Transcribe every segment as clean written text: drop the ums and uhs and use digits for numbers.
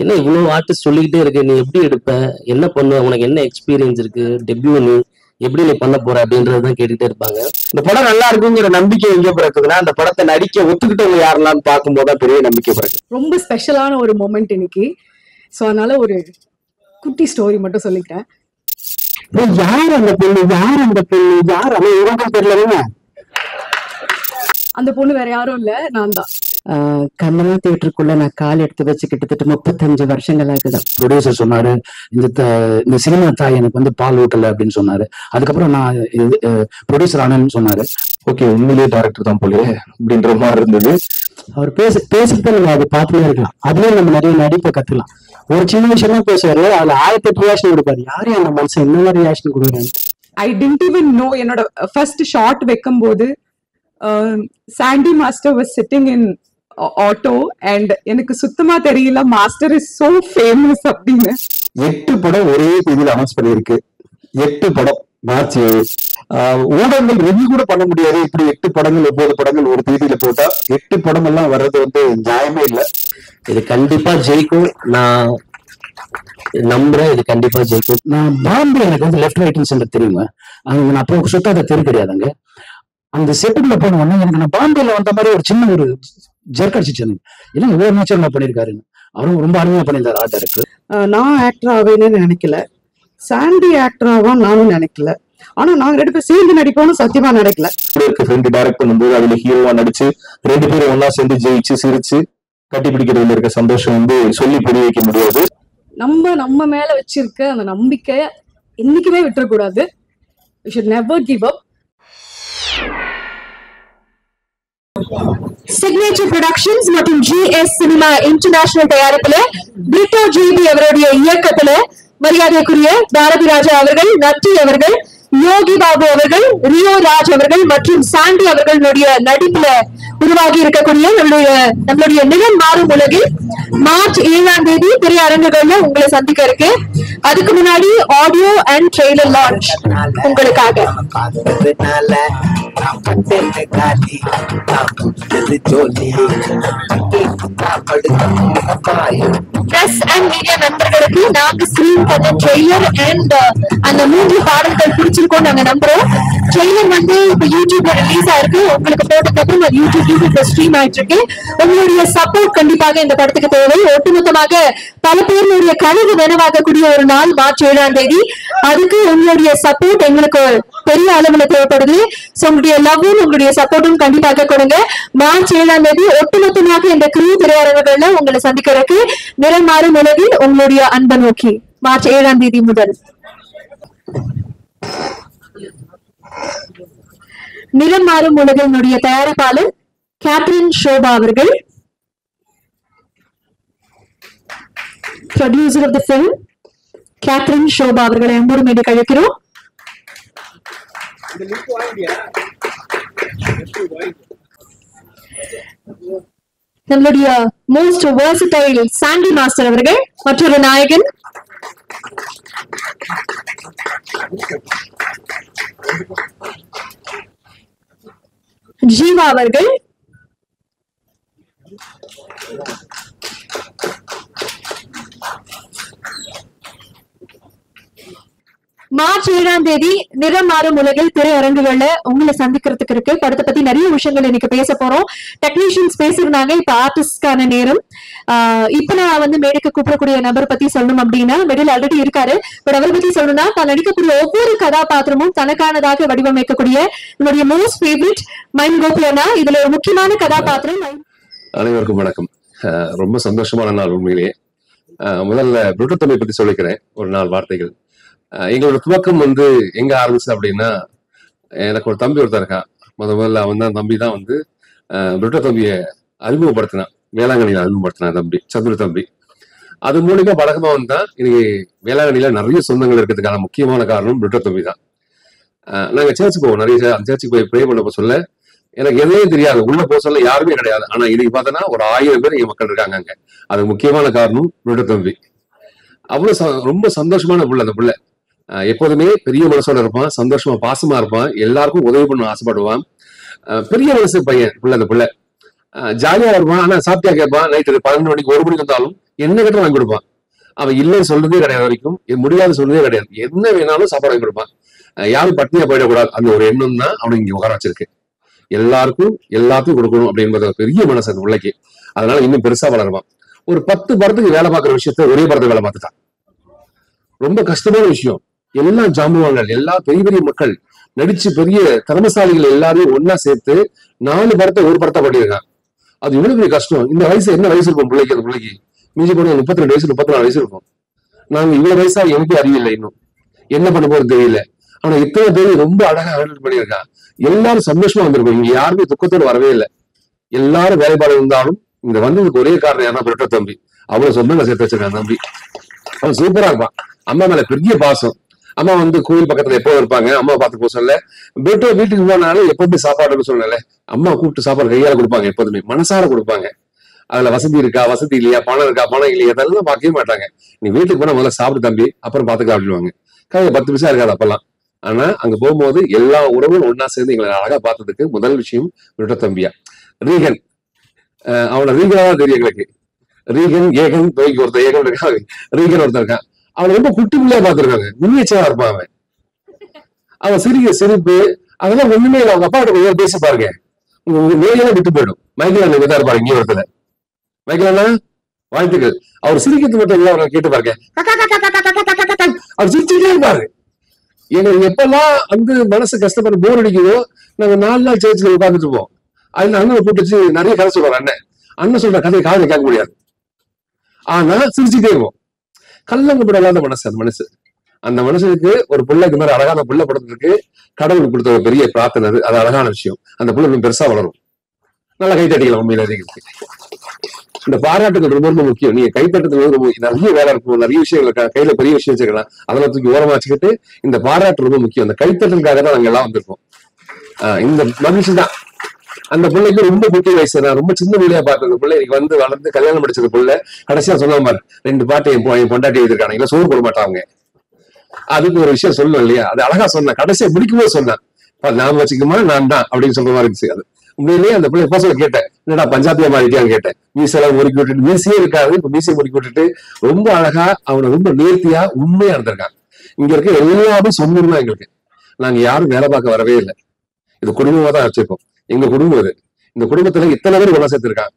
என்ன இவ்வளவு ஆர்டிஸ்ட் சொல்லிக்கிட்டே இருக்கு, நீ எப்படி எடுப்ப, என்ன பண்ணுவ, உனக்கு என்ன எக்ஸ்பீரியன்ஸ் இருக்கு, டெபியூ நீ எப்படி நீ பண்ண போற அப்படின்றதுதான் கேட்டுட்டே இருப்பாங்க. இந்த படம் நல்லா இருக்குங்கிற நம்பிக்கை எங்க பிறக்குதுன்னா, அந்த படத்தை நடிக்க ஒத்துக்கிட்டவங்க யாரெல்லாம் பார்க்கும்போதுதான் பெரிய நம்பிக்கை பிறகு. ரொம்ப ஸ்பெஷலான ஒரு மொமெண்ட் இன்னைக்கு. ஸோ அதனால ஒரு குட்டி ஸ்டோரி மட்டும் சொல்லிக்கிறேன். யார் அந்த பொண்ணு, யார் அந்த பொண்ணு, யார் அவன் தெரியல. அந்த பொண்ணு வேற யாரும் இல்ல, நான் தான். கமலா தியேட்டருக்குள்ள நான் கால் எடுத்து வச்சு கிட்டத்தட்ட 35 வருஷங்கள் ஆகுது. ப்ரொடியூசர் சொன்னாரு, இந்த சினிமா தாய் எனக்கு வந்து பால் ஊட்டல அப்படின்னு சொன்னாரு. அதுக்கப்புறம் நான் ப்ரொடியூசர் ஆனேன்னு சொன்னாரு. ஓகே, உண்மையிலேயே டைரக்டர் தான் போலயே அப்படின்ற மாதிரி இருந்தது. அவர் பேசிட்டு நம்ம அதை பார்த்துட்டே இருக்கலாம். அதுலயும் நம்ம நிறைய நடிப்பை கத்துக்கலாம். ஒரு சின்ன விஷயம் தான் பேசுவாரு, அதுல 1008 ரியாக்ஷன் கொடுப்பாரு. யாரு அந்த மனுஷன் என்ன மாதிரி ரியாக்ஷன் கொடுக்குறாரு. I didn't even know. என்னோட ஃபர்ஸ்ட் ஷாட் வைக்கும் போது Sandy master was sitting in auto and எனக்கு சுத்தமா தெரியல மாஸ்டர் இஸ் சோ ஃபேமஸ் அப்படின்னு. 8 படம் ஒரே தேதியில் அனௌன்ஸ் பண்ணியிருக்கு. 8 படம் மார்ச் 7. ஊடகங்கள் ரிவ்யூ கூட பண்ண முடியாது. இப்படி 8 படங்கள் 9 படங்கள் ஒரு தேதியில போட்டா 8 படம் எல்லாம் வர்றது வந்து நியாயமே இல்லை. இது கண்டிப்பா ஜெயிக்கும், நான் நம்புறேன். இது கண்டிப்பா ஜெயிக்கும். நான் பாம்பே, எனக்கு வந்து லெஃப்ட் ரைட்டிங் சென்டர் தெரியுங்க. அங்க நான் அப்போ சுத்தாத தெரு கிடையாதுங்க. அந்த செட்டுக்குள்ள போன உடனே எனக்கு நான் பாம்பேல வந்த மாதிரி ஒரு சின்ன ஒரு ஜெர்க் அடிச்சிச்சு. இல்லை இவ்வளவு நேச்சர் பண்ணிருக்காருன்னு. அவரும் ரொம்ப அருமையா பண்ணியிருந்தாரு ஆர்ட் டைரக்டர். நான் ஆக்டர் ஆவேன்னு நினைக்கல, சாண்டி ஆக்டர் ஆவா நானும் நினைக்கல. ஆனா நாங்க 2 பேரும் சேர்ந்து நடிப்போம்னு சத்தியமா நினைக்கல. ஃப்ரெண்டு டைரக்ட் பண்ணும்போது அதுல ஹீரோவா நடிச்சு 2 பேரும் ஒன்னா சேர்ந்து ஜெயிச்சு சிரிச்சு கட்டி பிடிக்கிறதுல இருக்க சந்தோஷம் வந்து சொல்லி புரிய வைக்க முடியாது. நம்ம மேல வச்சிருக்க அந்த நம்பிக்கை என்னைக்குமே விட்டுறக்கூடாது. We should never give up. Signature productions மற்றும் GS சினிமா இன்டர்நேஷனல் தயாரிப்புல பிரிட்டோ ஜிபி அவருடைய இயக்கத்துல மரியாதைக்குரிய பாரதி ராஜா அவர்கள், நட்டி அவர்கள், யோகி பாபு அவர்கள், ரியோ ராஜ் அவர்கள் மற்றும் சாண்டி அவர்களுடைய நடிப்புல உருவாகி இருக்கக்கூடிய நம்மளுடைய நிலம் மாறும் உலகில் மார்ச் 7ஆம் தேதி திரையரங்குகள்ல உங்களை சந்திக்க இருக்கு. அதுக்கு முன்னாடி ஆடியோ அண்ட் ட்ரெய்லர் லான்ச் உங்களுக்காக. பிரஸ் அண்ட் மீடியா நண்பர்களுக்கு நாங்க ஸ்கிரீன் பண்ண ட்ரெய்லர் அண்ட் அந்த 3 பாடல்கள் பிடிச்சிருக்கோம் நாங்க நம்புறோம். ட்ரெய்லர் வந்து இப்ப யூடியூப்ல ரிலீஸ் ஆயிருக்கு. உங்களுக்கு போட்டதுக்கு அது யூடியூப்ல ஸ்ட்ரீம் ஆயிட்டு இருக்கு. உங்களுடைய சப்போர்ட் கண்டிப்பாக இந்த படத்துக்கு தேவை. ஒட்டுமொத்தமாக பல பேருடைய கனவு நினைவாகக்கூடிய ஒரு நாள் மார்ச் 7ஆம் தேதி. அதுக்கு உங்களுடைய சப்போர்ட் எங்களுக்கு பெரிய அளவுல தேவைப்படுது. உங்களுடைய லவ்வும் உங்களுடைய சப்போர்ட்டும் கண்டிப்பாக கொடுங்க. மார்ச் 7ஆம் தேதி ஒட்டுமொத்தமாக இந்த கிரீ திரையரங்குகள்ல உங்களை சந்திக்கிறதுக்கு நிறம் மாறும் உலகில் உங்களுடைய அன்பை நோக்கி மார்ச் 7ஆம் தேதி முதல். நிறம் மாறும் உலகினுடைய தயாரிப்பாளர் கேத்ரின் ஷோபா அவர்கள், producer of the film Catherine Shobha அவர்களை அன்போடு மேடை கழிக்கிறோம். நம்மளுடைய மோஸ்ட் வெர்சடைல் சாண்டி மாஸ்டர் அவர்கள் மற்றொரு நாயகன். ஜீவா அவர்கள், மார்ச் 7ஆம் தேதி நிறம் மாறும் உலகில் திரையரங்குகள்ல உங்களை சந்திக்கிறதுக்கு இருக்கு. படத்தை பத்தி நிறைய விஷயங்கள் இன்னைக்கு பேச போறோம். டெக்னீஷியன்ஸ் பேசிருந்தாங்க, இப்ப ஆர்டிஸ்ட்கான நேரம். இப்ப நான் வந்து மேடைக்கு கூப்பிடக்கூடிய நபர் பத்தி சொல்லணும் அப்படின்னா மெடில் ஆல்ரெடி இருக்காரு. பட் அவரை பத்தி சொல்லணும்னா தான் நடிக்கக்கூடிய ஒவ்வொரு கதாபாத்திரமும் தனக்கானதாக வடிவமைக்கக்கூடிய என்னுடைய மோஸ்ட் ஃபேவரட் மைண்ட் கோபியனா. இதுல ஒரு முக்கியமான கதாபாத்திரம். அனைவருக்கும் வணக்கம். ரொம்ப சந்தோஷமான நாள் உண்மையிலேயே. முதல்ல புருட்டோ தம்பி பத்தி சொல்லிக்கிறேன் ஒரு 4 வார்த்தைகள். எங்களோட துவக்கம் வந்து எங்க ஆரம்பிச்சு அப்படின்னா, எனக்கு ஒரு தம்பி ஒருத்தர் இருக்கான். முதல்ல அவன் தான் தம்பி தான் வந்து புருட்டோ தம்பியை அறிமுகப்படுத்தினான். வேளாங்கண்ணியில அறிமுகப்படுத்தினான் தம்பி, சதுர தம்பி. அது மூலியமா பழக்கமா வந்தான். இன்னைக்கு வேளாங்கண்ணியில நிறைய சொந்தங்கள் இருக்கிறதுக்கான முக்கியமான காரணம் புருட்டோ தம்பி தான். நாங்க சர்ச்சுக்கு போவோம், நிறைய அந்த சர்ச்சுக்கு போய் ப்ரே பண்ண சொல்ல எனக்கு எதுவுமே தெரியாது, உள்ள போக சொல்ல யாருமே கிடையாது. ஆனா இன்னைக்கு பார்த்தோன்னா ஒரு 1000 பேர் என் மக்கள் இருக்காங்க அங்க. அது முக்கியமான காரணம் புருட்டோ தம்பி. அவ்வளவு ரொம்ப சந்தோஷமான புள்ள அந்த புள்ள. எப்போதுமே பெரிய மனசோட இருப்பான், சந்தோஷமா பாசமா இருப்பான், எல்லாருக்கும் உதவி பண்ண ஆசைப்படுவான். பெரிய மனசு பையன் புள்ள அந்த புள்ள. ஜாலியா இருப்பான். ஆனா சாப்பிட்டியா கேட்பான். நைட்டு 12 மணிக்கு 1 மணிக்கு வந்தாலும் என்ன கேட்டாலும் வாங்கி கொடுப்பான். அவன் இல்லைன்னு சொல்றதே கிடையாது, வரைக்கும் முடியாது சொல்றதே கிடையாது. என்ன வேணாலும் சாப்பாடு வாங்கி கொடுப்பான். யாரும் பட்டினியா போயிடக்கூடாது அந்த ஒரு எண்ணம் தான் அவனுக்கு இங்க உட்கார வச்சிருக்கு. எல்லாருக்கும் எல்லாத்தையும் கொடுக்கணும் அப்படின்றது பெரிய மனசு அந்த பிள்ளைக்கு. அதனால இன்னும் பெருசா வளருவான். ஒரு 10 படத்துக்கு வேலை பார்க்குற விஷயத்த ஒரே படத்துக்கு வேலை பார்த்துட்டான். ரொம்ப கஷ்டமான விஷயம். எல்லா ஜாம்பவான்கள், எல்லா பெரிய பெரிய மக்கள் நடிச்சு பெரிய திறமசாலிகள் எல்லாரையும் ஒன்னா சேர்த்து 4 படத்தை ஒரு படத்தை பண்ணியிருக்கான். அது இவ்வளவு பெரிய கஷ்டம். இந்த வயசு என்ன வயசு இருக்கும் பிள்ளைக்கு? அந்த பிள்ளைக்கு மீதி போன 32 வயசு 34 வயசு இருக்கும். நாங்க இவ்வளவு வயசா எனக்கே அறிவில்லை, இன்னும் என்ன பண்ண போறது தெரியல. ஆனா இத்தனை பேர் ரொம்ப அழகா ஹேண்டில் பண்ணியிருக்கான். எல்லாரும் சந்தோஷமா வந்திருக்கும். இங்க யாருமே துக்கத்தோடு வரவே இல்லை. எல்லாரும் வேலைப்பாடு இருந்தாலும் இங்க வந்ததுக்கு ஒரே காரணம் யாரா பெற்ற தம்பி. அவ்வளவு சொந்தங்களை சேர்த்து வச்சிருக்கான் தம்பி. அவன் சூப்பரா இருப்பான். அம்மா மேல பெரிய பாசம். அம்மா கோயில் பக்கத்துல எப்போ இருப்பாங்க. அம்மா பார்த்து போக சொல்ல பெட்டோ வீட்டுக்கு போனாலும் எப்பவுமே சாப்பாடுன்னு சொல்லல. அம்மா கூப்பிட்டு சாப்பாடு கையால கொடுப்பாங்க. எப்போதுமே மனசார கொடுப்பாங்க. அதுல வசதி இருக்கா, வசதி இல்லையா, பணம் இருக்கா, பணம் இல்லையா, அதெல்லாம் பார்க்கவே மாட்டாங்க. நீ வீட்டுக்கு போனா முதல்ல சாப்பிடு தம்பி, அப்புறம் பாத்துக்கலாம் அப்படின்வாங்க. கையில 10 பைசா இருக்காது அப்பெல்லாம். ஆனா அங்க போகும்போது எல்லா உறவும் ஒன்னா சேர்ந்து எங்களை அழகா பார்த்ததுக்கு முதல் விஷயம் விருட்ட தம்பியா. ரீகன், அவனை ரீகனா தான் தெரியும் எங்களுக்கு. ரீகன் ஏகன் தொகைக்கு ஒருத்தர் ஏகன் இருக்கான், ரீகன் ஒருத்தர் இருக்கான். அவனை ரொம்ப குட்டி பிள்ளையா பார்த்திருக்காங்க. முன்னேச்சா இருப்பான் அவன். அவன் சிரிக்க சிரிப்பு அதெல்லாம் ஒண்ணுமே இல்லை. அவங்க அப்பா கிட்ட கொஞ்சம் பேசி பாருங்க, உங்க மேலாம் விட்டு போயிடும். மைக்கேல் இங்க தான் இருப்பாரு, இங்கே ஒருத்தர். மைக்கேலா வாழ்த்துக்கள். அவர் சிரிக்கிறது மட்டும் இல்லை, அவரை கேட்டு பாருங்க. அவர் சிரிச்சுட்டே இருப்பாரு. எங்களுக்கு எப்பெல்லாம் மனசு கஷ்டப்பட்டு போர் அடிக்குதோ நாங்க 4 நாள் சேர்ச்சில் உட்கார்ந்துட்டு இருப்போம். அதுல அண்ணனை கூப்பிட்டு நிறைய கதை சொல்றாரு. அண்ணன் சொல்ற கதையை காதை கேட்க முடியாது, ஆனா சிரிச்சுட்டே இருப்போம். கல்லங்கப்பட இல்லாத மனசு அந்த மனசு. அந்த மனுஷனுக்கு ஒரு பிள்ளைக்கு மாதிரி அழகான பிள்ளை படத்துக்கு கடவுள் கொடுத்த ஒரு பெரிய பிரார்த்தனை. அது அழகான விஷயம். அந்த பிள்ளை இன்னும் பெருசா வளரும். நல்லா கைத்தட்டிக்கலாம். உண்மையில இந்த பாராட்டுகள் ரொம்ப ரொம்ப முக்கியம். நீங்க கைத்தட்டத்துல நிறைய வேலை இருக்கும், நிறைய விஷயங்கள் இருக்கா, கையில பெரிய விஷயம் வச்சுக்கலாம். அதெல்லாம் தூக்கி ஓரமா வச்சுக்கிட்டு இந்த பாராட்டு ரொம்ப முக்கியம். அந்த கைத்தட்டலுக்காக தான் நாங்க எல்லாம் வந்திருக்கோம். இந்த மகிழ்ச்சி தான். அந்த பிள்ளைக்கு ரொம்ப குட்டி வயசு. நான் ரொம்ப சின்ன பிள்ளையா பார்த்தேன். அந்த பிள்ளை இன்னைக்கு வளர்ந்து கல்யாணம் படிச்சது பிள்ளை. கடைசியா சொன்ன மாதிரி 2 பாட்டு என் பொண்டாட்டி எழுதிருக்காங்க. இல்ல சோறு போட மாட்டாங்க. அதுக்கு ஒரு விஷயம் சொல்லணும் இல்லையா? அது அழகா சொன்னேன். கடைசியா முடிக்கும்போது சொன்னேன், நான் வச்சுக்குமா நான் தான் அப்படின்னு சொல்ற மாதிரி இருந்துச்சு. அது உண்மையிலேயே அந்த பிள்ளை எப்போ கேட்டேன், என்னடா பஞ்சாபியா மாறிட்டியான்னு கேட்டேன். மீசெல்லாம் முறுக்கி விட்டுட்டு, மீசையே இருக்காது, இப்ப மீசையை முறுக்கி விட்டுட்டு ரொம்ப அழகா அவனை ரொம்ப நேர்த்தியா உண்மையா இருந்திருக்காங்க. இங்க இருக்க எல்லாமே சொந்தம் தான் எங்களுக்கு. நாங்க யாரும் வேலை பார்க்க வரவே இல்லை. இது குடும்பமா தான் வச்சிருக்கோம். எங்க குடும்பம் இது. இந்த குடும்பத்துல இத்தனை பேர் ஒண்ணா சேர்த்திருக்கான்.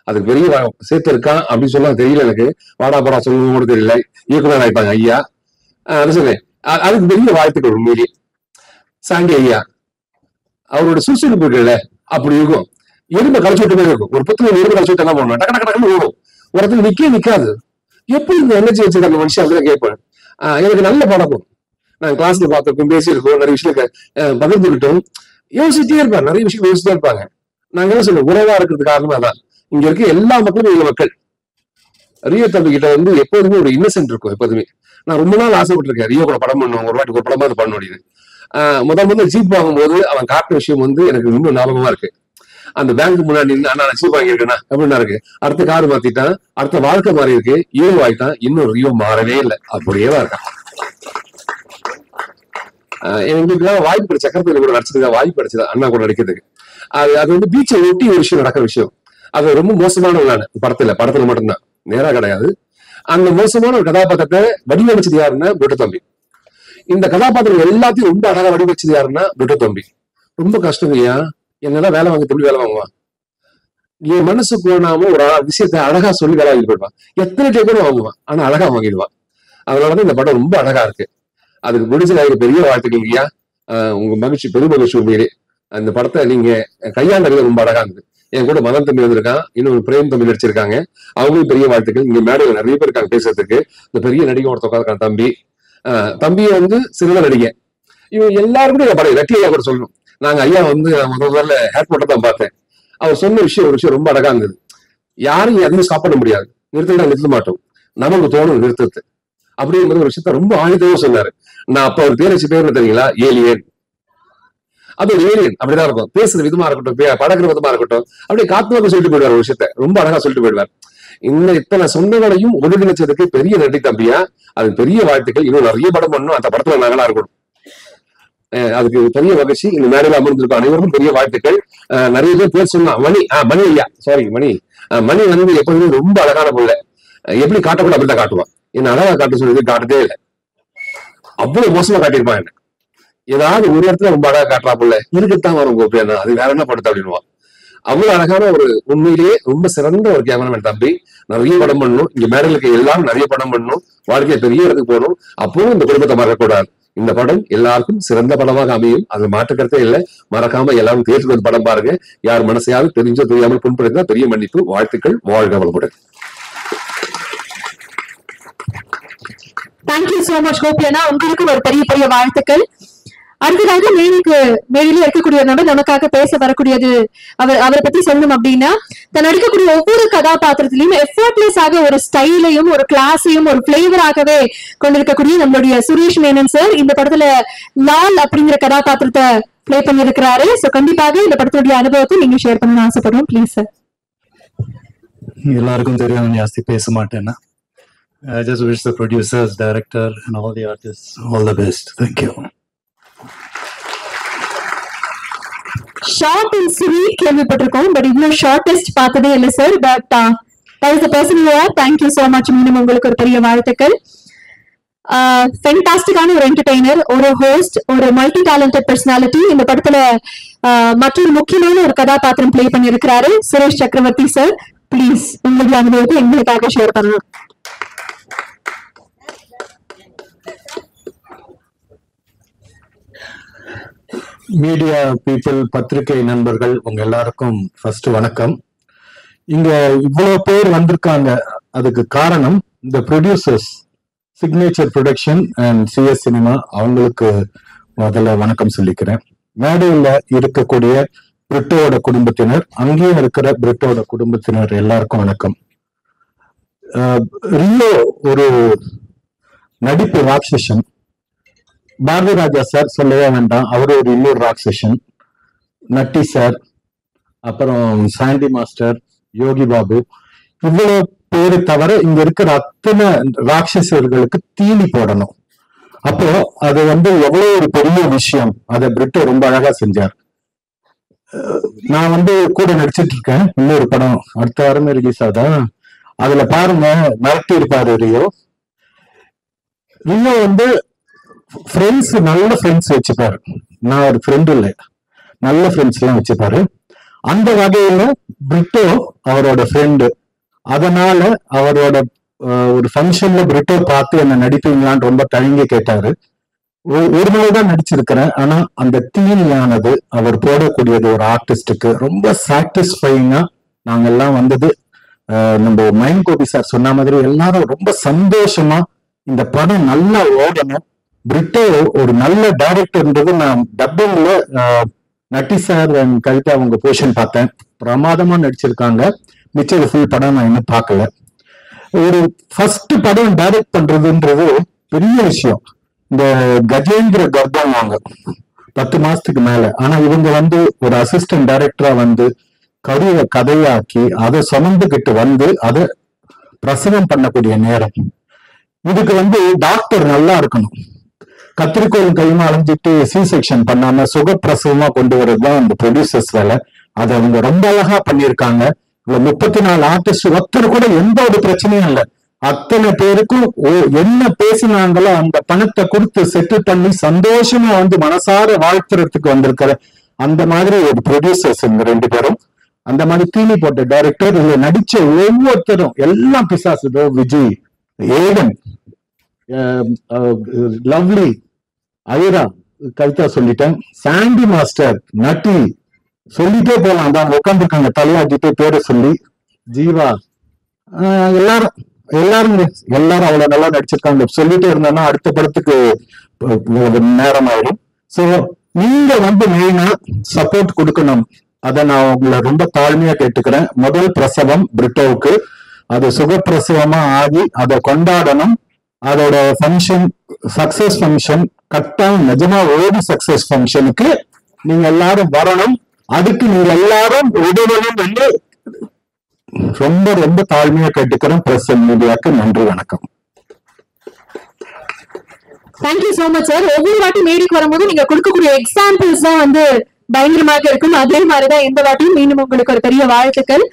அதுக்கு பெரிய சேர்த்து இருக்கான் அப்படின்னு சொல்ல தெரியல எனக்கு. வாடா போடா சொல்லணும் கூட தெரியல. இயக்குனர் ஆயிட்டாங்க ஐயா. அது சொன்னேன். அதுக்கு பெரிய வாழ்த்துக்கள் உண்மையிலேயே. சாண்டி ஐயா அவரோட சுறுசுறுப்பு இருக்குல்ல, அப்படி இருக்கும். எறும்பை கழிச்சு விட்டு இருக்கும். ஒரு புத்தகம் எறும்பு கழிச்சு விட்டு என்ன பண்ணுவேன், டக்கு டக்கு டக்குன்னு ஓடும். ஒரு இடத்துல நிக்காது. எப்படி இந்த எனர்ஜி வச்சுக்க அந்த மனுஷன் அப்படிதான் கேட்பேன். எனக்கு நல்ல பழக்கம். நான் கிளாஸ்ல பார்த்திருக்கோம், பேசியிருக்கோம், நிறைய விஷயம் பகிர்ந்துக்கிட்டோம். யோசிச்சுட்டே இருப்பாங்க, நிறைய விஷயம் யோசிச்சுட்டே இருப்பாங்க. நாங்க என்ன சொல்லுவோம், உறவா இருக்கிறது காரணமா தான். இங்க இருக்க எல்லா மக்களும் எங்க மக்கள். ரியோ தம்பி கிட்ட எப்போதுமே ஒரு இன்னசென்ட் இருக்கும். எப்போதுமே நான் ரொம்ப நாள் ஆசைப்பட்டிருக்கேன், ரியோ கூட படம் பண்ணுவோம், ஒரு வாட்டி ஒரு படமா அது பண்ண முடியுது. முதல் ஜீப் வாங்கும்போது அவன் காட்டின விஷயம் எனக்கு இன்னும் ஞாபகமா இருக்கு. அந்த பேங்க் முன்னாடி நான் ஜீப் வாங்கியிருக்கேன்னா எப்படின்னா இருக்கு. அடுத்த கார் மாத்திட்டான், அடுத்த வாழ்க்கை மாறி இருக்கு, ரியோ ஆயிட்டான், இன்னும் ரியோ மாறவே இல்லை, அப்படியே தான் இருக்கான். எங்களுக்கு வாய்ப்பு கிடைச்ச சக்கரத்துல கூட நடிச்சதுக்கு வாய்ப்பு கிடைச்சது அண்ணா கூட நடிக்கிறதுக்கு. அது பீச்சை ஒட்டி ஒரு விஷயம் நடக்கிற விஷயம். அது ரொம்ப மோசமான படத்துல மட்டும்தான், நேரா கிடையாது. அந்த மோசமான ஒரு கதாபாத்திரத்தை வடிவமைச்சது யாருன்னா விருட்ட தம்பி. இந்த கதாபாத்திரம் எல்லாத்தையும் ரொம்ப அழகா வடிவமைச்சது யாருன்னா விருட்ட தம்பி. ரொம்ப கஷ்டம் ஐயா, என்னெல்லாம் வேலை வாங்க தம்பி வேலை வாங்குவான். என் மனசு போனாம ஒரு விஷயத்த அழகா சொல்லி வேலை வாங்கி போயிடுவான். எத்தனை டைம் வாங்குவான், ஆனா அழகா வாங்கிடுவான். அதனாலதான் இந்த படம் ரொம்ப அழகா இருக்கு. அதுக்கு முடிஞ்ச பெரிய வாழ்த்துக்கள் ஐயா. உங்க மகிழ்ச்சி பெரும் மகிழ்ச்சி உண்மையிலே. அந்த படத்தை நீங்க கையாண்டது ரொம்ப அழகா இருந்தது. என் கூட மதன் தம்பி வந்திருக்கான், இன்னொரு பிரேம் தம்பி நடிச்சிருக்காங்க. அவங்களும் பெரிய வாழ்த்துக்கள். இங்க மேடையில நிறைய பேர் இருக்காங்க பேசுறதுக்கு. இந்த பெரிய நடிகை ஒருத்த உட்காந்துருக்கான் தம்பி. தம்பியை சிறந்த நடிகை. இவங்க எல்லாருக்கும் எங்க படம் ரெட்டி ஐயா கூட சொல்லணும். நாங்க ஐயா முதல்ல ஏர்போர்ட்டை தான் பார்த்தேன். அவர் சொன்ன ஒரு விஷயம் ரொம்ப அழகா இருந்தது. யாரும் எதையும் ஸ்டாப் பண்ண முடியாது, நிறுத்த மாட்டோம், நமக்கு தோணும் நிறுத்தது அப்படிங்கிற ஒரு விஷயத்த ரொம்ப ஆழ்த்தமா சொன்னாரு. நான் அப்ப அவர் பேர் வச்சு பேர் தெரியுங்களா, ஏலியன். அது ஒரு ஏலியன் அப்படிதான் இருக்கும். பேசுற விதமா இருக்கட்டும், பழகிற விதமா இருக்கட்டும், அப்படியே காத்துவாக்க சொல்லிட்டு போயிடுவார். ஒரு விஷயத்த ரொம்ப அழகா சொல்லிட்டு போயிடுவார். இத்தனை சொந்தங்களையும் ஒருங்கிணைச்சதுக்கு பெரிய நன்றி தம்பியா. அது பெரிய வாழ்த்துக்கள். இன்னும் நிறைய படம் பண்ணணும், அந்த படத்துல நாங்களா இருக்கணும். அதுக்கு பெரிய மகிழ்ச்சி. இந்த மேடையில் அமர்ந்திருக்கும் அனைவருக்கும் பெரிய வாழ்த்துக்கள். நிறைய பேர் சொன்னா மணி ஐயா சாரி மணி வந்து எப்போதுமே ரொம்ப அழகான பிள்ளை. எப்படி காட்டக்கூட அப்படிதான் காட்டுவான். என்ன அழகா காட்ட சொல்லி காட்டுதே இல்லை. அவ்வளவு மோசமா காட்டியிருப்பான். என்ன ஏதாவது ஒரு இடத்துல ரொம்ப அழகா காட்டுறா பிள்ளை இருக்கத்தான் வரும் கோப்பி, அது வேற என்ன படுத்த அப்படின்னுவான். அவ்வளவு அழகான ஒரு உண்மையிலேயே ரொம்ப சிறந்த ஒரு கேமராமேன் தம்பி. நிறைய படம் பண்ணணும், இங்க மேடலுக்கு எல்லாம் நிறைய படம் பண்ணணும், வாழ்க்கையை பெரிய இடத்துக்கு போகணும். அப்பவும் இந்த குடும்பத்தை மறக்கக்கூடாது. இந்த படம் எல்லாருக்கும் சிறந்த படமாக அமையும், அது மாற்றுக்கிறதே இல்லை. மறக்காம எல்லாரும் தேட்டருக்கு வந்து படம் பாருங்க. யார் மனசையாவது தெரிஞ்சோ தெரியாமல் புண்படுத்தினா பெரிய மன்னிப்பு. வாழ்த்துக்கள். வாழ்க வளமுடன். தேங்க்யூ சோ மச் கோபியனா, உங்களுக்கு ஒரு பெரிய பெரிய வாழ்த்துக்கள். அடுத்ததாக மேலில இருக்கக்கூடிய நபர் நமக்காக பேச வரக்கூடியது, அவரை பத்தி சொல்லணும் அப்படின்னா, தன் நடிக்கக்கூடிய ஒவ்வொரு கதாபாத்திரத்திலையும் எஃபர்ட்லெஸ் ஆக ஒரு ஸ்டைலையும் ஒரு கிளாஸையும் ஒரு பிளேவராகவே கொண்டிருக்கக்கூடிய நம்மளுடைய சுரேஷ் மேனன் சார் இந்த படத்துல லால் அப்படிங்கிற கதாபாத்திரத்தை பிளே பண்ணிருக்கிறாரு. சோ கண்டிப்பாக இந்த படத்துடைய அனுபவத்தை நீங்க ஷேர் பண்ணணும்னு ஆசைப்படுறோம். Please sir. எல்லாருக்கும் தெரியும் ஜாஸ்தி பேச மாட்டேன்னா. I just wish the producers, director and all the artists all the best. Thank you. Short and sweet கேள்விப்பட்டிருக்கோம், பட் இவ்வளவு ஷார்டஸ்ட் பார்த்ததே இல்லை sir. But that is the person you are. Thank you so much. மீண்டும் உங்களுக்கு ஒரு பெரிய வாழ்த்துக்கள். ஃபென்டாஸ்டிக்கான ஒரு என்டர்டெய்னர், ஒரு ஹோஸ்ட், ஒரு மல்டி டேலண்டட் பர்சனாலிட்டி. இந்த படத்துல மற்றொரு முக்கியமான ஒரு கதாபாத்திரம் பிளே பண்ணியிருக்கிறாரு சுரேஷ் சக்கரவர்த்தி சார். ப்ளீஸ் உங்களுடைய அனுபவத்தை எங்களுக்காக ஷேர் பண்ணணும். மீடியா பீப்புள், பத்திரிகை நண்பர்கள், உங்க எல்லாருக்கும் ஃபர்ஸ்ட் வணக்கம். இங்க இவ்வளவு பேர் வந்திருக்காங்க, அதுக்கு காரணம் இந்த producers, signature production and CS cinema. அவங்களுக்கு முதல்ல வணக்கம் சொல்லிக்கிறேன். மேடையில இருக்கக்கூடிய பிரிட்டோட குடும்பத்தினர், அங்கேயும் இருக்கிற பிரிட்டோட குடும்பத்தினர் எல்லாருக்கும் வணக்கம். ரியோ ஒரு நடிப்பு ராட்சசன். பாரதி ராஜா சார் சொல்லவே வேண்டாம், அவரு ஒரு இன்னொரு ராட்சசன். நட்டி சார், அப்புறம் சாண்டி மாஸ்டர், யோகி பாபு, இவ்வளவு பேரு தவிர இங்க இருக்கிற அத்தனை ராட்சசர்களுக்கு தீனி போடணும். அப்போ அது எவ்வளவு ஒரு பெரிய விஷயம். அதை பிரிட்டோ ரொம்ப அழகா செஞ்சார். நான் கூட நடிச்சிட்டு இருக்கேன். இன்னொரு படம் அடுத்த வாரமே ரிலீஸ் ஆகுதா, அதுல பாருங்க மிரட்டி இருப்பாரு ரியோ. ரியோ ஃப்ரெண்ட்ஸ், நல்ல ஃப்ரெண்ட்ஸ் வச்சுப்பாரு. நான் ஒரு ஃப்ரெண்ட் இல்லை, நல்ல ஃப்ரெண்ட்ஸ் எல்லாம் வச்சுப்பாரு. அந்த வகையில பிரிட்டோ அவரோட ஃப்ரெண்டு. அதனால அவரோட ஒரு ஃபங்க்ஷன்ல பிரிட்டோ பார்த்து என்ன நடிப்பீங்களான்னு ரொம்ப தயங்கி கேட்டாரு. ஒரு நாள் தான் நடிச்சிருக்கிறேன். ஆனா அந்த தீனியானது அவர் போடக்கூடியது ஒரு ஆர்டிஸ்டுக்கு ரொம்ப சாட்டிஸ்ஃபைங்கா நாங்க எல்லாம் நம்ம மைன் கோபி சார் சொன்ன மாதிரி எல்லாரும் ரொம்ப சந்தோஷமா இந்த படம் நல்லா ஓடணும். பிரிட்டோ ஒரு நல்ல டைரக்டர்ன்றது நான் டப்பிங்ல நட்டி சார் அண்ட் கவிதா அவங்க போர்ஷன் பார்த்தேன். பிரமாதமா நடிச்சிருக்காங்க. மிச்சம் ஃபுல் படம் நான் இன்னும் பார்க்கல. ஒரு ஃபர்ஸ்ட் படம் டைரக்ட் பண்றதுன்றது பெரிய விஷயம். இந்த கஜேந்திர கர்ப்பம் வாங்க 10 மாசத்துக்கு மேல. ஆனா இவங்க ஒரு அசிஸ்டன்ட் டைரக்டரா கருவை கதையாக்கி அதை சுமந்துகிட்டு அதை பிரசவம் பண்ணக்கூடிய நேரம். இதுக்கு டாக்டர் நல்லா இருக்கணும். கத்திரிக்கோள் கைமா அலைஞ்சிட்டு சி செக்ஷன் பண்ணாம சுகப்பிரசவமா கொண்டு வரதுதான் அந்த ப்ரொடியூசர்ஸ் வேலை. அதை அவங்க ரொம்ப அழகா பண்ணியிருக்காங்க. 34 ஆர்டிஸ்ட் ஒருத்தர் கூட எந்த ஒரு பிரச்சனையும் இல்லை. அத்தனை பேருக்கும் என்ன பேசினாங்களோ அந்த பணத்தை கொடுத்து செட்டில் பண்ணி சந்தோஷமா மனசார வாழ்த்துறதுக்கு வந்திருக்கிற அந்த மாதிரி ஒரு ப்ரொடியூசர்ஸ் இந்த 2 பேரும். அந்த மாதிரி தீனி போட்ட டைரக்டர். இதுல நடிச்ச ஒவ்வொருத்தரும் எல்லாம் பிசாசுதோ, விஜய், ஏகன், லவ்லி, ஐரா, கவிதா சொல்லிட்டேன், சாண்டி மாஸ்டர், நட்டி, சொல்லிட்டே போலாம். தான் உட்காந்துருக்காங்க தலையாட்டிட்டு பேரை சொல்லி, ஜீவா, எல்லாரும் அவ்வளவு நல்லா நடிச்சிருக்காங்க. சொல்லிட்டே இருந்தோம்னா அடுத்த படத்துக்கு நேரம் ஆயிடும். சோ நீங்க மெயினா சப்போர்ட் கொடுக்கணும். அதை நான் உங்களை ரொம்ப தாழ்மையா கேட்டுக்கிறேன். முதல் பிரசவம் பிரிட்டோவுக்கு, அது சுகப்பிரசவமா ஆகி அதை கொண்டாடணும். அதோட ஃபங்க்ஷன் சக்சஸ் ஃபங்க்ஷன் கட்டாயம் நிஜமா ஓடி சக்சஸ் ஃபங்க்ஷனுக்கு நீங்க எல்லாரும் வரணும். அதுக்கு நீங்க எல்லாரும் உதவணும் என்று ரொம்ப ரொம்ப தாழ்மையா கேட்டுக்கிறோம். பிரஸ் மீடியாவுக்கு நன்றி, வணக்கம். Thank you so much sir. ஒவ்வொரு வாட்டி மேடைக்கு வரும்போது நீங்க கொடுக்கக்கூடிய எக்ஸாம்பிள்ஸ் தான் வந்து பயங்கரமாக இருக்கும். அதே மாதிரிதான் இந்த வாட்டியும் மீண்டும் உங்களுக்கு ஒரு பெரிய வாழ்த்துக்கள்.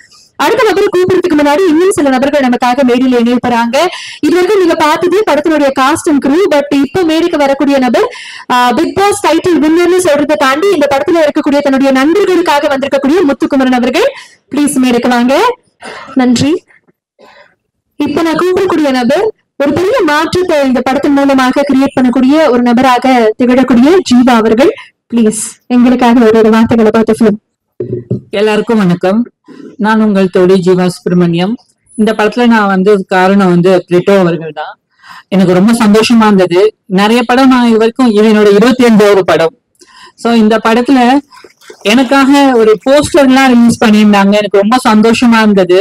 அடுத்த நபர் கூப்பிடுறதுக்கு முன்னாடி இன்னும் சில நபர்கள் நமக்காக மேடையில் இணையப்படுறாங்க. இது வரைக்கும் நீங்க பார்த்தது படத்தினுடைய காஸ்ட் அண்ட் க்ரூ. பட் இப்ப மேடைக்கு வரக்கூடிய நபர் பிக் பாஸ் டைட்டில் வின்னர்னு சொல்றதை தாண்டி இந்த படத்துல இருக்கக்கூடிய தன்னுடைய நண்பர்களுக்காக வந்திருக்கக்கூடிய முத்துக்குமரன் அவர்கள். ப்ளீஸ் மேடைக்கு வாங்க. நன்றி. இப்ப நான் கூப்பிடக்கூடிய நபர் ஒரு பெரிய மாற்றத்தை இந்த படத்தின் மூலமாக கிரியேட் பண்ணக்கூடிய ஒரு நபராக திகழக்கூடிய ஜீவா அவர்கள். பிளீஸ் எங்களுக்காக ஒரு வார்த்தைகளை பார்த்து ஃபிலிம். எல்லாருக்கும் வணக்கம். நான் உங்கள் தோழி ஜீவா சுப்பிரமணியம். இந்த படத்துல நான் வந்து காரணம் வந்து பிரிட்டோ அவர்கள் தான். எனக்கு ரொம்ப சந்தோஷமா இருந்தது. நிறைய படம் நான் இது வரைக்கும் என்னோட 25வது படம். சோ இந்த படத்துல எனக்காக ஒரு போஸ்டர் எல்லாம் ரிலீஸ் பண்ணியிருந்தாங்க. எனக்கு ரொம்ப சந்தோஷமா இருந்தது.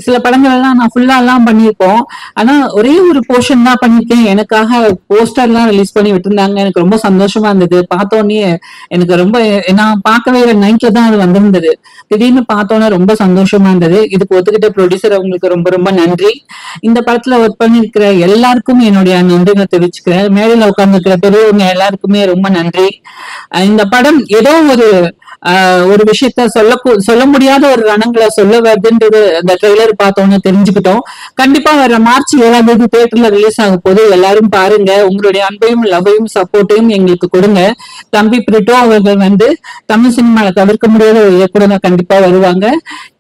சில படங்கள் எல்லாம் நான் ஃபுல்லா எல்லாம் பண்ணியிருப்போம். ஆனா ஒரே ஒரு போர்ஷன் தான் பண்ணிருக்கேன். எனக்காக போஸ்டர் எல்லாம் ரிலீஸ் பண்ணி விட்டுருந்தாங்க. எனக்கு ரொம்ப சந்தோஷமா இருந்தது. பார்த்தோன்னே எனக்கு ரொம்ப, நான் பார்க்கவே நைட்ல தான் அது வந்திருந்தது. திடீர்னு பார்த்தோன்னே ரொம்ப சந்தோஷமா இருந்தது. இதுக்கு ஒத்துக்கிட்ட ப்ரொடியூசர் அவங்களுக்கு ரொம்ப ரொம்ப நன்றி. இந்த படத்துல ஒர்க் பண்ணிருக்கிற எல்லாருக்கும் என்னுடைய நன்றிகளை தெரிவிச்சுக்கிறேன். மேடையில உட்கார்ந்துருக்கிற பெரியவங்க எல்லாருக்குமே ரொம்ப நன்றி. இந்த படம் ஏதோ ஒரு விஷயத்த சொல்ல முடியாத ஒரு ரணங்களை சொல்ல வருதுன்றது அந்த ட்ரெய்லர் பார்த்தோன்னு தெரிஞ்சுக்கிட்டோம். கண்டிப்பா வர மார்ச் 7ஆம் தேதி தியேட்டர்ல ரிலீஸ் ஆகும் போது எல்லாரும் பாருங்க. உங்களுடைய அன்பையும் லவ்வையும் சப்போர்ட்டையும் எங்களுக்கு கொடுங்க. தம்பி பிரிட்டோ அவர்கள் வந்து தமிழ் சினிமால தவிர்க்க முடியாத ஒரு இயக்குனர் கண்டிப்பா வருவாங்க.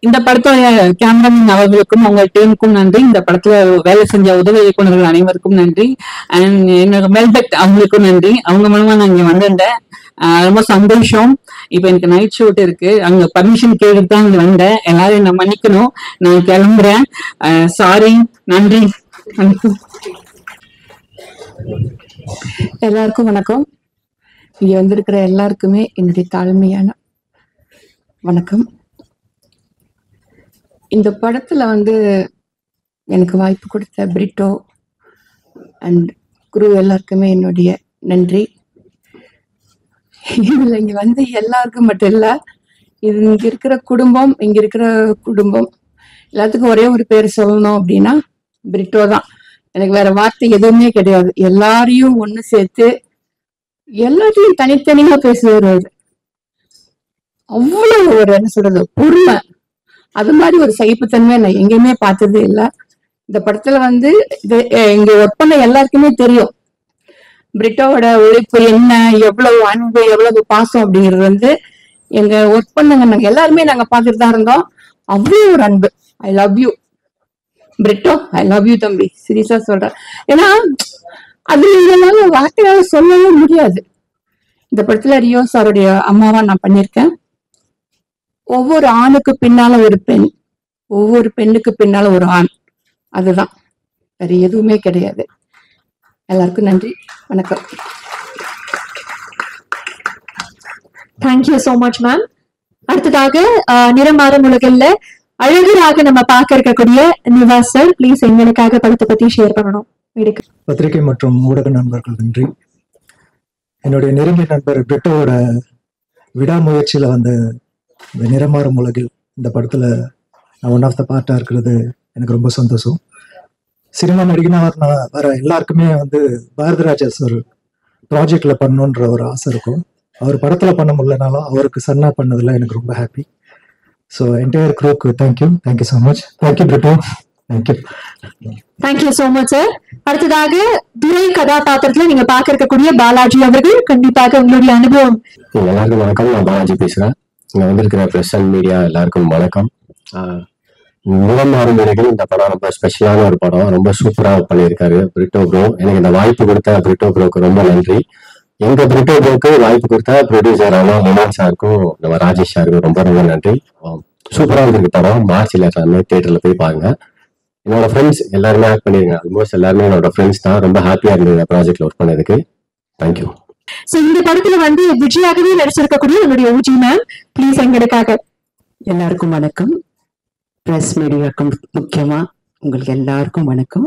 இந்த படத்தோட கேமராமேன் அவர்களுக்கும் அவங்க டீமுக்கும் நன்றி. இந்த படத்துல வேலை செஞ்ச உதவி இயக்குநர்கள் அனைவருக்கும் நன்றி. அண்ட் என்னோட மெல்பெட் அவங்களுக்கும் நன்றி. அவங்க மூலமா நான் இங்க வந்திருந்தேன். ரொம்ப சந்தோஷம். இப்ப எனக்கு நைட் ஷூட் இருக்கு. அங்க பர்மிஷன் கேட்டு தான் இங்க வந்தேன். எல்லாரும் என்ன மன்னிக்கணும். நான் கிளம்புறேன். சாரி. நன்றி. எல்லாருக்கும் வணக்கம். இங்க வந்திருக்கிற எல்லாருக்குமே என்னுடைய தாழ்மையான வணக்கம். இந்த படத்துல வந்து எனக்கு வாய்ப்பு கொடுத்த பிரிட்டோ அண்ட் குரு எல்லாருக்குமே என்னுடைய நன்றி. இதுல இங்க வந்து எல்லாருக்கும் மட்டும் இல்ல, இது இங்க இருக்கிற குடும்பம் எல்லாத்துக்கும் ஒரே ஒரு பேர் சொல்லணும் அப்படின்னா பிரிட்டோ தான். எனக்கு வேற வார்த்தை எதுவுமே கிடையாது. எல்லாரையும் ஒண்ணு சேர்த்து எல்லாத்தையும் தனித்தனியா பேசுவாரு. அவ்வளவு ஒரு என்ன சொல்றது பொறுமை, அது மாதிரி ஒரு சகிப்புத்தன்மை நான் எங்கேயுமே பார்த்ததே இல்லை. இந்த படத்துல வந்து இங்க ஒர்க் பண்ண எல்லாருக்குமே தெரியும் பிரிட்டோவோட உழைப்பு என்ன, எவ்வளவு அன்பு, எவ்வளவு பாசம் அப்படிங்கிறது வந்து எங்க ஒர்க் பண்ணவங்க நாங்க எல்லாருமே நாங்க பார்த்துட்டு தான் இருந்தோம். அவ்வளவு ஒரு அன்பு. I love you Brito, I love you தம்பி, சீரியஸா சொல்றேன். ஏன்னா அது எங்களால வார்த்தையால சொல்லவே முடியாது. இந்த படத்துல ரியோ சாருடைய அம்மாவா நான் பண்ணியிருக்கேன். ஒவ்வொரு ஆணுக்கு பின்னால ஒரு பெண், ஒவ்வொரு பெண்ணுக்கு பின்னால ஒரு ஆண். அதுதான், வேற எதுவுமே கிடையாது. எல்லாருக்கும் நன்றி, வணக்கம். Thank you so much ma'am. அடுத்ததாக நிறமாறும் உலகில் அழகராக நம்ம பார்க்க இருக்கக்கூடிய நிவாஸ் சார், ப்ளீஸ் எங்களுக்காக படத்தை பத்தி ஷேர் பண்ணணும். பத்திரிகை மற்றும் ஊடக நண்பர்கள் நன்றி. என்னுடைய நெருங்கிய நண்பர் பிரிட்டோவோட விடாமுயற்சியில வந்த இந்த நிறமாறும் உலகில் இந்த படத்துல நான் ஒன் ஆஃப் த பார்ட்டா இருக்கிறது எனக்கு ரொம்ப சந்தோஷம். சினிமா நடிகனா வர எல்லாருக்குமே வந்து பாரதிராஜா சார் ப்ராஜெக்ட்ல பண்ணணுன்ற ஒரு ஆசை இருக்கும். அவர் படத்துல பண்ண முடியலனாலும் அவருக்கு சன்னா பண்ணதுல எனக்கு ரொம்ப ஹாப்பி. ஸோ என்டையர் க்ரூக்கு thank you so much. Thank you Britto. Thank you so much sir. அடுத்ததாக துரை கதாபாத்திரத்துல நீங்க பார்க்க இருக்கக்கூடிய பாலாஜி அவர்கள், கண்டிப்பாக உங்களுடைய அனுபவம். எல்லாருக்கும் வணக்கம். நான் பாலாஜி பேசுறேன். இங்க வந்திருக்கிற பிரஸ் அண்ட் மீடியா எல்லாருக்கும் வணக்கம். நிறமாறும் உலகில் இந்த படம் ரொம்ப ஸ்பெஷலான ஒரு படம். ரொம்ப சூப்பரா பண்ணியிருக்காரு பிரிட்டோ ப்ரோ. எனக்கு இந்த வாய்ப்பு கொடுத்த பிரிட்டோ ப்ரோக்கு ரொம்ப நன்றி. எங்க பிரிட்டோ ப்ரோக்கு வாய்ப்பு கொடுத்த ப்ரொடியூசர் ஹிமான் சாருக்கும் நம்ம ராஜேஷ் சாருக்கும் ரொம்ப ரொம்ப நன்றி. சூப்பரா இருக்கு படம். மார்ச்ல தியேட்டர்ல போய் பாருங்க. என்னோட ஃப்ரெண்ட்ஸ் எல்லாருமே ஆக்ட் பண்ணிருங்க. ஆல்மோஸ்ட் எல்லாருமே என்னோட ஃப்ரெண்ட்ஸ் தான். ரொம்ப ஹாப்பியா இருந்தது ப்ராஜெக்ட்ல ஒர்க் பண்ணதுக்கு. தேங்க்யூ. சோ இந்த படத்துல வந்து விஜயாகவே நடிச்சிருக்கக்கூடிய என்னுடைய ஊஜி மேம், ப்ளீஸ் எங்களுக்காக. எல்லாருக்கும் வணக்கம். பிரஸ் மீடியாவுக்கும் முக்கியமா உங்களுக்கு எல்லாருக்கும் வணக்கம்.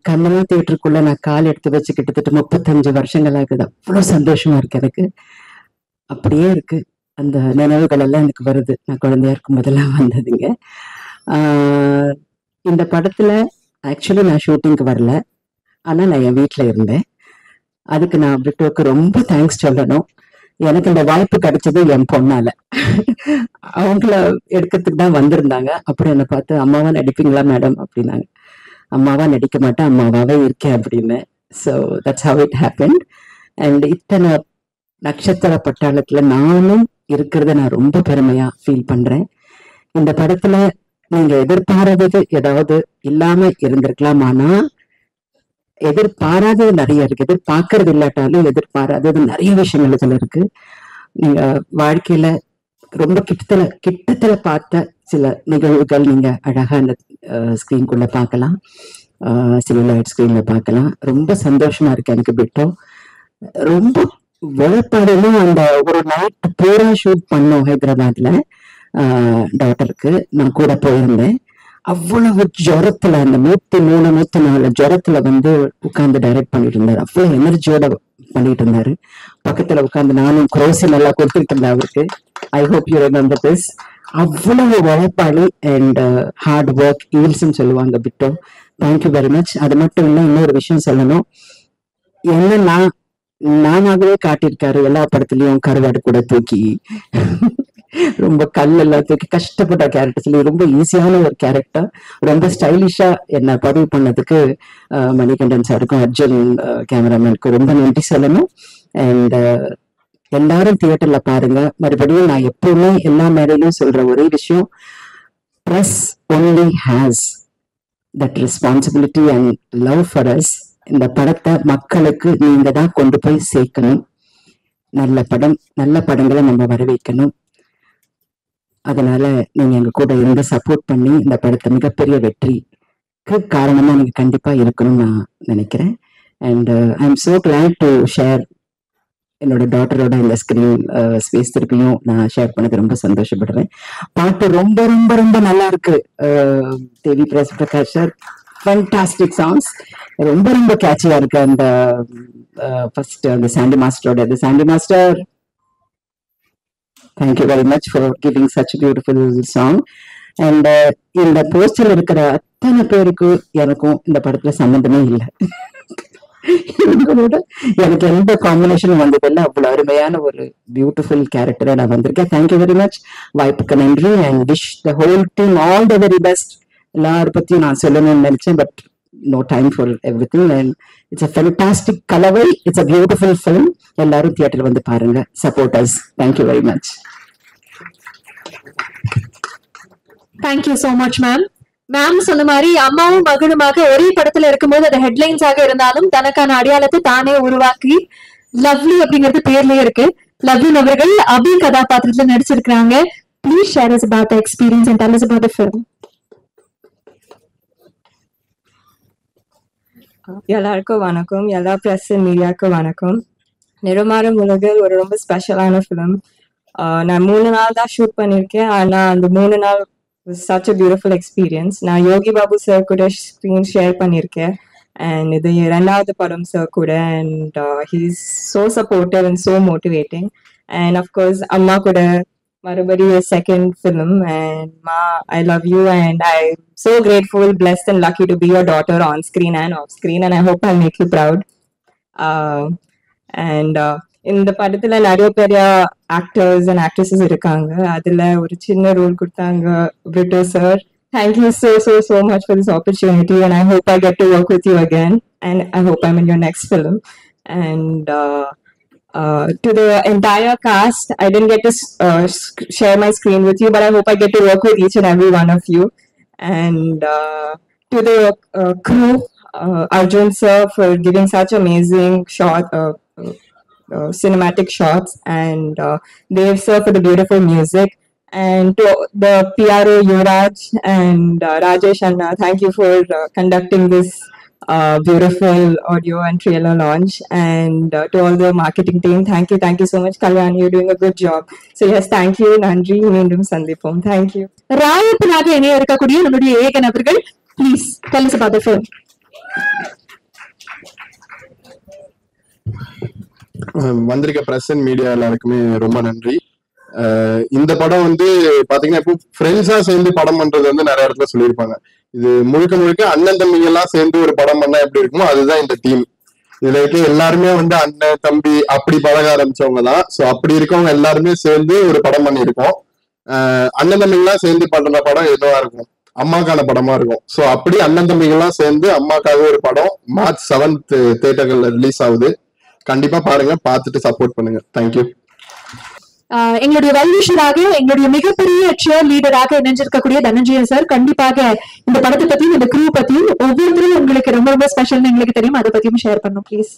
கண்ணமா தியேட்டருக்குள்ள நான் கால் எடுத்து வச்சு கிட்டத்தட்ட 35 வருஷங்கள் ஆகுது. அவ்வளோ சந்தோஷமா இருக்கு எனக்கு. அப்படியே இருக்கு, அந்த நினைவுகள் எல்லாம் எனக்கு வருது. நான் குழந்தையா இருக்கும் போதெல்லாம் வந்ததுங்க. இந்த படத்துல ஆக்சுவலி நான் ஷூட்டிங்க்கு வரல, ஆனா நான் என் வீட்டில் இருந்தேன். அதுக்கு நான் பிரிட்டோக்கு ரொம்ப தேங்க்ஸ் சொல்லணும். எனக்கு இந்த வாய்ப்பு கிடைச்சது என் பொண்ணால. அவங்கள எடுக்கிறதுக்கு தான் வந்திருந்தாங்க. அப்புறம் என்னை பார்த்து அம்மாவா நடிப்பீங்களா மேடம் அப்படின்னாங்க. அம்மாவா நடிக்க மாட்டேன், அம்மாவாவே இருக்கேன் அப்படின்னு. So that's how it happened. And இத்தனை நட்சத்திர பட்டாளத்துல நானும் இருக்கிறத நான் ரொம்ப பெருமையா ஃபீல் பண்றேன். இந்த படத்துல நீங்க எதிர்பாராதது ஏதாவது இல்லாம இருந்திருக்கலாம். ஆனா எதிர்பாராதது நிறைய இருக்கு. எதிர்பார்க்கறது இல்லாட்டாலும் எதிர்பாராதது நிறைய விஷயங்கள் இதுல இருக்கு. நீங்க வாழ்க்கையில ரொம்ப கிட்டத்துல பார்த்த சில நிகழ்வுகள் நீங்க அழகா அந்த ஸ்கிரீன்குள்ள பார்க்கலாம், சிலுலைட் ஸ்கிரீன்ல பார்க்கலாம். ரொம்ப சந்தோஷமா இருக்கு எனக்கு. பிரிட்டோ ரொம்ப உழைப்பாடுன்னு அந்த ஒரு நைட் பூரா ஷூட் பண்ணோம் ஹைதராபாத்ல. டாக்டருக்கு நான் கூட போயிருந்தேன். அவ்வளவு ஜுரத்துல அந்த 103, 104 ஜுரத்துல உட்கார்ந்து டைரக்ட் பண்ணிட்டு இருந்தாரு. அவ்வளவு எனர்ஜியோட பண்ணிட்டு இருந்தாரு. பக்கத்துல உட்கார்ந்து நானும் குரோசி நல்லா கொடுத்துட்டு இருந்தேன் அவருக்கு. I hope you remember this. அவ்வளவு உழைப்பாளி அண்ட் ஹார்ட் ஒர்க் ஈல்ஸ்ன்னு சொல்லுவாங்க பிரிட்டோ. Thank you very much. அது மட்டும் இல்ல, இன்னொரு விஷயம் சொல்லணும். என்னன்னா நானாகவே காட்டியிருக்காரு எல்லா படத்துலயும். கருவாடு கூட தூக்கி ரொம்ப கல்லெல்லாம் தூக்கி கஷ்டப்பட்ட கேரக்டர்ஸ்ல ரொம்ப ஈஸியான ஒரு கேரக்டர். ரொம்ப ஸ்டைலிஷா என்ன பதிவு பண்ணதுக்கு மணிகண்டன் சாருக்கும் அர்ஜுன் கேமராமேனுக்கும் ரொம்ப நன்றி சொல்லணும். அண்ட் எல்லாரும் தியேட்டர்ல பாருங்க. மறுபடியும் நான் எப்பவுமே எல்லா மேடையிலும் சொல்ற ஒரே விஷயம், press only has that responsibility and love for us. இந்த படத்தை மக்களுக்கு நீங்க தான் கொண்டு போய் சேர்க்கணும். நல்ல படங்களை நம்ம வர வைக்கணும். அதனால நீங்க எங்க கூட இருந்து சப்போர்ட் பண்ணி இந்த படத்தை மிகப்பெரிய வெற்றிக்கு காரணமா நீங்க கண்டிப்பா இருக்கணும்னு நான் நினைக்கிறேன். And I am so glad to share என்னோட டாட்டரோட இந்த ஸ்கிரீன் ஸ்பேஸ் திருப்பியும் நான் ஷேர் பண்ணது ரொம்ப சந்தோஷப்படுறேன். பாட்டு ரொம்ப ரொம்ப ரொம்ப நல்லா இருக்கு. Devi Prakash sir fantastic songs, ரொம்ப ரொம்ப கேட்சியா இருக்கு. அந்த ஃபர்ஸ்ட் அந்த சாண்டி மாஸ்டரோட Sandy master, thank you very much for giving such a beautiful song. And இந்த போஸ்டர்ல இருக்கிற அத்தனை பேருக்கு எனக்கும் இந்த படத்துல சம்பந்தமே இல்லை. எனக்கு எந்த காம்பினேஷன் வந்ததில்லை. அவ்வளவு அருமையான ஒரு பியூட்டிஃபுல் கேரக்டரா நான் வந்திருக்கேன். Thank you very much. வாய்ப்புக்கு நன்றி. And wish the whole team all the very best. எல்லாரும் பத்தியும் நான் சொல்லணும்னு நினைச்சேன், but no time for everything. And it's a fantastic colorway. It's a beautiful film. எல்லாரும் தியேட்டர்ல வந்து பாருங்க. Support us. Thank you very much. Thank you so much, ma'am. Ma'am சொன்ன மாதிரி அம்மாவும் மகனுமாக ஒரே படத்துல இருக்கும்போது அது ஹெட்லைன்ஸ் ஆக இருந்தாலும் தனக்கான அடையாளத்தை தானே உருவாக்கி லவ்லி அப்படிங்கிறது பேர்லயே இருக்கு. லவ்லி அவர்கள் அபி கதாபாத்திரத்துல நடிச்சிருக்காங்க. Please share us about the experience and tell us about the film. எல்லாருக்கும் வணக்கம். எல்லா பிரஸ் மீடியாவுக்கும் வணக்கம். நிறமாறும் உலகில் ஒரு ரொம்ப ஸ்பெஷலான ஃபிலிம். நான் 3 நாள் தான் ஷூட் பண்ணியிருக்கேன். ஆனால் அந்த 3 நாள் சச் அ பியூட்டிஃபுல் எக்ஸ்பீரியன்ஸ். நான் யோகி பாபு சார் கூட ஸ்க்ரீன் ஷேர் பண்ணியிருக்கேன். அண்ட் இது 2வது படம் சார் கூட. And he is so supportive and so motivating. And of course அம்மா கூட மறுபடியும் second film. And Ma, I love you and I'm so grateful, blessed and lucky to be your daughter on screen and off screen, and I hope I'll make you proud. இந்த படத்துல நிறைய பெரிய actors and actresses இருக்காங்க. அதுல ஒரு சின்ன role கொடுத்தாங்க Brito sir. Thank you so much for this opportunity, and I hope I get to work with you again, and I hope I'm in your next film. And to the entire cast, I didn't get to share my screen with you, but I hope I get to work with each and every one of you. And to the crew, Arjun sir for giving such amazing cinematic shots, and Dev sir for the beautiful music, and to the PRO Yuvraj and Rajesh Anna, thank you for conducting this beautiful audio and trailer launch. And to all the marketing team, thank you so much. Kalyan, you're doing a good job. So yes, thank you. Nandri, meendum sandipom. Thank you. ராயப்பனாக இணைய இருக்கக்கூடிய நம்முடைய ஏக நபர்கள், please tell us about the film. வந்திருக்க press and media எல்லாருக்குமே ரொம்ப நன்றி. இந்த படம் பாத்தீங்கன்னா இப்போ ஃப்ரெண்ட்ஸா சேர்ந்து படம் பண்றது நிறைய இடத்துல சொல்லியிருப்பாங்க. இது முழுக்க முழுக்க அண்ணன் தம்பிங்க எல்லாம் சேர்ந்து ஒரு படம் பண்ணா எப்படி இருக்குமோ அதுதான் இந்த டீம். இதுல இருக்க எல்லாருமே வந்து அண்ணன் தம்பி அப்படி பழக ஆரம்பிச்சவங்க தான். ஸோ அப்படி இருக்கவங்க எல்லாருமே சேர்ந்து ஒரு படம் பண்ணியிருக்கோம். அண்ணன் தம்பிங்கெல்லாம் சேர்ந்து பண்ற படம் எதுவா இருக்கும், அம்மாக்கான படமா இருக்கும். ஸோ அப்படி அண்ணன் தம்பிங்கெல்லாம் சேர்ந்து அம்மாக்காக ஒரு படம் March 7th தியேட்டர்கள்ல ரிலீஸ் ஆகுது. கண்டிப்பா பாருங்க, பார்த்துட்டு சப்போர்ட் பண்ணுங்க. தேங்க்யூ. எங்களுடைய வெல்விஷராக, எங்களுடைய மிகப்பெரிய சியர் லீடராக இணைஞ்சிருக்கக்கூடிய தனஞ்சயன் சார் கண்டிப்பாக இந்த படத்தை பத்தியும் இந்த க்ரூ பத்தியும் ஒவ்வொருத்தரும் உங்களுக்கு ரொம்ப ரொம்ப ஸ்பெஷல்னு எங்களுக்கு தெரியும், அதை பத்தியும் ஷேர் பண்ணும் ப்ளீஸ்.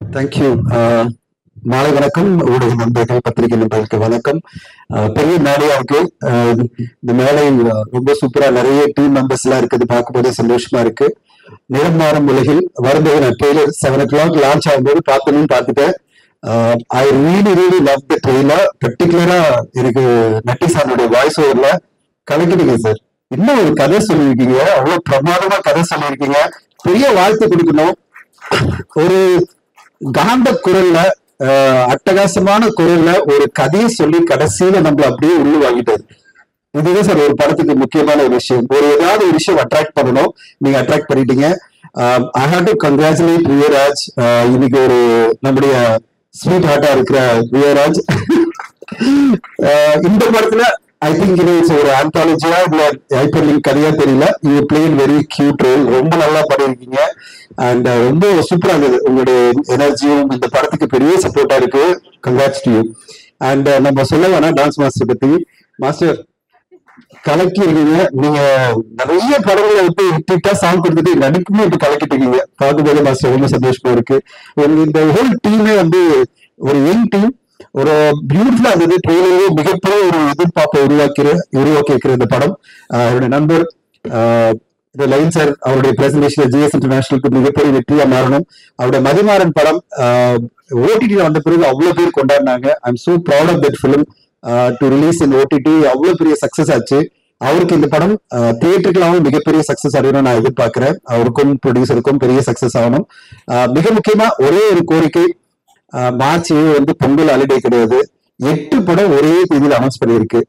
தேங்க்யூ. மாலை வணக்கம் ஊடக நண்பர்கள், பத்திரிகை நண்பர்களுக்கு வணக்கம். பெரிய மேடையா இருக்கு. இந்த மேடை ரொம்ப சூப்பரா, நிறைய டீம் மெம்பர்ஸ் எல்லாம் இருக்குது, பார்க்கும்போதே சந்தோஷமா இருக்கு. நிறம் மாறும் உலகில் வரும்போது நான் ட்ரெய்லர் 7 o'clock லான்ச் ஆகும்போது பார்க்கணும்னு பார்த்துட்டேன். I really love the trailer. பர்டிகுலரா எனக்கு நட்டி சாருடைய வாய்ஸ் ஓவர்ல கலக்கிட்டீங்க சார். இன்னும் ஒரு கதை சொல்லியிருக்கீங்க, அவ்வளவு பிரமாதமா கதை சொல்லியிருக்கீங்க. பெரிய வாழ்த்து கொடுக்கணும். ஒரு காந்த குரல்ல, அட்டகாசமான குரல்ல ஒரு கதையை சொல்லி கடைசியில நம்மள அப்படியே உள்ளு வாங்கிட்டாரு. இதுதான் சார் ஒரு படத்துக்கு முக்கியமான ஒரு விஷயம். ஒரு ஏதாவது ஒரு விஷயம் அட்ராக்ட் பண்ணணும், நீங்க அட்ராக்ட் பண்ணிட்டீங்க. I have to congratulate Riyaraj. இன்னைக்கு ஒரு நம்முடைய ஸ்வீட் ஹார்ட்டா இருக்கிற ரியராஜ் இந்த படத்துல ஐ திங்க் இது ஒரு ஆந்தாலஜியா இல்ல ஹைப்பர் லிங்க் கதையா தெரியல, you played very cute role. ரொம்ப நல்லா பண்ணிருக்கீங்க அண்ட் ரொம்ப சூப்பரா இருந்தது. உங்களுடைய எனர்ஜியும் இந்த படத்துக்கு பெரிய சப்போர்ட்டா இருக்கு. Congrats to you. அண்ட் நம்ம சொல்ல வேணா டான்ஸ் மாஸ்டர் பத்தி. மாஸ்டர் கலக்கி இருக்கீங்க. நீங்க நிறைய படங்களை விட்டு ஹிட்டா சாங் கொடுத்துட்டு நடிக்குமே இப்ப கலக்கிட்டு இருக்கீங்க. பார்க்கும்போது மாஸ்டர் ரொம்ப சந்தோஷமா இருக்கு. இந்த ஹோல் டீமே வந்து ஒரு யங் டீம், ஒரு பியூட்டிஃபுல்லா இருந்தது. ட்ரெயிலரே மிகப்பெரிய ஒரு எதிர்பார்ப்பை உருவாக்கி இருக்கிற இந்த படம். என்னுடைய நண்பர் லைன் சார் அவருடைய பிரசன்டேஷன் ஜிஎஸ் இன்டர்நேஷனலுக்கு மிகப்பெரிய வெற்றியா மாறணும். அவருடைய மதிமாறன் படம் ஓடிடில வந்த பிறகு அவ்வளவு பேர் கொண்டாடினாங்க. I am so proud of that film to release in OTT. அவ்வளவு பெரிய சக்சஸ் ஆச்சு. அவருக்கு இந்த படம் தியேட்டருக்கெல்லாம் மிகப்பெரிய சக்சஸ் அடையணும் நான் எதிர்பார்க்கிறேன். அவருக்கும் ப்ரொடியூசருக்கும் பெரிய சக்சஸ் ஆகணும். மிக முக்கியமா ஒரே ஒரு கோரிக்கை, மார்ச் 7 வந்து பொங்கல் ஹாலிடே கிடையாது. 8 படம் ஒரே தேதியில் அனௌன்ஸ் பண்ணியிருக்கு.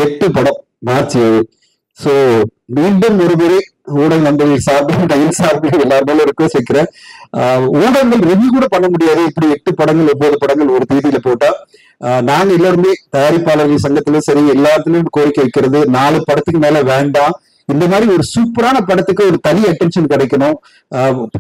8 படம் March 7. சோ மீண்டும் ஒரு முறை ஊடக நண்பர்கள் சார்பில் ரயில் சார்பில் எல்லாருமே ரிக்வெஸ்ட் வைக்கிறேன். ஊடகங்கள் ரிவ்யூ கூட பண்ண முடியாது. இப்படி 8 படங்கள் 9 படங்கள் ஒரு தேதியில போட்டா. நாங்க எல்லாருமே தயாரிப்பாளர்கள் சங்கத்திலும் சரி எல்லாத்துலயும் கோரிக்கை வைக்கிறது, 4 படத்துக்கு மேல வேண்டாம். இந்த மாதிரி ஒரு சூப்பரான படத்துக்கு ஒரு தனி அட்டென்ஷன் கிடைக்கணும்.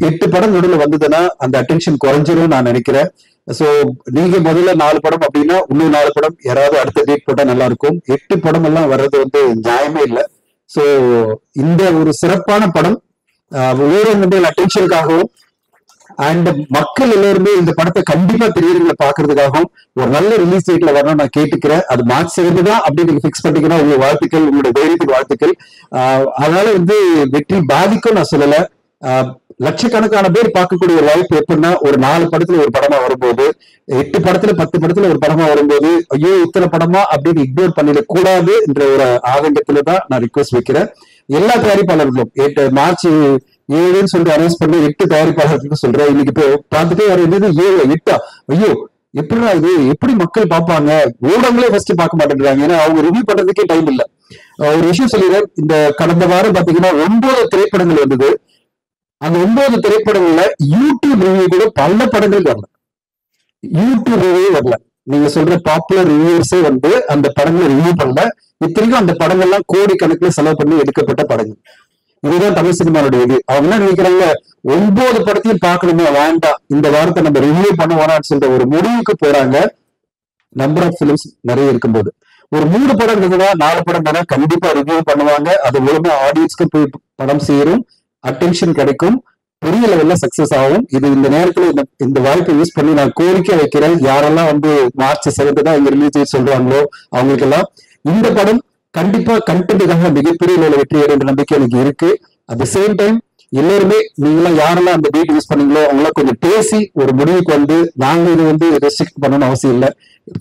8 படம் நடுவில் வந்ததுன்னா அந்த அட்டென்ஷன் குறைஞ்சிரும் நான் நினைக்கிறேன். சோ நீங்க முதல்ல 4 படம் அப்படின்னா இன்னும் 4 படம் யாராவது அடுத்த டேட் போட்டா நல்லா இருக்கும். 8 படம் எல்லாம் வர்றது வந்து நியாயமே இல்லை. சோ இந்த ஒரு சிறப்பான படம் ஊடகங்கள் அட்டென்ஷனுக்காகவும் அண்ட் மக்கள் எல்லாருமே இந்த படத்தை கண்டிப்பா திரையரங்குல பாக்குறதுக்காகவும் ஒரு நல்ல ரிலீஸ் டேட்ல வரணும் நான் கேட்டுக்கிறேன். அது March 7 தான் அப்படி நீங்க பிக்ஸ் பண்ணிக்கணும். உங்க வாழ்த்துக்கள், உங்களுடைய தைரியத்துக்கு வாழ்த்துக்கள். அதனால வந்து வெற்றி பாதிக்கும் நான் சொல்லல. லட்சக்கணக்கான பேர் பார்க்கக்கூடிய ஒரு வாய்ப்பு எப்படின்னா, ஒரு 4 படத்துல ஒரு படமா வரும்போது, 8 படத்துல 10 படத்துல ஒரு படமா வரும்போது, ஐயோ இத்தனை படமா அப்படின்னு இக்னோர் பண்ணிடக் கூடாது என்ற ஒரு ஆதங்கத்துல தான் நான் ரிக்வெஸ்ட் வைக்கிறேன். எல்லா தயாரிப்பாளர்களும் March 7 சொல்லி அனௌன்ஸ் பண்ணி 8 தயாரிப்பாளர்களுக்கு சொல்றேன். இன்னைக்கு பார்த்துட்டே வர 7 8 ஐயோ எப்படின்னா இது எப்படி மக்கள் பார்ப்பாங்க? ஊடகங்களே ஃபர்ஸ்ட் பார்க்க மாட்டேங்கிறாங்க. ஏன்னா அவங்க ரிவ்யூ பண்றதுக்கே டைம் இல்லை. ஒரு விஷயம் சொல்லிடுறேன். இந்த கடந்த வாரம் பாத்தீங்கன்னா 9 திரைப்படங்கள் வந்தது. அந்த 9 திரைப்படங்கள்ல யூடியூப் ரிவ்யூ கூட பல படங்கள் வரல. யூடியூப் ரிவ்யூ வரல. நீங்க சொல்ற பாப்புலர் ரிவ்யூஸே வந்து அந்த படங்களை ரிவ்யூ பண்ணல. இத்தனைக்கும் அந்த படங்கள்லாம் கோடிக்கணக்கில் செலவு பண்ணி எடுக்கப்பட்ட படங்கள். இதுதான் தமிழ் சினிமாவுடைய இது. அவங்க என்ன நினைக்கிறாங்க, 9 படத்தையும் பார்க்கணுமே, வேண்டாம் இந்த வாரத்தை நம்ம ரிவ்யூ பண்ண வேணாம்னு சொல்ற ஒரு முடிவுக்கு போறாங்க. நம்பர் ஆஃப் பிலிம்ஸ் நிறைய இருக்கும்போது ஒரு 3 படம் இருந்ததுன்னா 4 படம் தானே கண்டிப்பா ரிவ்யூ பண்ணுவாங்க. அது மூலமா ஆடியன்ஸ்க்கு போய் படம் சேரும், அட்டென்ஷன் கிடைக்கும், பெரிய லெவல்ல சக்சஸ் ஆகும். இது இந்த நேரத்துல இந்த வாய்ப்பை யூஸ் பண்ணி நான் கோரிக்கை வைக்கிறேன். யாரெல்லாம் வந்து March 7 தான் இங்க ரிலீஸ் சொல்றாங்களோ அவங்களுக்கு எல்லாம் இந்த படம் கண்டிப்பா கண்டென்ட்டுக்காக மிகப்பெரிய லெவலில் வெற்றி அடைந்த நம்பிக்கை எனக்கு இருக்கு. அட் த சேம் டைம் எல்லாருமே நீங்களாம் யாரெல்லாம் அந்த டேட் யூஸ் பண்ணீங்களோ அவங்களாம் கொஞ்சம் பேசி ஒரு முடிவுக்கு வந்து, நாங்க இது வந்து ரெஸ்ட்ரிக்ட் பண்ணணும்னு அவசியம் இல்லை.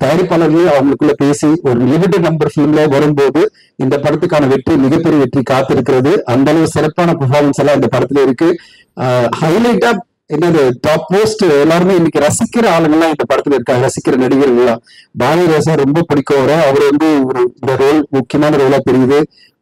தயாரிப்பாளர்களே அவங்களுக்குள்ள பேசி ஒரு லிமிடெட் நம்பர் ஃபிலிம்ல வரும்போது இந்த படத்துக்கான வெற்றி மிகப்பெரிய வெற்றி காத்திருக்கிறது. அந்த அளவு சிறப்பான பெர்ஃபார்மன்ஸ் எல்லாம் இந்த படத்துல இருக்கு. ஹைலைட்டா என்னது டாப் மோஸ்ட் எல்லாருமே இன்னைக்கு ரசிக்கிற ஆளுங்கெல்லாம் இந்த படத்துல இருக்காங்க. ரசிக்கிற நடிகர்கள் எல்லாம் பாரதி ராசா ரொம்ப பிடிக்கும். அவர் வந்து இந்த ரோல் முக்கியமான ரோலா தெரியுது.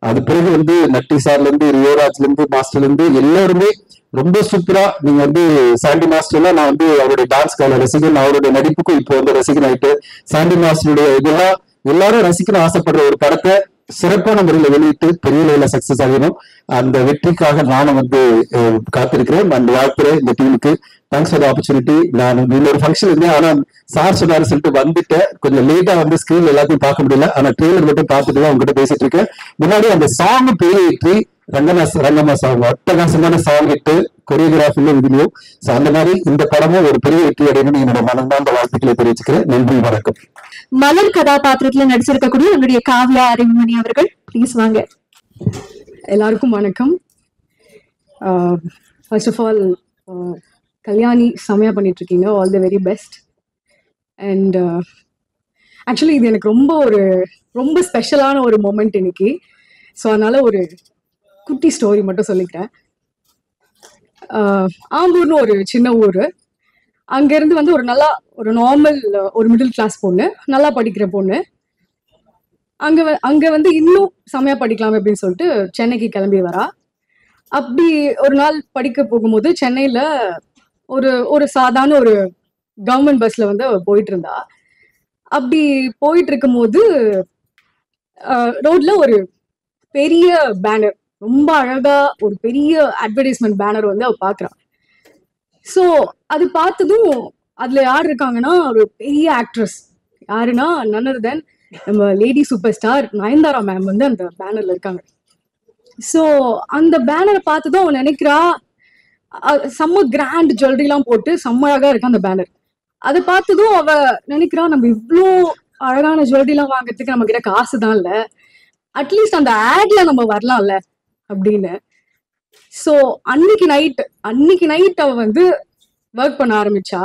அது பிறகு வந்து நட்டி சார்ல இருந்து ரியோராஜ்ல இருந்து மாஸ்டர்ல இருந்து எல்லாருமே ரொம்ப சூப்பரா. நீங்க வந்து சாண்டி மாஸ்டர்லாம் நான் வந்து அவருடைய டான்ஸ்க்கான ரசிகன், அவருடைய நடிப்புக்கும் இப்போ வந்து ரசிகன் ஆயிட்டு சாண்டி மாஸ்டருடைய இதெல்லாம் எல்லாரும் ரசிக்கணும் ஆசைப்படுற ஒரு படத்தை சிறப்பான முறையில் வெளியிட்டு பெரிய லெவலில் சக்சஸ் ஆகணும். அந்த வெற்றிக்காக நானும் வந்து காத்திருக்கிறேன். அந்த வாழ்த்துறேன் இந்த டீமுக்கு. Thanks for the opportunity. நான் இன்னொரு ஃபங்க்ஷன் இருந்தேன், ஆனா சார் சொன்னாரு சொல்லிட்டு வந்துட்டேன். கொஞ்சம் லேட்டா வந்து ஸ்கிரீன் எல்லாத்தையும் பார்க்க முடியல, ஆனா ட்ரெய்லர் மட்டும் பார்த்துட்டு தான் உங்ககிட்ட பேசிட்டு இருக்கேன். முன்னாடி அந்த சாங் பெரிய வெற்றி, ரங்கம்மா சாங் அட்டகாசமான சாங் ஹிட்டு, கொரியோகிராஃபிலும் இதுலயும். ஸோ அந்த மாதிரி இந்த படமும் ஒரு பெரிய வெற்றி அடையணும்னு என்னோட மனந்தார்ந்த வாழ்த்துக்களை தெரிவிச்சுக்கிறேன். நன்றி, வணக்கம். மலர் கதாபாத்திரத்துல நடிச்சிருக்கக்கூடிய நம்முடைய காவ்யா அறிவுமணி அவர்கள் ப்ளீஸ் வாங்க. எல்லாருக்கும் வணக்கம். ஃபர்ஸ்ட் ஆஃப் ஆல் கல்யாணி செமையா பண்ணிட்டு இருக்கீங்க, all the very best. And actually இது எனக்கு ரொம்ப ஸ்பெஷலான ஒரு மொமெண்ட் இன்னைக்கு. ஸோ அதனால ஒரு குட்டி ஸ்டோரி மட்டும் சொல்லிக்கிறேன். ஆம்பூர்னு ஒரு சின்ன ஊர். அங்கேருந்து வந்து ஒரு நார்மல் ஒரு மிடில் கிளாஸ் பொண்ணு, நல்லா படிக்கிற பொண்ணு. அங்கே வந்து இன்னும் செமையா படிக்கலாம் அப்படின்னு சொல்லிட்டு சென்னைக்கு கிளம்பி வரா. அப்படி ஒரு நாள் படிக்க போகும்போது சென்னையில் ஒரு சாதாரண ஒரு கவர்மெண்ட் பஸ்ல வந்து போயிட்டு இருந்தா. அப்படி போயிட்டு இருக்கும்போது ரோட்ல ஒரு பெரிய பேனர், ரொம்ப அழகா ஒரு பெரிய அட்வர்டைஸ்மெண்ட் பேனர் வந்து அவ பாக்குறான். ஸோ அது பார்த்ததும் அதுல யார் இருக்காங்கன்னா ஒரு பெரிய ஆக்ட்ரஸ். யாருன்னா none other than நம்ம lady super star Nayanthara ma'am வந்து அந்த பேனர்ல இருக்காங்க. ஸோ அந்த பேனரை பார்த்ததும் அவன் நினைக்கிறா, செம்ம கிராண்ட் ஜுவல்லரிலாம் போட்டு செம்ம அழகா இருக்கு அந்த பேனர். அதை பார்த்ததும் அவ நினைக்கிறா, நம்ம இவ்வளோ அழகான ஜுவல்லரிலாம் வாங்குறதுக்கு நம்ம கிட்ட காசு தான் இல்லை, அட்லீஸ்ட் அந்த ஆட்ல நம்ம வரலாம்ல அப்படின்னு. ஸோ அன்னைக்கு நைட் அவ வந்து ஒர்க் பண்ண ஆரம்பிச்சா.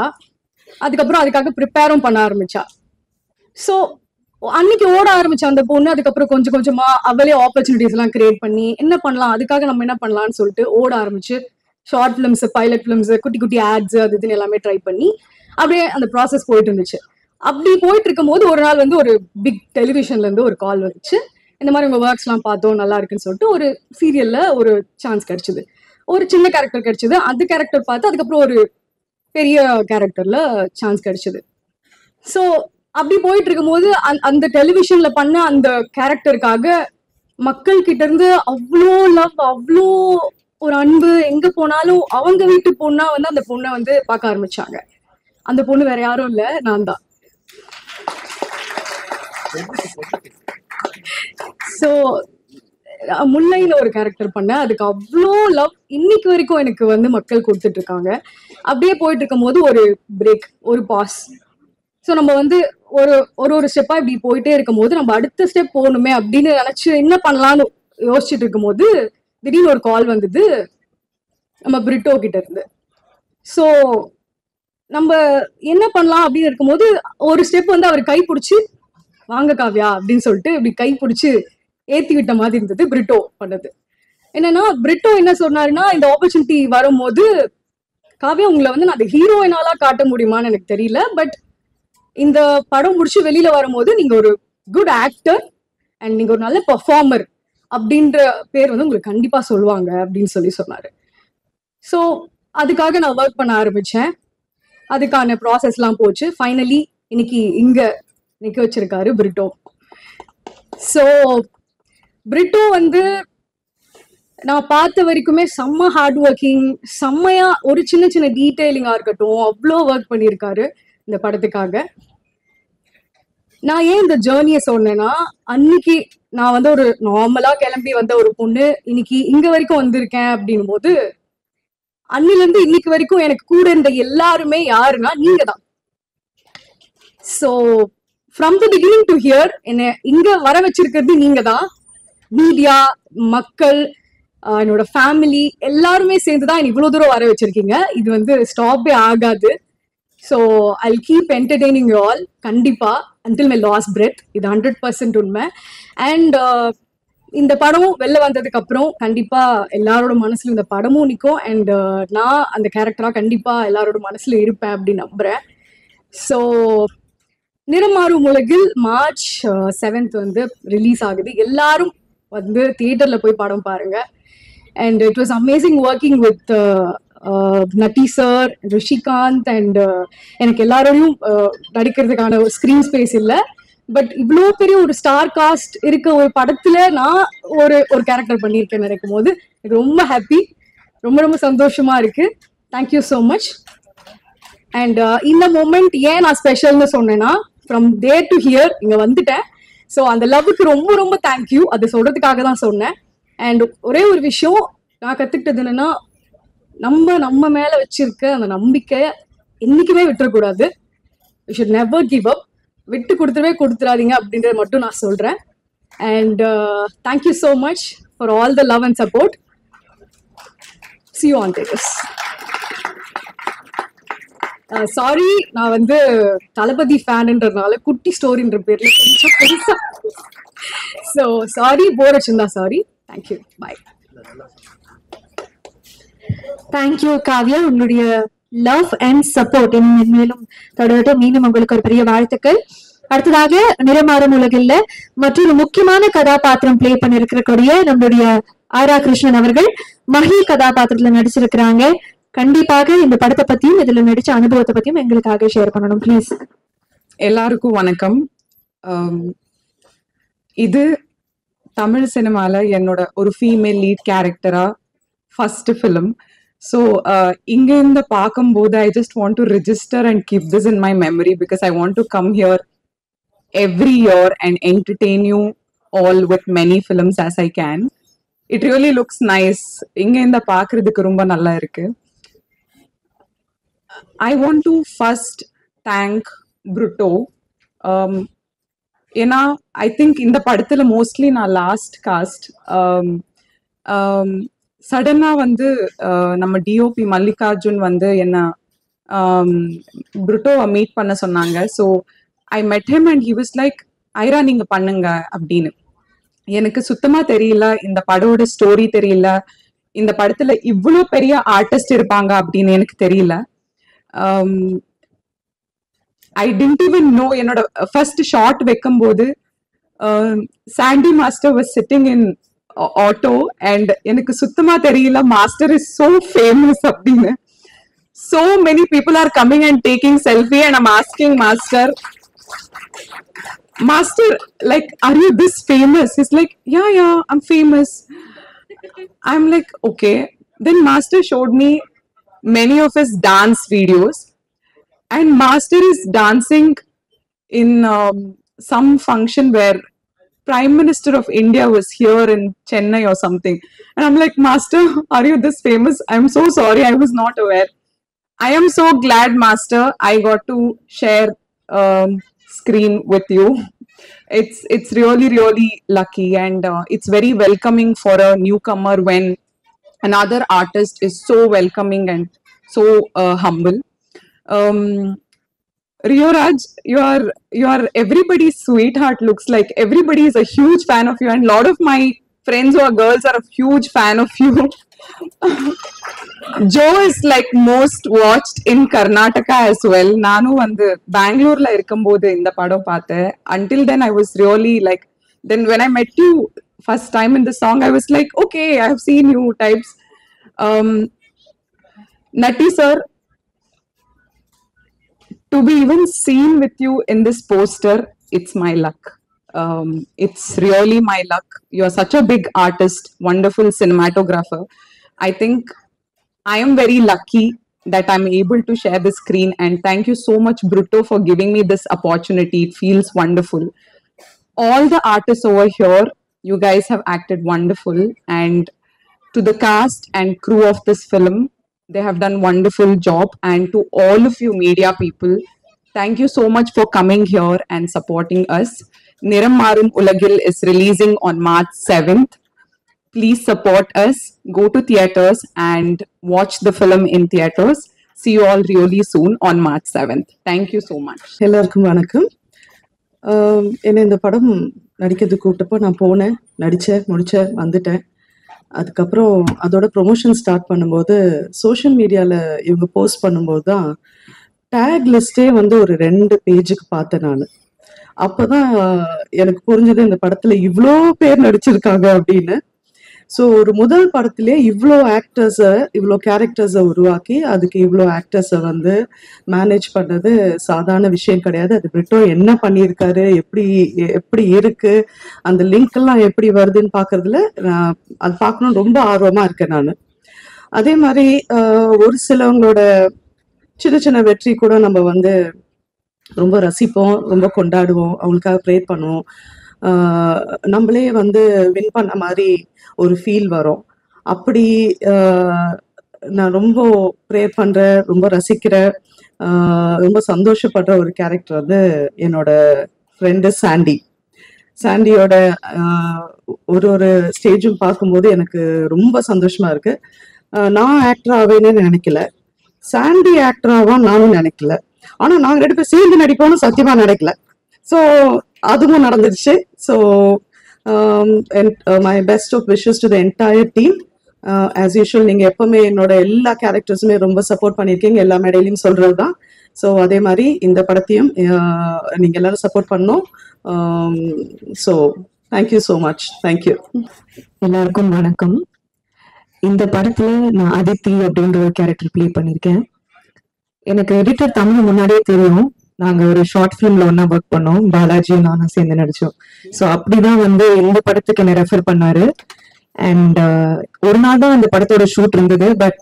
அதுக்கப்புறம் அதுக்காக ப்ரிப்பேரும் பண்ண ஆரம்பிச்சா. ஸோ அன்னைக்கு ஓட ஆரம்பிச்சா அந்த பொண்ணு. அதுக்கப்புறம் கொஞ்சம் கொஞ்சமா அவளே ஆப்பர்ச்சுனிட்டிஸ் எல்லாம் கிரியேட் பண்ணி என்ன பண்ணலாம், அதுக்காக நம்ம என்ன பண்ணலாம்னு சொல்லிட்டு ஓட ஆரம்பிச்சு ஷார்ட் ஃபிலிம்ஸ், பைலட் ஃபிலிம்ஸ், குட்டி குட்டி ஆட்ஸ் அது இதுன்னு எல்லாமே ட்ரை பண்ணி அப்படியே அந்த ப்ராசஸ் போயிட்டு இருந்துச்சு. அப்படி போயிட்டு இருக்கும் போது ஒரு நாள் வந்து ஒரு பிக் டெலிவிஷன்ல இருந்து ஒரு கால் வந்துச்சு. இந்த மாதிரி உங்க ஒர்க்ஸ் எல்லாம் பார்த்தோம், நல்லா இருக்குன்னு சொல்லிட்டு ஒரு சீரியல்ல ஒரு சான்ஸ் கிடைச்சது. ஒரு சின்ன கேரக்டர் கிடைச்சது. அந்த கேரக்டர் பார்த்து அதுக்கப்புறம் ஒரு பெரிய கேரக்டர்ல சான்ஸ் கிடைச்சது. ஸோ அப்படி போயிட்டு இருக்கும்போது அந்த டெலிவிஷன்ல பண்ண அந்த கேரக்டருக்காக மக்கள் கிட்ட இருந்து அவ்வளோ லவ், அவ்வளோ ஒரு அன்பு. எங்க போனாலும் அவங்க வீட்டு பொண்ணா வந்து அந்த பொண்ணை வந்து பார்க்க ஆரம்பிச்சாங்க. அந்த பொண்ணு வேற யாரும் இல்லை, நான் தான். ஸோ முல்லைன்னு ஒரு கேரக்டர் பண்ணேன். அதுக்கு அவ்வளோ லவ் இன்னைக்கு வரைக்கும் எனக்கு வந்து மக்கள் கொடுத்துட்டு இருக்காங்க. அப்படியே போயிட்டு இருக்கும் போது ஒரு பிரேக், ஒரு பாஸ். ஸோ நம்ம வந்து ஒரு ஸ்டெப்பா இப்படி போயிட்டே இருக்கும் போது நம்ம அடுத்த ஸ்டெப் போகணுமே அப்படின்னு நினைச்சு என்ன பண்ணலான்னு யோசிச்சுட்டு இருக்கும் போது திடீர்னு ஒரு கால் வந்தது நம்ம பிரிட்டோ கிட்ட இருந்து. ஸோ நம்ம என்ன பண்ணலாம் அப்படின்னு இருக்கும்போது ஒரு ஸ்டெப் வந்து அவர் கை பிடிச்சி வாங்க காவ்யா அப்படின்னு சொல்லிட்டு இப்படி கை பிடிச்சி ஏத்தி விட்ட மாதிரி இருந்தது பிரிட்டோ பண்ணது. என்னன்னா பிரிட்டோ என்ன சொன்னாருன்னா, இந்த ஆப்பர்ச்சுனிட்டி வரும்போது காவ்யா உங்களை வந்து நான் அந்த ஹீரோயினாலா காட்ட முடியுமான்னு எனக்கு தெரியல, பட் இந்த படம் முடிச்சு வெளியில வரும்போது நீங்க ஒரு குட் ஆக்டர் அண்ட் நீங்க ஒரு நல்ல பெர்ஃபார்மர் அப்படின்ற பேர் வந்து உங்களுக்கு கண்டிப்பா சொல்லுவாங்க அப்படின்னு சொன்னாரு. ஸோ அதுக்காக நான் ஒர்க் பண்ண ஆரம்பிச்சேன். அதுக்கான ப்ராசஸ் எல்லாம் போச்சு. ஃபைனலி இன்னைக்கு இங்க நிக்க வச்சிருக்காரு பிரிட்டோ. ஸோ பிரிட்டோ வந்து நான் பார்த்த வரைக்குமே செம்ம ஹார்ட் ஒர்க்கிங், செம்மையா ஒரு சின்ன சின்ன டீட்டெயிலிங்கா இருக்கட்டும் அவ்வளோ ஒர்க் பண்ணியிருக்காரு இந்த படத்துக்காக. நான் ஏன் இந்த ஜேர்னியை சொன்னேன்னா, அன்னைக்கு நான் வந்து ஒரு நார்மலா கிளம்பி வந்த ஒரு பொண்ணு இன்னைக்கு இங்க வரைக்கும் வந்திருக்கேன் அப்படின்னும் போது அன்னில இருந்து இன்னைக்கு வரைக்கும் எனக்கு கூட இருந்த எல்லாருமே யாருன்னா நீங்க தான். So from the beginning to hear என்னை இங்க வர வச்சிருக்கிறது நீங்க தான். மீடியா, மக்கள், என்னோட ஃபேமிலி எல்லாருமே சேர்ந்துதான் என்ன இவ்வளவு தூரம் வர வச்சிருக்கீங்க. இது வந்து ஸ்டாப்பே ஆகாது. So I keep entertaining you all கண்டிப்பா அன்டில் மை லாஸ்ட் பிரெத். இது 100% உண்மை. அண்ட் இந்த படம் வெளில வந்ததுக்கு அப்புறம் கண்டிப்பா எல்லாரோட மனசுல இந்த படமும் நிற்கும். அண்ட் நான் அந்த கேரக்டரா கண்டிப்பா எல்லாரோட மனசுல இருப்பேன் அப்படின்னு நம்புறேன். ஸோ நிறமாறும் உலகில் March 7th வந்து ரிலீஸ் ஆகுது. எல்லாரும் வந்து தியேட்டர்ல போய் படம் பாருங்க. And it was amazing working with Natty sir, Rishikanth and எனக்கு எல்லாரோடையும் நடிக்கிறதுக்கான ஸ்க்ரீன் ஸ்பேஸ் இல்லை. பட் இவ்வளோ பெரிய ஒரு ஸ்டார் காஸ்ட் இருக்க ஒரு படத்துல நான் ஒரு கேரக்டர் பண்ணியிருக்கேன் நினைக்கும் போது எனக்கு ரொம்ப ஹாப்பி, ரொம்ப ரொம்ப சந்தோஷமா இருக்கு. Thank you so much. அண்ட் இந்த மூமெண்ட் ஏன் நான் ஸ்பெஷல்னு சொன்னேன்னா, ஃப்ரம் தேர் டு ஹியர் இங்க வந்துட்டேன். ஸோ அந்த லவ்வுக்கு ரொம்ப ரொம்ப தேங்க்யூ. அது சொல்றதுக்காக தான் சொன்னேன். அண்ட் ஒரே ஒரு விஷயம் நான் கத்துக்கிட்டது என்னன்னா, நம்ம மேல வச்சிருக்க அந்த நம்பிக்கையை என்னைக்குமே விட்டுறக்கூடாது. You should never give up. விட்டு கொடுத்துடாதீங்க அப்படின்றத மட்டும் நான் சொல்றேன். And thank you so much for all the love and support. See you on theaters. Sorry, நான் வந்து தளபதி ஃபேன்ன்றதுனால குட்டி ஸ்டோரின்ற பேர்ல கொஞ்சம் பெருசா, ஸோ சாரி, போர் வச்சிருந்தா சாரி. தேங்க்யூ, பாய். தேங்க்யூ காவ்யா, உங்களுடைய லவ் அண்ட் சப்போர்ட் மேலும் தொடரட்டும். மீண்டும் உங்களுக்கு ஒரு பெரிய வாழ்த்துக்கள். அடுத்ததாக நிறமாறும் உலகில் மற்றொரு முக்கியமான கதாபாத்திரம் பிளே பண்ணிருக்கக்கூடிய நம்மளுடைய ஆரா கிருஷ்ணன் அவர்கள் மஹி கதாபாத்திரத்துல நடிச்சிருக்கிறாங்க. கண்டிப்பாக இந்த படத்தை பத்தியும் இதுல நடிச்ச அனுபவத்தை பத்தியும் எங்களுக்காக ஷேர் பண்ணணும் ப்ளீஸ். எல்லாருக்கும் வணக்கம். இது தமிழ் சினிமால என்னோட ஒரு ஃபீமேல் லீட் கேரக்டரா ஃபர்ஸ்ட் ஃபிலிம். ஸோ இங்க இருந்து பார்க்கும்போது I just want to register and keep this in my memory because I want to come here every year and entertain you all with many films as I can. It really looks nice. இங்க இந்த பார்க்கிறதுக்கு ரொம்ப நல்லா இருக்கு. I want to first thank Brutto. ஏன்னா I think இந்த படத்துல mostly நான் லாஸ்ட் காஸ்ட். சடனா வந்து நம்ம டிஓபி மல்லிகார்ஜுன் வந்து என்ன Brutto மீட் பண்ண சொன்னாங்க. So I met him and he was like, Airaa நீங்க பண்ணுங்க அப்படின்னு. எனக்கு சுத்தமா தெரியல, இந்த படோட ஸ்டோரி தெரியல, இந்த படத்துல இவ்வளோ பெரிய ஆர்டிஸ்ட் இருப்பாங்க அப்படின்னு எனக்கு தெரியல. I didn't even know. என்னோட ஃபர்ஸ்ட் ஷாட் வைக்கும் போது Sandy master was sitting in auto and எனக்கு சுத்தமா தெரியல மாஸ்டர் இஸ் so famous அப்படின்னு. So many people are coming and taking selfie and I'm asking Master, like, are you this famous? He's like, yeah, I'm famous. I'm like, okay. Then Master showed me many of his dance videos and Master is dancing in some function where Prime Minister of India was here in Chennai or something. And I'm like, Master, are you this famous? I'm so sorry, I was not aware. I am so glad, Master, I got to share screen with you. It's really lucky and it's very welcoming for a newcomer when another artist is so welcoming and so humble. Rio Raj, you are everybody's sweetheart. Looks like everybody is a huge fan of you and a lot of my friends who are girls are a huge fan of you. Joe is like most watched in Karnataka as well. Nanu வந்து பெங்களூர்ல இருக்கும்போது இந்த படம் பார்த்தேன். Until then I was really like, then when I met you first time in the song I was like, okay, I have seen you types. Natti sir, to be even seen with you in this poster, it's my luck. It's really my luck. You're such a big artist, wonderful cinematographer. I think I am very lucky that I'm able to share the screen and thank you so much Brutto for giving me this opportunity. It feels wonderful. All the artists over here, you guys have acted wonderful, and to the cast and crew of this film, they have done wonderful job. And to all of you media people, thank you so much for coming here and supporting us. Niram Ulagil is releasing on March 7th. Please support us. Go to theaters and watch the film in theaters. See you all really soon on March 7th. Thank you so much. எல்லாருக்கும் வணக்கம். என்னை இந்த படம் நடிக்கிறதுக்கு கூப்பிட்டப்போ நான் போனேன், முடிச்சேன், வந்துட்டேன். அதுக்கப்புறம் அதோட ப்ரொமோஷன் ஸ்டார்ட் பண்ணும்போது சோஷியல் மீடியாவில் இவங்க போஸ்ட் பண்ணும்போது தான் டேக் லிஸ்ட்டே வந்து ஒரு 2 பேஜுக்கு பார்த்தேன் நான். அப்பதான் எனக்கு புரிஞ்சது இந்த படத்துல இவ்வளோ பேர் நடிச்சிருக்காங்க அப்படின்னு. ஸோ ஒரு முதல் படத்திலே இவ்வளோ ஆக்டர்ஸை, இவ்வளோ கேரக்டர்ஸை உருவாக்கி அதுக்கு இவ்வளோ ஆக்டர்ஸை வந்து மேனேஜ் பண்ணது சாதாரண விஷயம் கிடையாது. அது பிரிட்டோ என்ன பண்ணியிருக்காரு, எப்படி எப்படி இருக்கு, அந்த லிங்க் எல்லாம் எப்படி வருதுன்னு பார்க்கறதுல அது பார்க்கணும்னு ரொம்ப ஆர்வமா இருக்கேன் நான். அதே மாதிரி ஒரு சிலவங்களோட சின்ன சின்ன வெற்றி கூட நம்ம வந்து ரொம்ப ரசிப்போம், ரொம்ப கொண்டாடுவோம், அவங்களுக்காக ப்ரே பண்ணுவோம். நம்மளே வந்து வின் பண்ண மாதிரி ஒரு ஃபீல் வரும். அப்படி நான் ரொம்ப ப்ரே பண்றேன், ரொம்ப ரசிக்கிறேன், ரொம்ப சந்தோஷப்படுற ஒரு கேரக்டர் வந்து என்னோட ஃப்ரெண்டு சாண்டி. சாண்டியோட ஒரு ஒரு ஸ்டேஜும் பார்க்கும்போது எனக்கு ரொம்ப சந்தோஷமா இருக்கு. நான் ஆக்டர் ஆவேன்னு நினைக்கல, சாண்டி ஆக்டர் ஆவான்னு நானும் நினைக்கல. ஆனா நாங்க 2 பேரும் சேர்ந்து நடிப்போம்னு சத்தியமா நினைக்கல. ஸோ அதுவும் நடந்துருச்சு. So my best of wishes to the entire team. As usual நீங்க எப்பவுமே என்னோட எல்லா கேரக்டர்ஸுமே ரொம்ப சப்போர்ட் பண்ணியிருக்கீங்க, எல்லா மேடையிலையும் சொல்றது தான். ஸோ அதே மாதிரி இந்த படத்தையும் நீங்க எல்லாரும் சப்போர்ட் பண்ணோம். So thank you so much. Thank you. எல்லாருக்கும் வணக்கம். இந்த படத்துல நான் அதித்தி அப்படின்ற ஒரு கேரக்டர் பிளே பண்ணியிருக்கேன். எனக்கு எடிட்டர் தமிழ் முன்னாடியே தெரியும். நாங்க ஒரு ஷார்ட் ஃபிலிம்ல ஒன்னா ஒர்க் பண்ணோம், பாலாஜியும் நானும் சேர்ந்து நடிச்சோம். ஸோ அப்படிதான் வந்து இந்த படத்துக்கு என்ன ரெஃபர் பண்ணாரு. அண்ட் ஒரு நாள் தான் அந்த படத்தோட ஷூட் இருந்தது. பட்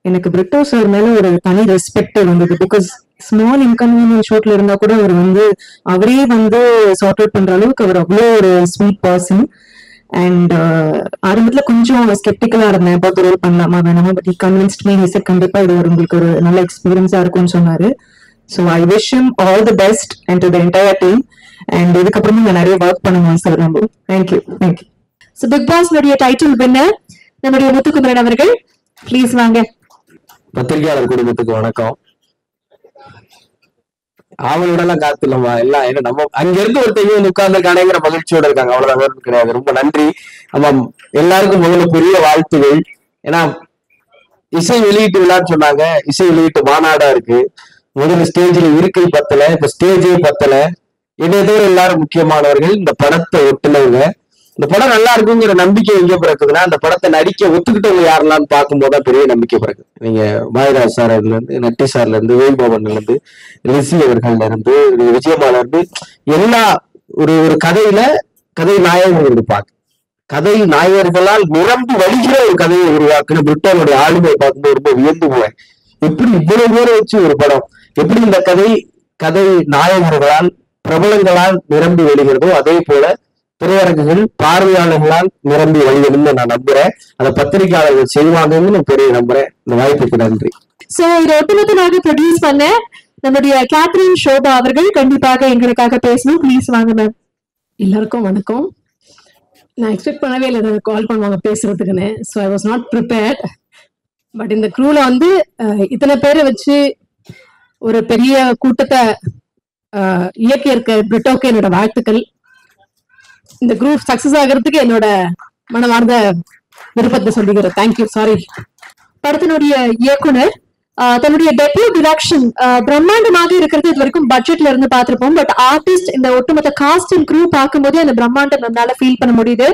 எனக்கு பிரிட்டோ சார் மேல ஒரு தனி ரெஸ்பெக்ட் இருந்தது. பிகாஸ் ஸ்மால் இன்கன்வீனியன்ட் ஷூட்ல இருந்தா கூட அவர் வந்து அவரே வந்து சார்ட் அவுட் பண்ற அளவுக்கு அவர் அவ்வளோ ஒரு ஸ்வீட் பர்சன். அண்ட் ஆரம்பத்துல கொஞ்சம் ஸ்கெப்டிக்கலா இருந்தேன், பார்த்து ரோல் பண்ணலாமா வேணாமா. But convinced me. He said கண்டிப்பா இது ஒரு உங்களுக்கு ஒரு நல்ல எக்ஸ்பீரியன்ஸா இருக்கும்னு சொன்னாரு. So I wish him all the best and to the entire team. And இதுக்கப்புறமும் நான் நிறைய ஒர்க் பண்ணுவேன் சார். ரொம்ப thank you. Thank you. So Bigg Boss title winner நம்முடைய முத்துக்குமரன் அவர்கள், ப்ளீஸ் வாங்க. பத்திரிகையாளர் குடும்பத்துக்கு வணக்கம். அவங்களோடலாம் காத்துலமா எல்லாம் ஏன்னா நம்ம அங்க இருந்து ஒருத்தங்க வந்து உட்கார்ந்துருக்கானேங்கிற மகிழ்ச்சியோட இருக்காங்க, அவ்வளவுதான் கிடையாது. ரொம்ப நன்றி. ஆமாம், எல்லாருக்கும் முதல்ல பெரிய வாழ்த்துகள். ஏன்னா இசை வெளியீட்டு விழான்னு சொன்னாங்க, இசை வெளியீட்டு மாநாடா இருக்கு. முதல்ல ஸ்டேஜ்ல இருக்கை பத்தல, இப்ப ஸ்டேஜே பத்தல. என்னை தவிர எல்லாரும் முக்கியமானவர்கள், இந்த படத்தை ஒட்டுனவங்க. இந்த படம் நல்லா இருக்குங்கிற நம்பிக்கை எங்க பிறக்குதுன்னா, அந்த படத்தை நடிக்க ஒத்துக்கிட்டவங்க யாரெல்லாம் பார்க்கும்போதுதான் பெரிய நம்பிக்கை பிறகு. நீங்க பாயராஜ் சார்ல இருந்து, நட்டி சார்ல இருந்து, வேல்பவன்ல இருந்து, லிசி அவர்கள்ல இருந்து, விஜயமால இருந்து, எல்லா ஒரு ஒரு கதையில கதை நாயகர்கள் இருப்பாங்க. கதை நாயகர்களால் நிரம்பி வழிகிற ஒரு கதையை உருவாக்குன பிரிட்டோனுடைய ஆளுமை பார்க்கும்போது ரொம்ப வியந்து போவேன். எப்படி இவ்வளவு பேரை வச்சு ஒரு படம், எப்படி இந்த கதை நாயகர்களால் பிரபலங்களால் நிரம்பி வெளிகிறதோ அதே போல திரையரங்குகள் பார்வையாளர்களால் நிரம்பி வழிவதுன்னு நான் நம்புறேன். அதை பத்திரிகையாளர்கள் செய்வாங்கன்னு நான் பெரிய நம்புறேன். இந்த வாய்ப்புக்கு நன்றி. சோ இதை ஒட்டுமொத்தமாக ப்ரொடியூஸ் பண்ண நம்முடைய கேத்ரின் ஷோபா அவர்கள் கண்டிப்பாக எங்களுக்காக பேசணும். ப்ளீஸ் வாங்க மேம். எல்லாருக்கும் வணக்கம். நான் எக்ஸ்பெக்ட் பண்ணவே இல்லை கால் பண்ணுவாங்க பேசுறதுக்குன்னு. So I was not prepared. But இந்த க்ரூல வந்து இத்தனை பேரை வச்சு ஒரு பெரிய கூட்டத்தை இயக்கி இருக்க பிரிட்டோக்கு என்னோட வாழ்த்துக்கள். இந்த குரூப் சக்சஸ் ஆகிறதுக்கு என்னோட மனமார்ந்த விருப்பத்தை சொல்லிக்கிறேன். தேங்க்யூ. சாரி. படத்தினுடைய இயக்குனர் தன்னுடைய டெபியூ டிரெக்ஷன் பிரம்மாண்டமாக இருக்கிறது இது வரைக்கும் பட்ஜெட்ல இருந்து பார்த்திருப்போம். பட் ஆர்டிஸ்ட் இந்த ஒட்டுமொத்த காஸ்ட் அண்ட் க்ரூ பார்க்கும்போது அந்த பிரம்மாண்டம் நம்மளால ஃபீல் பண்ண முடியுது.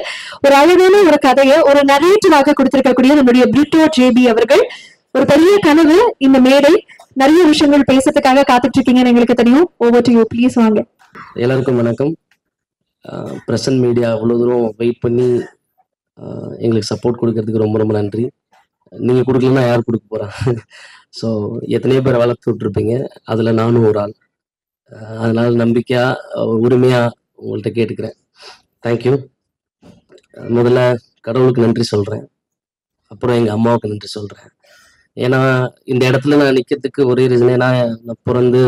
ஒரு அழகான ஒரு கதையை ஒரு நரேட்டிவாக கொடுத்திருக்கக்கூடிய நம்முடைய பிரிட்டோ ஜேபி அவர்கள், ஒரு பெரிய கனவு. இந்த மேடை நிறைய விஷயங்கள் பேசுறதுக்காக காத்துட்டு இருக்கீங்கன்னு எங்களுக்கு தெரியும். Over to you. ப்ளீஸ் வாங்க. எல்லாருக்கும் வணக்கம். பிரசன்ட் மீடியா அவ்வளோ தூரம் வெயிட் பண்ணி எங்களுக்கு சப்போர்ட் கொடுக்கறதுக்கு ரொம்ப ரொம்ப நன்றி. நீங்கள் கொடுக்கலன்னா யார் கொடுக்க போகிறாங்க? ஸோ எத்தனையோ பேரை வளர்த்து விட்ருப்பீங்க, அதில் நானும் ஒரு ஆள். அதனால நம்பிக்கையாக உரிமையாக உங்கள்கிட்ட கேட்டுக்கிறேன். தேங்க்யூ. முதல்ல கடவுளுக்கு நன்றி சொல்கிறேன், அப்புறம் எங்கள் அம்மாவுக்கு நன்றி சொல்கிறேன். ஏன்னா இந்த இடத்துல நான் நிற்கிறதுக்கு ஒரே ரீசனே, நான் பிறந்து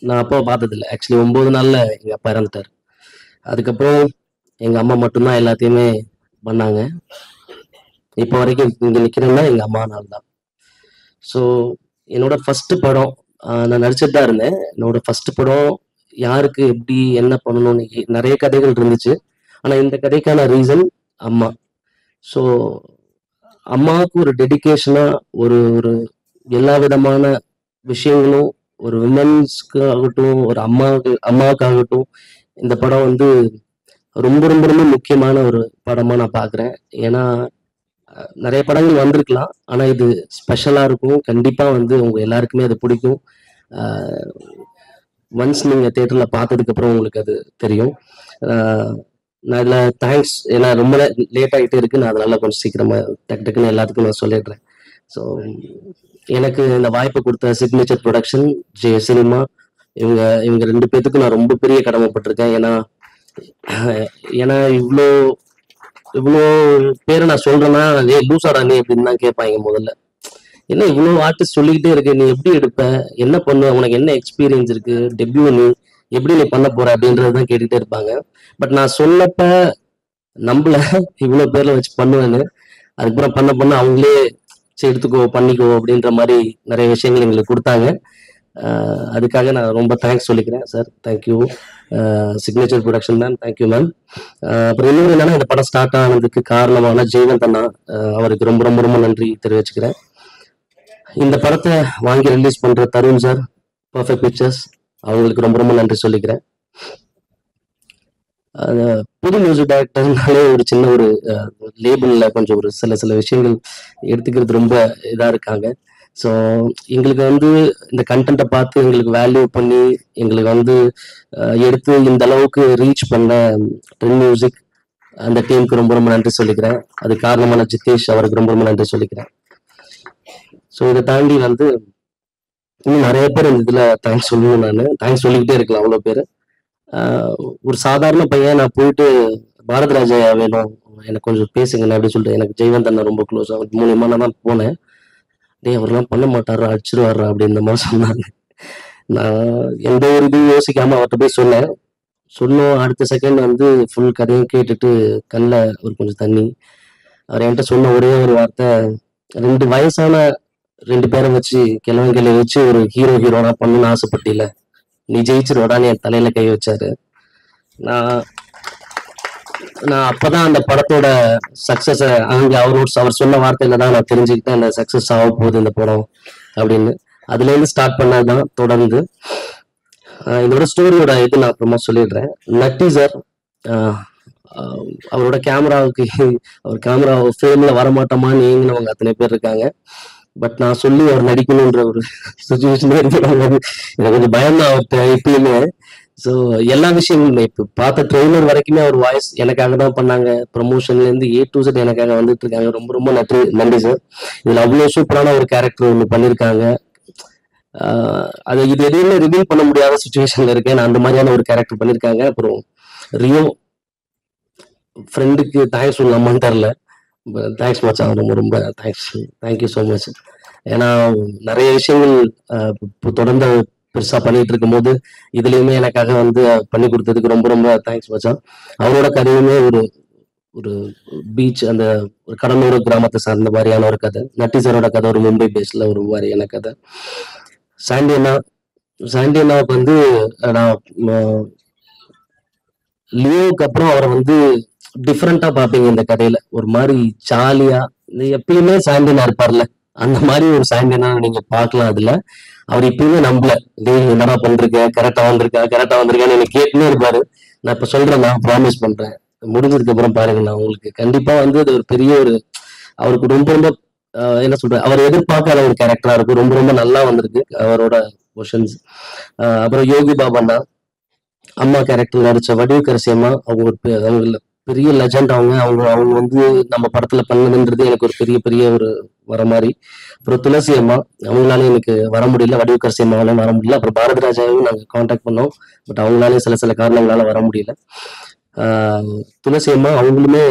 நான் அப்பாவை பார்த்ததில்லை. ஆக்சுவலி 9 நாளில் எங்கள் அப்பா இறந்துட்டார். அதுக்கப்புறம் எங்கள் அம்மா மட்டும்தான் எல்லாத்தையுமே பண்ணாங்க. இப்போ வரைக்கும் இங்கே நிற்கிறேன்னா எங்கள் அம்மானால தான். ஸோ என்னோட ஃபர்ஸ்ட் படம் நான் நடிச்சுட்டு தான் இருந்தேன். என்னோட ஃபர்ஸ்ட் படம் யாருக்கு எப்படி என்ன பண்ணணும்னு நிறைய கதைகள் இருந்துச்சு. ஆனால் இந்த கதைக்கான ரீசன் அம்மா. ஸோ அம்மாவுக்கு ஒரு டெடிக்கேஷனாக ஒரு எல்லா விதமான விஷயங்களும் ஒரு விமன்ஸ்க்கு ஆகட்டும், ஒரு அம்மாவுக்காகட்டும் இந்த படம் வந்து ரொம்ப ரொம்ப ரொம்ப முக்கியமான ஒரு படமா நான் பார்க்குறேன். ஏன்னா நிறைய படங்கள் வந்திருக்கலாம், ஆனா இது ஸ்பெஷலா இருக்கும். கண்டிப்பா வந்து உங்க எல்லாருக்குமே அது பிடிக்கும். ஒன்ஸ் நீங்க தியேட்டர்ல பார்த்ததுக்கு அப்புறம் உங்களுக்கு அது தெரியும். நான் இதுல தேங்க்ஸ், ஏன்னா ரொம்ப லேட் ஆகிட்டே இருக்கு, நான் அதனால கொஞ்சம் சீக்கிரமா டக்குன்னு எல்லாத்துக்கும் நான் சொல்லிடுறேன். ஸோ எனக்கு இந்த வாய்ப்பை கொடுத்த சிக்னேச்சர் ப்ரொடக்ஷன், ஜே சினிமா, இவங்க 2 பேத்துக்கும் நான் ரொம்ப பெரிய கடமைப்பட்டிருக்கேன். ஏன்னா இவ்வளோ இவ்வளோ பேரை நான் சொல்றேன்னா, ஏ லூசாடா நீ அப்படின்னு தான் கேட்பாங்க முதல்ல. என்ன இவ்வளோ ஆர்டிஸ்ட் சொல்லிக்கிட்டே இருக்கு, நீ எப்படி எடுப்ப, என்ன பண்ணுவ, உனக்கு என்ன எக்ஸ்பீரியன்ஸ் இருக்கு, டெபியூ நீ எப்படி நீ பண்ண போற அப்படின்றதான் கேட்டுட்டே இருப்பாங்க. பட் நான் சொன்னப்ப நம்மள இவ்வளோ பேர்ல வச்சு பண்ணுவேன்னு, அதுக்கப்புறம் பண்ண அவங்களே சரி எடுத்துக்கோ பண்ணிக்கோ அப்படின்ற மாதிரி நிறைய விஷயங்கள் எங்களுக்கு கொடுத்தாங்க. அதுக்காக நான் ரொம்ப தேங்க்ஸ் சொல்லிக்கிறேன் sir. Thank you signature production ma'am, thank you ma'am. அப்புறம் இன்னொரு என்னன்னா, இந்த படம் ஸ்டார்ட் ஆனதுக்கு காரணமான ஜெயவந்த் அண்ணா, அவருக்கு ரொம்ப ரொம்ப ரொம்ப நன்றி தெரிவிச்சுக்கிறேன். இந்த படத்தை வாங்கி ரிலீஸ் பண்ற தருண் சார், பர்ஃபெக்ட் பிக்சர்ஸ், அவங்களுக்கு ரொம்ப ரொம்ப நன்றி சொல்லிக்கிறேன். புது மியூசிக் டைரக்டர்னாலே ஒரு சின்ன ஒரு லேபிளில் கொஞ்சம் ஒரு சில விஷயங்கள் எடுத்துக்கிறது ரொம்ப இதாக இருக்காங்க. ஸோ எங்களுக்கு வந்து இந்த கண்டென்ட்டை பார்த்து எங்களுக்கு வேல்யூ பண்ணி எங்களுக்கு வந்து எடுத்து இந்த அளவுக்கு ரீச் பண்ண ட்ரெண்ட் மியூசிக் அந்த டீமுக்கு ரொம்ப ரொம்ப நன்றி சொல்லிக்கிறேன். அது காரணமான ஜித்தேஷ், அவருக்கு ரொம்ப ரொம்ப நன்றி சொல்லிக்கிறேன். ஸோ இதை தாண்டி வந்து இன்னும் நிறைய பேர் இந்த இதில் தேங்க்ஸ் சொல்லணும். நான் தேங்க்ஸ் சொல்லிக்கிட்டே இருக்கலாம், அவ்வளோ பேர். ஒரு சாதாரண பையன் நான் போயிட்டு பாரத் ராஜா வேணும் எனக்கு கொஞ்சம் பேசுங்கண்ணே அப்படின்னு சொல்லிட்டு, எனக்கு ஜெயவந்த் அண்ணா ரொம்ப க்ளோஸ், அவர் மூலியமா நான் தான் போனேன். அவர்லாம் பண்ண மாட்டாரா, அடிச்சிருவாரா அப்படின்ற மாதிரி சொன்னாங்க. நான் எந்த ஒரு இதுவும் யோசிக்காம அவர்கிட்ட போய் சொன்னோம். அடுத்த செகண்ட் வந்து ஃபுல் கதையும் கேட்டுட்டு கண்ணில் ஒரு கொஞ்சம் தண்ணி. அவர் என்கிட்ட சொன்ன ஒரே ஒரு வார்த்தை, 2 வயசான 2 பேரை வச்சு கிழவங்களை வச்சு ஒரு ஹீரோனா பண்ணணும்னு ஆசைப்பட்டில, நீ ஜெயிச்சிருவாடான்னு என் தலையில கை வச்சாரு. நான் அப்பதான் அந்த படத்தோட சக்சஸ அங்க அவர் சொன்ன வார்த்தையில தான் நான் தெரிஞ்சுக்கிட்டேன், அந்த சக்சஸ் ஆக போகுது இந்த படம் அப்படின்னு. அதுல இருந்து ஸ்டார்ட் பண்ணதுதான் தொடர்ந்து. இதோட ஸ்டோரியோட இது நான் அப்புறமா சொல்லிடுறேன். நட்டி சார், அவரோட அவர் கேமரா ஃப்ரேம்ல வரமாட்டோமான்னு ஏங்கினவங்க அத்தனை பேர் இருக்காங்க. பட் நான் சொல்லி அவர் நடிக்கணுன்ற ஒரு சுச்சுவேஷன் எனக்கு கொஞ்சம் பயம்தான் அவர்கிட்ட எப்பயுமே. ஸோ எல்லா விஷயங்களுமே இப்போ பார்த்த ட்ரெய்லர் வரைக்குமே அவர் வாய்ஸ் எனக்காக தான் பண்ணாங்க. ப்ரமோஷன்ல இருந்து A to Z எனக்காக வந்துட்டு இருக்காங்க. ரொம்ப ரொம்ப நன்றி சார். இதுல அவ்வளோ சூப்பரான ஒரு கேரக்டர் ஒன்று பண்ணியிருக்காங்க. அது இது எதுவுமே ரிவீல் பண்ண முடியாத சுச்சுவேஷன்ல இருக்கேன். நான் அந்த மாதிரியான ஒரு கேரக்டர் பண்ணியிருக்காங்க. அப்புறம் ரியோ ஃப்ரெண்டுக்கு தேங்க்ஸ் சொல்லலாமான்னு தெரில. தேங்க்ஸ் மச்சான், ரொம்ப ரொம்ப தேங்க்ஸ், தேங்க்யூ ஸோ மச். ஏன்னா நிறைய விஷயங்கள் இப்போ தொடர்ந்து பெருசா பண்ணிட்டு இருக்கும் போது இதுலயுமே எனக்காக வந்து பண்ணி கொடுத்ததுக்கு ரொம்ப ரொம்ப தேங்க்ஸ் மச்சான். அவரோட கதையுமே ஒரு பீச், அந்த ஒரு கடலூர் கிராமத்தை சார்ந்த மாதிரியான ஒரு கதை. நட்டி சாரோட கதை ஒரு மும்பை பேஸ்ல ஒரு மாதிரியான கதை. சாண்டி அண்ணாவுக்கு வந்து நான் லியோவுக்கு அப்புறம் அவரை வந்து டிஃப்ரெண்டா பாப்பீங்க இந்த கதையில. ஒரு மாதிரி ஜாலியா, எப்பயுமே சாண்டினா இருப்பார்ல, அந்த மாதிரி ஒரு சாண்டினா நீங்க பார்க்கலாம். அதுல அவர் இப்பயுமே நம்பல, என்னடா பண்றீங்க, கரெக்டா வந்திருக்கான்னு எனக்கு கேட்டுனே இருப்பாரு. நான் இப்ப சொல்றேன், நான் ப்ராமிஸ் பண்றேன், முடிஞ்சதுக்கு அப்புறம் பாருங்க, நான் உங்களுக்கு கண்டிப்பா வந்து அது ஒரு பெரிய ஒரு அவருக்கு ரொம்ப ரொம்ப என்ன சொல்றேன், அவர் எதிர்பார்க்காத ஒரு கேரக்டரா இருக்கும். ரொம்ப ரொம்ப நல்லா வந்திருக்கு அவரோட கொஷன்ஸ். அப்புறம் யோகி பாபண்ணா அம்மா கேரக்டர் நடிச்ச வடிவுக்கரசி அம்மா, அவங்க பெரிய லெஜண்ட். அவங்க வந்து நம்ம படத்துல பண்ணதுன்றது எனக்கு ஒரு பெரிய ஒரு வர மாதிரி. அப்புறம் துளசி அம்மா, அவங்களாலே எனக்கு வர முடியல, வடிவுக்கரசி அம்மாவாலும் வர முடியல. அப்புறம் பாரதி ராஜாவையும் நாங்கள் கான்டாக்ட் பண்ணோம், பட் அவங்களாலே சில காரணங்களால வர முடியல. துளசி அம்மா அவங்களுமே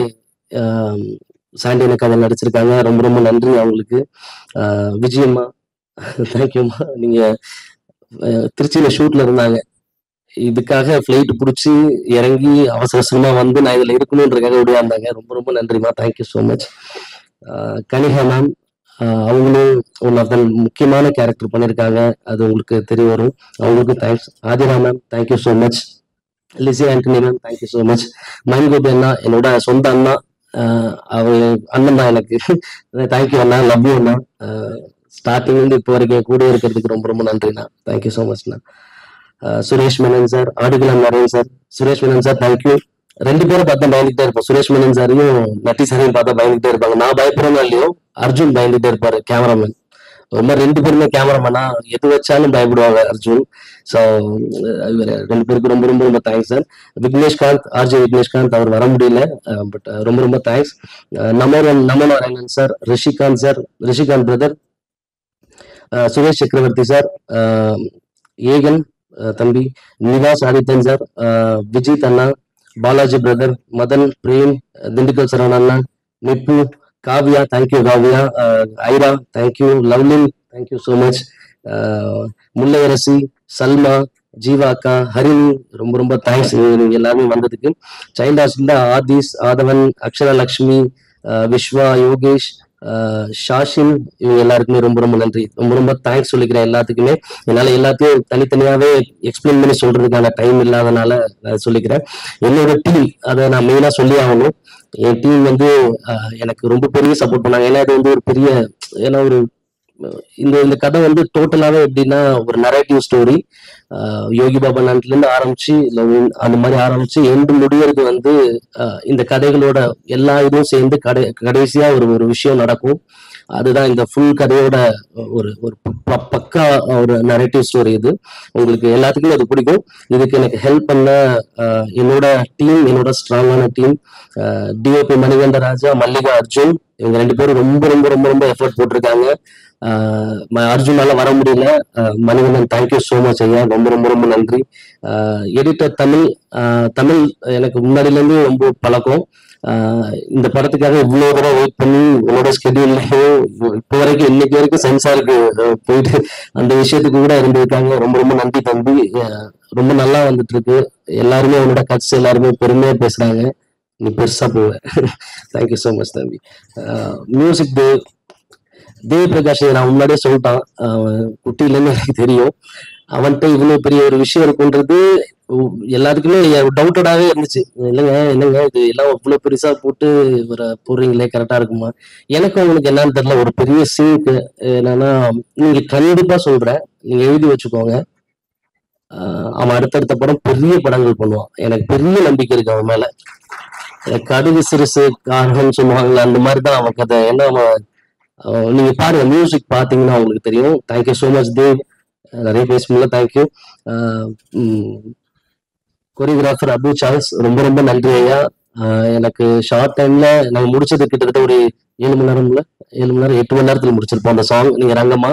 சாண்டியன கதை நடிச்சிருக்காங்க. ரொம்ப ரொம்ப நன்றி அவங்களுக்கு. விஜயம்மா, தேங்க்யூம்மா. நீங்க திருச்சியில ஷூட்ல இருந்தாங்க, இதுக்காக ஃபிளைட் பிடிச்சி இறங்கி அவசரமா வந்து நான் இதுல இருக்கணும்ன்றக்காக ஓடியாந்தாங்க. ரொம்ப ரொம்ப நன்றிமா, thank you so much. Kanika ma'am, அவங்களும் ஒன் ஆஃப் த முக்கியமான கேரக்டர் பண்ணியிருக்காங்க, அது உங்களுக்கு தெரிய வரும். அவங்களுக்கும் thanks. Aathira ma'am, thank you so much. Lissy Antony ma'am, thank you so much. Maingopi அண்ணா, என்னோட சொந்த அண்ணா, அவர் அண்ணன் தான் எனக்கு. தேங்க்யூ அண்ணா, லவ் யூ அண்ணா. ஸ்டார்டிங் வந்து இப்போ வரைக்கும் கூட இருக்கிறதுக்கு ரொம்ப ரொம்ப நன்றிண்ணா. தேங்க்யூ ஸோ மச்ண்ணா. Suresh Menon sir, Aadukalam Naren sir. Suresh Menon sir thank you. 2 பேரை பார்த்தா பயந்துகிட்டே இருப்போம். சுரேஷ் மேனன் சாரையும் நட்டி சாரையும் பார்த்தா பயந்துகிட்டே இருப்பாங்க. நான் பயப்படுறேன்னா இல்லையோ அர்ஜுன் பயந்துகிட்டே இருப்பாரு, கேமராமேன். ரொம்ப 2 பேருமே கேமராமேனா எது வச்சாலும் பயப்படுவாங்க அர்ஜுன். ஸோ 2 பேருக்கு ரொம்ப ரொம்ப ரொம்ப thanks sir. Vigneshkanth, RJ Vigneshkanth, அவர் வர முடியல, பட் ரொம்ப ரொம்ப thanks. Namo Narayanan sir, Rishikanth sir, Rishikanth brother, Suresh Chakravarthy sir, Egan தம்பி, நிவாஸ் ஆதித்தன் சார், விஜித் அண்ணா, பாலாஜி பிரதர், மதன், பிரேம், திண்டுக்கல் சரவண அண்ணா, Nippu, Kavya, thank you Kavya, Aira thank you, Lovelin thank you so much, Mullaiyarasi, Salma, Jeeva அக்கா, ஹரிணி ரொம்ப ரொம்ப தேங்க்ஸ் நீங்க எல்லாருமே வந்ததுக்கு. சைல்ட் ஹாஸ்டல்ல ஆதிஸ், ஆதவன், அக்ஷரா லக்ஷ்மி, விஸ்வா, யோகேஷ், ஷாஷின், இவங்க எல்லாருக்குமே ரொம்ப ரொம்ப நன்றி. ரொம்ப ரொம்ப தேங்க்ஸ் சொல்லிக்கிறேன் எல்லாத்துக்குமே. என்னால எல்லாத்தையும் தனித்தனியாவே எக்ஸ்பிளைன் பண்ணி சொல்றதுக்கான டைம் இல்லாதனால நான் சொல்லிக்கிறேன். என்னோட டீம், அதை நான் மெயினா சொல்லி ஆகணும். என் டீம் வந்து எனக்கு ரொம்ப பெரிய சப்போர்ட் பண்ணாங்க. ஏன்னா இது வந்து ஒரு பெரிய, ஏன்னா ஒரு இந்த கதை வந்து டோட்டலாவே எப்படின்னா ஒரு நரேட்டிவ் ஸ்டோரி. யோகி பாபா நாட்டுல இருந்து ஆரம்பிச்சு அந்த மாதிரி ஆரம்பிச்சு எண்டு முடியறது வந்து இந்த கதைகளோட எல்லா இதுவும் சேர்ந்து கடைசியா ஒரு விஷயம் நடக்கும். அதுதான் இந்த ஃபுல் கதையோட ஒரு பக்கா ஒரு நரேட்டிவ் ஸ்டோரி. இது உங்களுக்கு எல்லாத்துக்குமே அது பிடிக்கும். இதுக்கு எனக்கு ஹெல்ப் பண்ண என்னோட டீம், என்னோட ஸ்ட்ராங்கான டீம், டிஓபி மணிகண்டராஜா, மல்லிகா, அர்ஜுன், இவங்க 2 பேரும் ரொம்ப ரொம்ப ரொம்ப ரொம்ப எஃபர்ட் போட்டிருக்காங்க. அர்ஜுனால வர முடியல. மணிகண்டன் தேங்க்யூ ஸோ மச் ஐயா, ரொம்ப ரொம்ப ரொம்ப நன்றி. எடிட்டர் தமிழ் எனக்கு முன்னாடில இருந்து ரொம்ப பழக்கம். இந்த படத்துக்காக இவ்வளவு தடவை வெயிட் பண்ணி உன்னோட ஸ்கெடியூல்லையும் இப்போ வரைக்கும் இன்னைக்கு வரைக்கும் சென்சாருக்கு போயிட்டு அந்த விஷயத்துக்கு கூட இருந்திருக்காங்க. ரொம்ப ரொம்ப நன்றி தம்பி. ரொம்ப நல்லா வந்துட்டு இருக்கு. எல்லாருமே உன்னோட கட்சி எல்லாருமே பெருமையா பேசுறாங்க. நீ பெருசா போவ. தேங்க்யூ ஸோ மச் தம்பி. மியூசிக் தேவ் பிரகாஷ் நான் முன்னாடியே சொல்லிட்டான். குட்டியிலேருந்து எனக்கு தெரியும். அவன்கிட்ட இவ்வளவு பெரிய ஒரு விஷயம் இருக்குன்றது எல்லாத்துக்குமே டவுட்டடாவே இருந்துச்சு. என்னங்க இது எல்லாம் இவ்வளவு பெருசா போட்டு போடுறீங்களே, கரெக்டா இருக்குமா? எனக்கும் அவனுக்கு என்னன்னு தெரியல. ஒரு பெரிய சீனுக்கு என்னன்னா, நீங்க கண்டிப்பா சொல்றேன், நீங்க எழுதி வச்சுக்கோங்க, அவன் அடுத்தடுத்த படம் பெரிய படங்கள் பண்ணுவான். எனக்கு பெரிய நம்பிக்கை இருக்கு அவன் மேல. கடுகு சிறுசு காரணம்னு சொல்லுவாங்கல்ல, அந்த மாதிரிதான் அவன் கதை. ஏன்னா அவன் நீங்க பாருங்க, மியூசிக் பாத்தீங்கன்னா உங்களுக்கு தெரியும். தேங்க்யூ ஸோ மச் தேவ், நிறைய பேசுவீங்களா, தேங்க்யூ. கொரியோகிராஃபர் அபு சார்ல்ஸ், ரொம்ப ரொம்ப நன்றி ஐயா. எனக்கு ஷார்ட் டைம்ல நாங்கள் முடிச்சது கிட்டத்தட்ட ஒரு 7 மணி நேரம்ல 7 மணி நேரம் 8 மணி நேரத்துல முடிச்சிருப்போம் அந்த சாங். நீங்க ரங்கம்மா,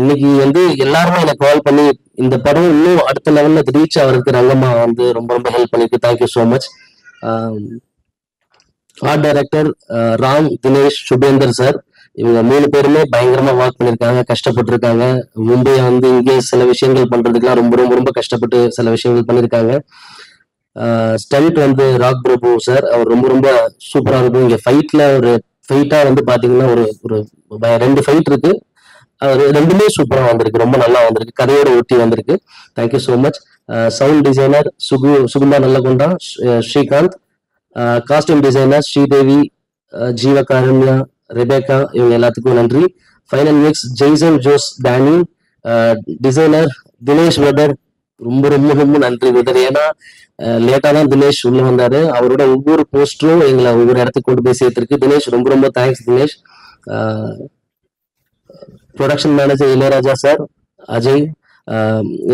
இன்னைக்கு வந்து எல்லாருமே எனக்கு கால் பண்ணி இந்த படம் இன்னும் அடுத்த லெவல்ல ரீச் ஆகிறதுக்கு ரங்கம்மா வந்து ரொம்ப ரொம்ப ஹெல்ப் பண்ணிருக்கு. Thank you so much. Art director Ram, Dinesh, Subender sir, இவங்க 3 பேருமே பயங்கரமா ஒர்க் பண்ணிருக்காங்க, கஷ்டப்பட்டிருக்காங்க. மும்பையை வந்து இங்கே சில விஷயங்கள் பண்றதுக்கெல்லாம் ரொம்ப ரொம்ப ரொம்ப கஷ்டப்பட்டு சில விஷயங்கள் பண்ணிருக்காங்க. ஸ்டண்ட் வந்து ராக் பிரபு சார், அவர் ரொம்ப ரொம்ப சூப்பரா இருக்கும். இங்க ஃபைட்ல ஒரு ஃபைட்டா வந்து பாத்தீங்கன்னா ஒரு 2 ஃபைட் இருக்கு, அது 2மே சூப்பரா வந்திருக்கு, ரொம்ப நல்லா வந்திருக்கு, கதையோட ஒட்டி வந்திருக்கு. Thank you so much. Sound designer Sugunthaa Nallakonda, Srikanth, costume designer Sridevi, Jeevakaranya, Rebecca, இவங்க எல்லாத்துக்கும் நன்றி. Final mix Jaison Jose Danny, designer Dinesh brother, ரொம்ப ரொம்ப ரொம்ப நன்றி பிரதர். ஏன்னா லேட்டா தான் தினேஷ் உள்ள வந்தாரு. அவரோட ஒவ்வொரு போஸ்டரும் எங்களை ஒவ்வொரு இடத்துக்கு கொண்டு போய் சேர்த்திருக்கு. தினேஷ் ரொம்ப ரொம்ப thanks Dinesh. Production manager Ilaiyaraaja sir, Ajay,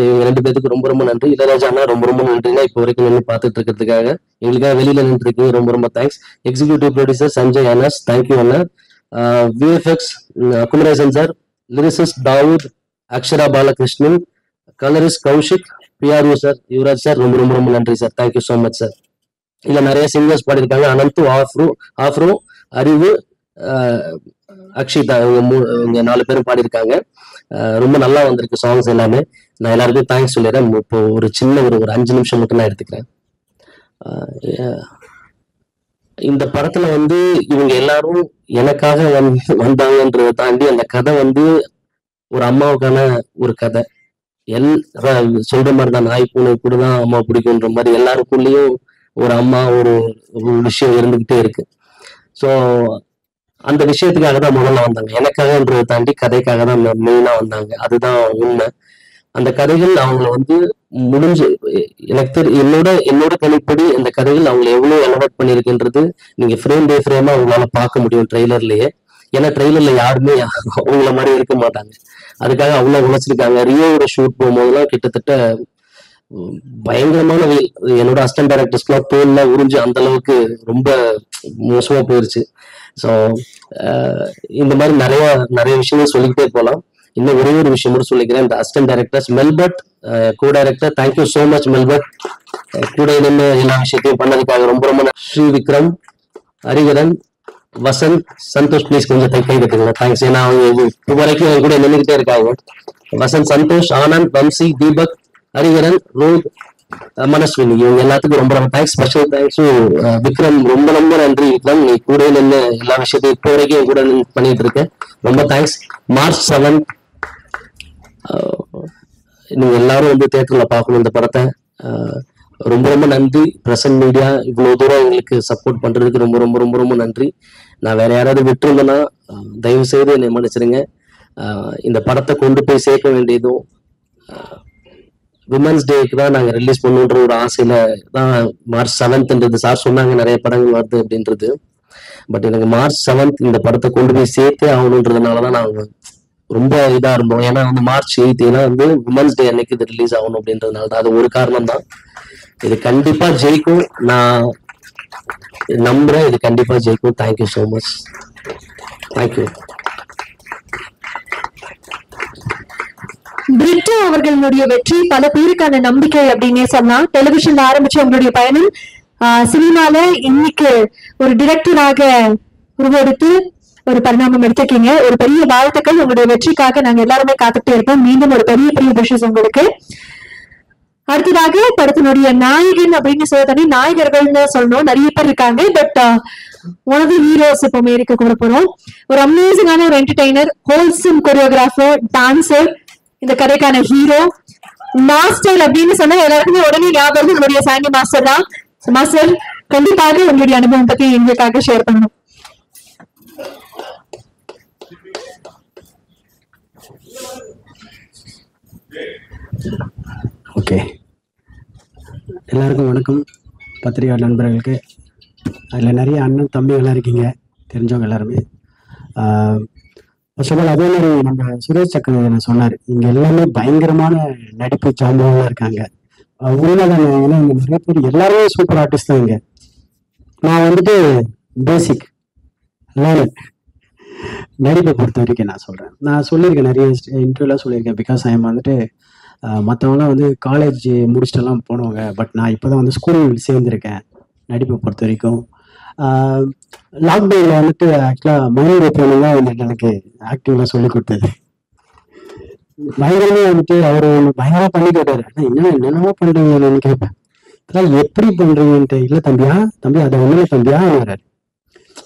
இவங்க 2 பேருக்கு ரொம்ப ரொம்ப நன்றி. இளையராஜானா ரொம்ப ரொம்ப நன்றினா இப்போ வரைக்கும் நின்று பார்த்துட்டு இருக்கிறதுக்காக, எங்களுக்காக வெளியில நின்று இருக்கீங்க, ரொம்ப ரொம்ப thanks. Executive producer Sanjay Anas, thank you அண்ணா. VFX Kumaresan sir, lyricist Dawood, Akshara Balakrishnan, colourist Kaushik, PRO sir, Yuvaraj sir, ரொம்ப ரொம்ப ரொம்ப நன்றி sir. Thank you so much sir. இல்ல நிறைய சிங்கர்ஸ் பாடியிருக்காங்க. அனந்து, ஆஃப்ரோ, அறிவு, அக்ஷிதா, இவங்க 4 பேரும் பாடியிருக்காங்க. ரொம்ப நல்லா வந்திருக்கு சாங்ஸ் எல்லாமே. நான் எல்லாருக்கும் தேங்க்ஸ் சொல்லிடுறேன். இப்போ ஒரு சின்ன ஒரு 5 நிமிஷம் மட்டும் நான் எடுத்துக்கிறேன். இந்த படத்துல வந்து இவங்க எல்லாரும் எனக்காக வந்தாங்கன்றதை தாண்டி அந்த கதை வந்து ஒரு அம்மாவுக்கான ஒரு கதை. சொல்ற மாதிரிதான், நாய் பூனை கூடதான் அம்மா பிடிக்கும்ன்ற மாதிரி எல்லாருக்குள்ளேயும் ஒரு அம்மா ஒரு விஷயம் இருந்துகிட்டே இருக்கு. ஸோ அந்த விஷயத்துக்காக தான் முதல்ல வந்தாங்க. எனக்காகன்றதை தாண்டி கதைக்காக தான் மெயினா வந்தாங்க. அதுதான் உண்மை. அந்த கதைகள் அவங்கள வந்து முடிஞ்சு எனக்கு என்னோட கணிப்படி அந்த கதைகள் அவங்களை எவ்வளவு எலவேட் பண்ணிருக்குன்றது நீங்க ஃப்ரேம் பை ஃப்ரேமா அவங்களால பார்க்க முடியும் ட்ரெய்லர்லயே. ஏன்னா ட்ரெய்லர்ல யாருமே அவங்கள மாதிரி இருக்க மாட்டாங்க. அதுக்காக அவ்வளவு உழைச்சிருக்காங்க. ரியோவோட ஷூட் போகும்போதெல்லாம் கிட்டத்தட்ட பயங்கரமான வெயில். என்னோட அசிஸ்டன்ட் டைரக்டர்ஸ்க்குலாம் தோல்ல உறிஞ்சு அந்த அளவுக்கு ரொம்ப மோசமா போயிருச்சு. ஸோ இந்த மாதிரி நிறைய விஷயங்கள் சொல்லிக்கிட்டே போகலாம். இன்னும் ஒரே ஒரு விஷயம் மட்டும் சொல்லிக்கிறேன். இந்த assistant directors Melbert co director, thank you so much Melbert. கூட நின்று எல்லா விஷயத்தையும் பண்ணதுக்காக ரொம்ப ரொம்ப ஸ்ரீ விக்ரம், ஹரிகரன், வசந்த், சந்தோஷ் ப்ளீஸ் கொஞ்சம் கை கட்டுங்க. தேங்க்ஸ். ஏன்னா அவங்க இது வரைக்கும் என் கூட நின்றுகிட்டே இருக்காங்க. வசந்த், சந்தோஷ், ஆனந்த், வம்சி, தீபக், ஹரிகரன், ரோஹித், மனஸ்வினி, இவங்க எல்லாத்துக்கும் ரொம்ப ரொம்ப தேங்க்ஸ். Special thanks Vikram. ரொம்ப ரொம்ப நன்றி விக்ரம், நீ கூட நின்று எல்லா விஷயத்தையும் இப்போ வரைக்கும் என் கூட பண்ணிட்டு இருக்கேன். ரொம்ப தேங்க்ஸ். மார்ச் 7 நீங்க எல்லாரும் வந்து தியேட்டர்ல பார்க்கணும் இந்த படத்தை. ரொம்ப ரொம்ப நன்றி. பிரசன்ட் மீடியா இவ்வளவு தூரம் எங்களுக்கு சப்போர்ட் பண்றதுக்கு ரொம்ப ரொம்ப ரொம்ப ரொம்ப நன்றி. நான் வேற யாராவது விட்டுருந்தேன்னா தயவு செய்து என்னை மன்னிச்சிருங்க. இந்த படத்தை கொண்டு போய் சேர்க்க வேண்டியதும் விமன்ஸ் டேக்கு தான் நாங்கள் ரிலீஸ் பண்ணுன்ற ஒரு ஆசையில தான் மார்ச் 7th சார் சொன்னாங்க நிறைய படங்கள் வருது அப்படின்றது. பட் எனக்கு மார்ச் 7 இந்த படத்தை கொண்டு போய் சேர்த்தே ஆகணுன்றதுனாலதான் நாங்கள் ரொம்ப இதா இருந்தோம். ஏன்னா வந்து மார்ச் 8 வந்து விமன்ஸ் டே அன்னைக்கு இது ரிலீஸ் ஆகணும் அப்படின்றதுனால தான். அது ஒரு காரணம் தான். இது கண்டிப்பா ஜெயிக்கும், நான் நம்புறேன். இது கண்டிப்பா ஜெயிக்கும். Thank you so much. Thank you. Brito அவர்களுடைய வெற்றி பல பேருக்கான நம்பிக்கை அப்படின்னே சொல்லலாம். டெலிவிஷன்ல ஆரம்பிச்ச உங்களுடைய பயணம் சினிமால இன்னைக்கு ஒரு டிரெக்டராக உருவெடுத்து ஒரு பரிணாமம் எடுத்துக்கீங்க. ஒரு பெரிய வாழ்த்துக்கள். உங்களுடைய வெற்றிக்காக நாங்க எல்லாருமே காத்துட்டே இருப்போம். மீண்டும் ஒரு பெரிய விஷயம் உங்களுக்கு. அடுத்ததாக படத்தினுடைய நாயகன் அப்படின்னு சொல்லி நாயகர்கள்னு சொல்லணும், நிறைய பேர் இருக்காங்க. But one of the heroes இப்போ இருக்க கூட போறோம். ஒரு அமேசிங்கான ஒரு என்டர்டெய்னர், ஹோல்சம் கொரியோகிராஃபர், டான்சர், இந்த கதைக்கான ஹீரோ. மாஸ்டர் அப்படின்னு சொன்னா எல்லாருக்குமே உடனே ஞாபகம் நம்மளுடைய சாண்டி மாஸ்டர் தான். மாஸ்டர், கண்டிப்பாக உங்களுடைய அனுபவம் பத்தி எங்களுக்காக ஷேர் பண்ணணும். ஓகே, எல்லாருக்கும் வணக்கம். பத்திரிகையாளர் நண்பர்களுக்கு, அதில் நிறைய அண்ணன் தம்பிகள்லாம் இருக்கீங்க, தெரிஞ்சவங்க எல்லாருமே. ஃபர்ஸ்ட் ஆஃப் ஆல் அதே மாதிரி நம்ம சுரேஷ் சக்கரவர்த்தி சொன்னார், இங்கே எல்லாமே பயங்கரமான நடிப்பு சாம்பவங்களாக இருக்காங்க. உண்மைதாங்க. ஏன்னா இங்கே நிறைய பேர் எல்லாருமே சூப்பர் ஆர்டிஸ்ட் தான். இங்கே நான் வந்துட்டு பேசிக் நடிப்பை பொறுத்த வரைக்கும் நான் சொல்கிறேன். நான் சொல்லியிருக்கேன், நிறைய இன்டர்வியூலாம் சொல்லியிருக்கேன். பிகாஸ் ஐ எம் வந்துட்டு மற்றவங்களாம் வந்து காலேஜ் முடிச்சுட்டெல்லாம் போனவங்க. பட் நான் இப்போ தான் வந்து ஸ்கூல் சேர்ந்துருக்கேன். நடிப்பை பொறுத்த வரைக்கும் லாக்டவுனில் வந்துட்டு ஆக்சுவலாக மயூர் எப்போனா வந்துட்டு எனக்கு ஆக்டிவ்லாம் சொல்லி கொடுத்தது. பயங்கரமே வந்துட்டு அவர் பயங்கரமாக பண்ணி கேட்டார். என்னென்னமோ பண்ணுறீங்கன்னு கேட்பேன். இதெல்லாம் எப்படி பண்ணுறீங்கன்ட்டு. இல்லை தம்பியா அதை ஒன்றும் தம்பியா வர்றாரு.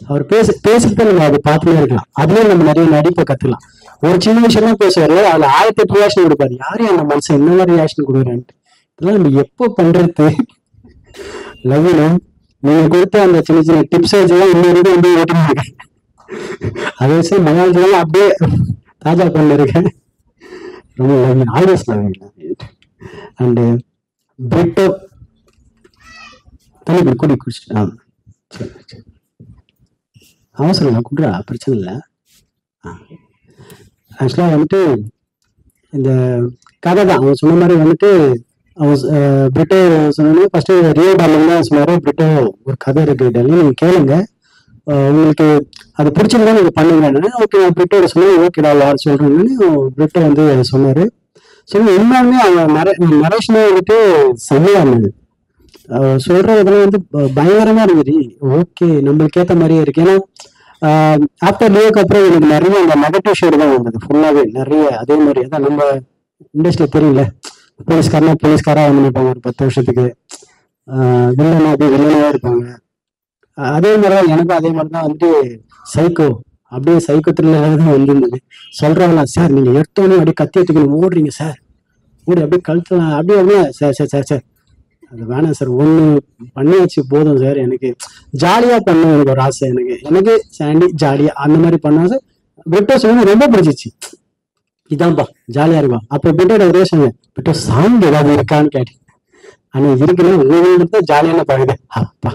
அவர் பேசிட்டு நம்ம அதை பார்த்துட்டே இருக்கலாம். அதுலேயும் நம்ம நிறைய நடிப்பை கற்றுக்கலாம். ஒரு சின்ன விஷயம் தான் பேசுவாரு, அதில் 1008 ரியாக்ஷன் கொடுப்பாரு. யாரையும் அந்த மனுஷன் என்ன மாதிரி ரியாக்ஷன் கொடுக்குறான்ட்டு. இதெல்லாம் நம்ம எப்போ பண்றது? லவ்னா நீங்க கொடுத்த அந்த சின்ன சின்ன டிப்ஸ் வச்சுதான் இன்னொரு வந்து ஓட்டினாங்க. அதை வச்சு மலையாளத்துல அப்படியே தாஜா பண்ணிருக்கேன். ரொம்ப லவ், ஆல்வேஸ் லவ்ங்களா. அண்டு பிரிட்டோ தண்ணி குடி குடிச்சிட்டு அவசரம் குடுறா, பிரச்சனை இல்லை. ஆக்சுவலாக வந்துட்டு இந்த கதை தான் அவன் சொன்ன மாதிரி வந்துட்டு அவன் பிரிட்டோ சொன்னோன்னே ஃபர்ஸ்ட் ரியோ டார்லிங் தான் சொன்னாரு. பிரிட்டோ ஒரு கதை இருக்கு டார்லிங், நீங்க கேளுங்க, உங்களுக்கு அது பிடிச்சிருந்தா நீங்க பண்ணுங்க. ஓகே, நான் பிரிட்டோட சொன்னேன். ஓகேடா யார் சொல்றேன்னு பிரிட்டோ வந்து சொன்னாரு. சொல்லி உண்மையுமே அவன் நரேஷனே வந்துட்டு செம்மையா இருந்தது. சொல்ற இதெல்லாம் வந்து பயங்கரமா இருந்தது. ஓகே, நம்மளுக்கு ஏற்ற மாதிரியே இருக்கு. ஏன்னா ஆஃப்டர் லியோக்கு அப்புறம் எனக்கு நிறைய அந்த நெகட்டிவ் ஷேடு தான் வந்தது ஃபுல்லாவே நிறைய. அதே மாதிரி அதான் நம்ம இண்டஸ்ட்ரியில தெரியல, போலீஸ்காரா வந்து நினைப்பாங்க ஒரு 10 வருஷத்துக்கு, வில்லனா அப்படியே வில்லனாவே இருப்பாங்க. அதே மாதிரிதான் எனக்கும் அதே மாதிரிதான் வந்துட்டு சைக்கோ, அப்படியே சைக்கோ த்ரில்லர் தான் வந்துருந்தது. சொல்றாங்களா சார் நீங்க எடுத்தோடனே அப்படியே கத்தி எடுத்துக்கணும் ஓடுறீங்க சார், ஓடி அப்படியே கழுத்துலாம் அப்படியே சார் சார் சார் சார் அது வேணாம் சார், ஒண்ணு பண்ணியாச்சு போதும் சார், எனக்கு ஜாலியா பண்ணும் எனக்கு ஒரு ஆசை, எனக்கு சாண்டி ஜாலியா அந்த மாதிரி பண்ணா சார். பிரிட்டோ சொன்னா ரொம்ப பிடிச்சிச்சு, இதான்ப்பா ஜாலியா இருக்கும். அப்போ பிரிட்டோட ஒரே சொன்னேன், பிரிட்டோ சாங் ஏதாவது இருக்கான்னு கேட்டேன். ஆனா இருக்குன்னு உங்களுக்கு ஜாலியான பாருங்க அப்பா,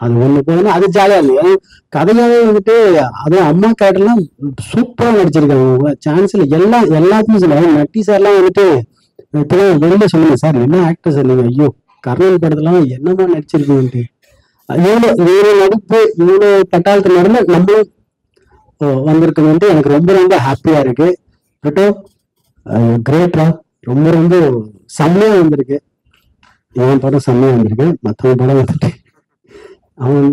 அது ஒண்ணு போதுன்னா அது ஜாலியா இருக்கு. கதையாவே வந்துட்டு அதுவும் அம்மா கேட்டெல்லாம் சூப்பரா நடிச்சிருக்காங்க. சான்ஸ்ல எல்லாத்துக்கும் சொல்லுவாங்க. நட்டி சார்லாம் வந்துட்டு இப்பதான் வெளியில சொல்லுங்க சார், என்ன ஆக்டர் சார் நீங்க, ஐயோ கர்ணன் படத்துலாம் என்னமா நடிச்சிருக்கீங்கன்ட்டு. இவ்வளவு நடிப்பு இவ்வளவு தட்டாளத்து நடந்து நம்மளும் வந்திருக்கணும்ட்டு எனக்கு ரொம்ப ரொம்ப ஹாப்பியா இருக்கு. பட்டோ கிரேட்டா, ரொம்ப ரொம்ப செம்மையா வந்திருக்கு. என் படம் செம்மையா வந்திருக்கு. மற்றவங்க படம் வந்துட்டு அவன்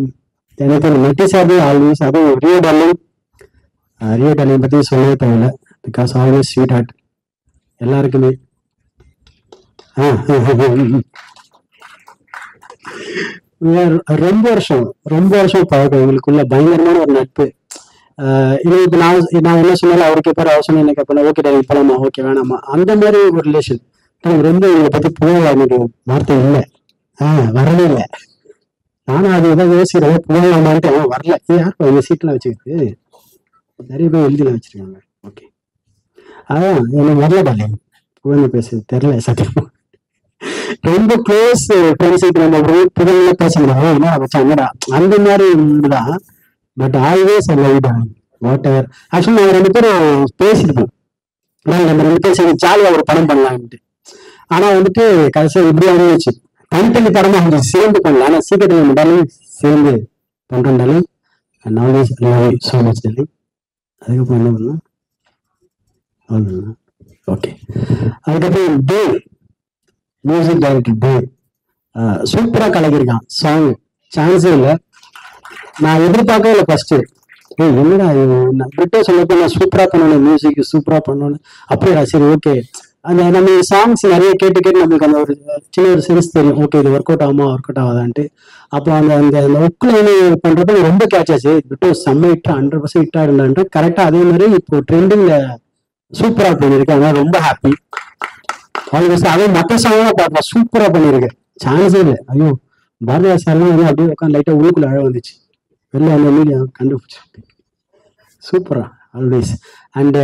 எனக்கு நட்டி சார்பே ஆல்வேஸ், அதுவும் ரியோ டார்லிங் பத்தி சொல்லவே தேவையில்ல. பிகாஸ் ஆல்வேஸ் ஸ்வீட் ஹார்ட் எல்லாருக்குமே. ரொம்ப வருஷம் பழக்கம் எங்களுக்குள்ள, பயங்கரமான ஒரு நட்பு. இப்போ நான் என்ன சொன்னாலும் அவரு கேட்பாரு, அவர் சொன்ன என்ன கேட்பாரு, ஓகே டாடி போலாமா, ஓகே வேணாமா, அந்த மாதிரி ஒரு ரிலேஷன். ரொம்ப இவங்களை பத்தி புகழ எனக்கு வார்த்தை இல்லை, வரவே இல்லை. நானும் அது ஏதாவது யோசிக்கிறேன் புகழலாமான்ட்டு. அவன் வரல, யாருக்கும் எங்க சீட்லாம் வச்சுக்கிட்டு நிறைய பேர் எழுதில வச்சிருக்காங்க. ஓகே, அதான் எனக்கு வரல டார்லிங், புகழ்ந்து பேச தெரியல சத்தியமா. ரொம்ப க்ளோஸ் ஃப்ரெண்ட்ஸுக்கு நம்ம புகழ்ல பேச முடியாது, என்ன வச்சாங்கடா அந்த மாதிரி தான். But always what ever. Actually நாங்கள் 2 பேரும் பேசியிருப்போம், நம்ம 2 பேரும் சரி ஜாலியாக ஒரு படம் பண்ணலான்ட்டு. ஆனா வந்துட்டு கடைசியாக இப்படி அமைச்சு தனித்தனி படமா அவங்க சேர்ந்து பண்ணலாம். ஆனா சீக்கிரத்தில் நம்மளாலும் சேர்ந்து பண்றோம். Always so much darling. அதுக்கப்புறம் என்ன பண்ணலாம், ஓகே. அதுக்கப்புறம் தேவ், மியூசிக் டைரக்டர் தேவ் சூப்பரா கலக்கிருக்கான். சாங் சான்ஸே இல்லை, நான் எதிர்பார்க்கவே இல்லை ஃபர்ஸ்ட். என்னடா பிரிட்டோ சொல்லப்போ நான் சூப்பரா பண்ணணும், மியூசிக் சூப்பரா பண்ணணும் அப்படியா, சரி ஓகே. அந்த நம்ம சாங்ஸ் நிறைய கேட்டு நம்மளுக்கு அந்த ஒரு சின்ன ஒரு சென்ஸ் தெரியும், ஓகே இது ஒர்க் அவுட் ஆகுமா ஒர்க் அவுட் ஆகாதான்ட்டு. அப்போ அந்த ஒர்க்ல பண்றப்ப ரொம்ப கேட்ச் ஆச்சு. பிரிட்டோ செம்ம ஹிட், 100% ஹிட் ஆடுன்ற கரெக்டா. அதே மாதிரி இப்போ ட்ரெண்டிங்ல சூப்பரா பண்ணியிருக்கேன், அதனால ரொம்ப ஹாப்பி. அதே மற்ற சாங்லாம் பார்த்தா சூப்பரா பண்ணியிருக்கேன், சான்ஸே இல்லை. ஐயோ பாரதியார் சார்லாம் வந்து அப்படியே உட்காந்து லைட்டா உள்ளுக்குள்ள அழ வந்துச்சு, வெளில அந்த மீடியா கண்டுபிடிச்சு சூப்பரா always. And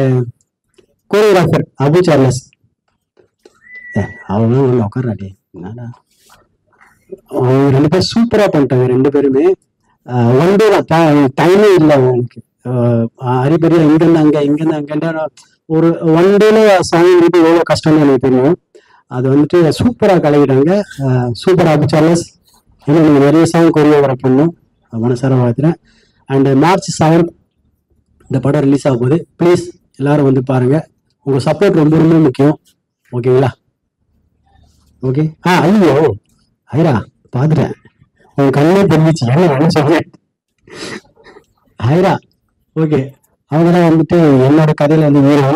choreographer Abu Charles, அவங்க வந்து உட்காராடி என்னடா, அவங்க 2 பேரும் சூப்பரா பண்ணிட்டாங்க. 2 பேருமே ஒன் டே தான், டைமே இல்லை அவங்களுக்கு. அரிபரியா இங்கிருந்து அங்க இங்கிருந்து அங்க ஒரு ஒன் டேல சாங் வந்துட்டு எவ்வளவு கஷ்டம்னு எனக்கு தெரியும். அது வந்துட்டு சூப்பரா கலக்கிட்டாங்க. சூப்பரா அபு சார்லஸ். இன்னும் நீங்க நிறைய சாங் கொரியோகிராஃப் பண்ணணும், மனசார வாழ்த்துறேன். அண்ட் March 7 இந்த படம் ரிலீஸ் ஆக போகுது. ப்ளீஸ் எல்லாரும் வந்து பாருங்க, உங்க சப்போர்ட் ரொம்ப ரொம்ப முக்கியம். ஓகேங்களா? ஓகே. ஐயோ ஐரா பாத்துட்டேன், உங்க கண்ணே தெரிஞ்சிச்சு என்ன சொல்றேன். ஐரா ஓகே, அவங்கதான் வந்துட்டு என்னோட கதையில வந்து ஹீரோ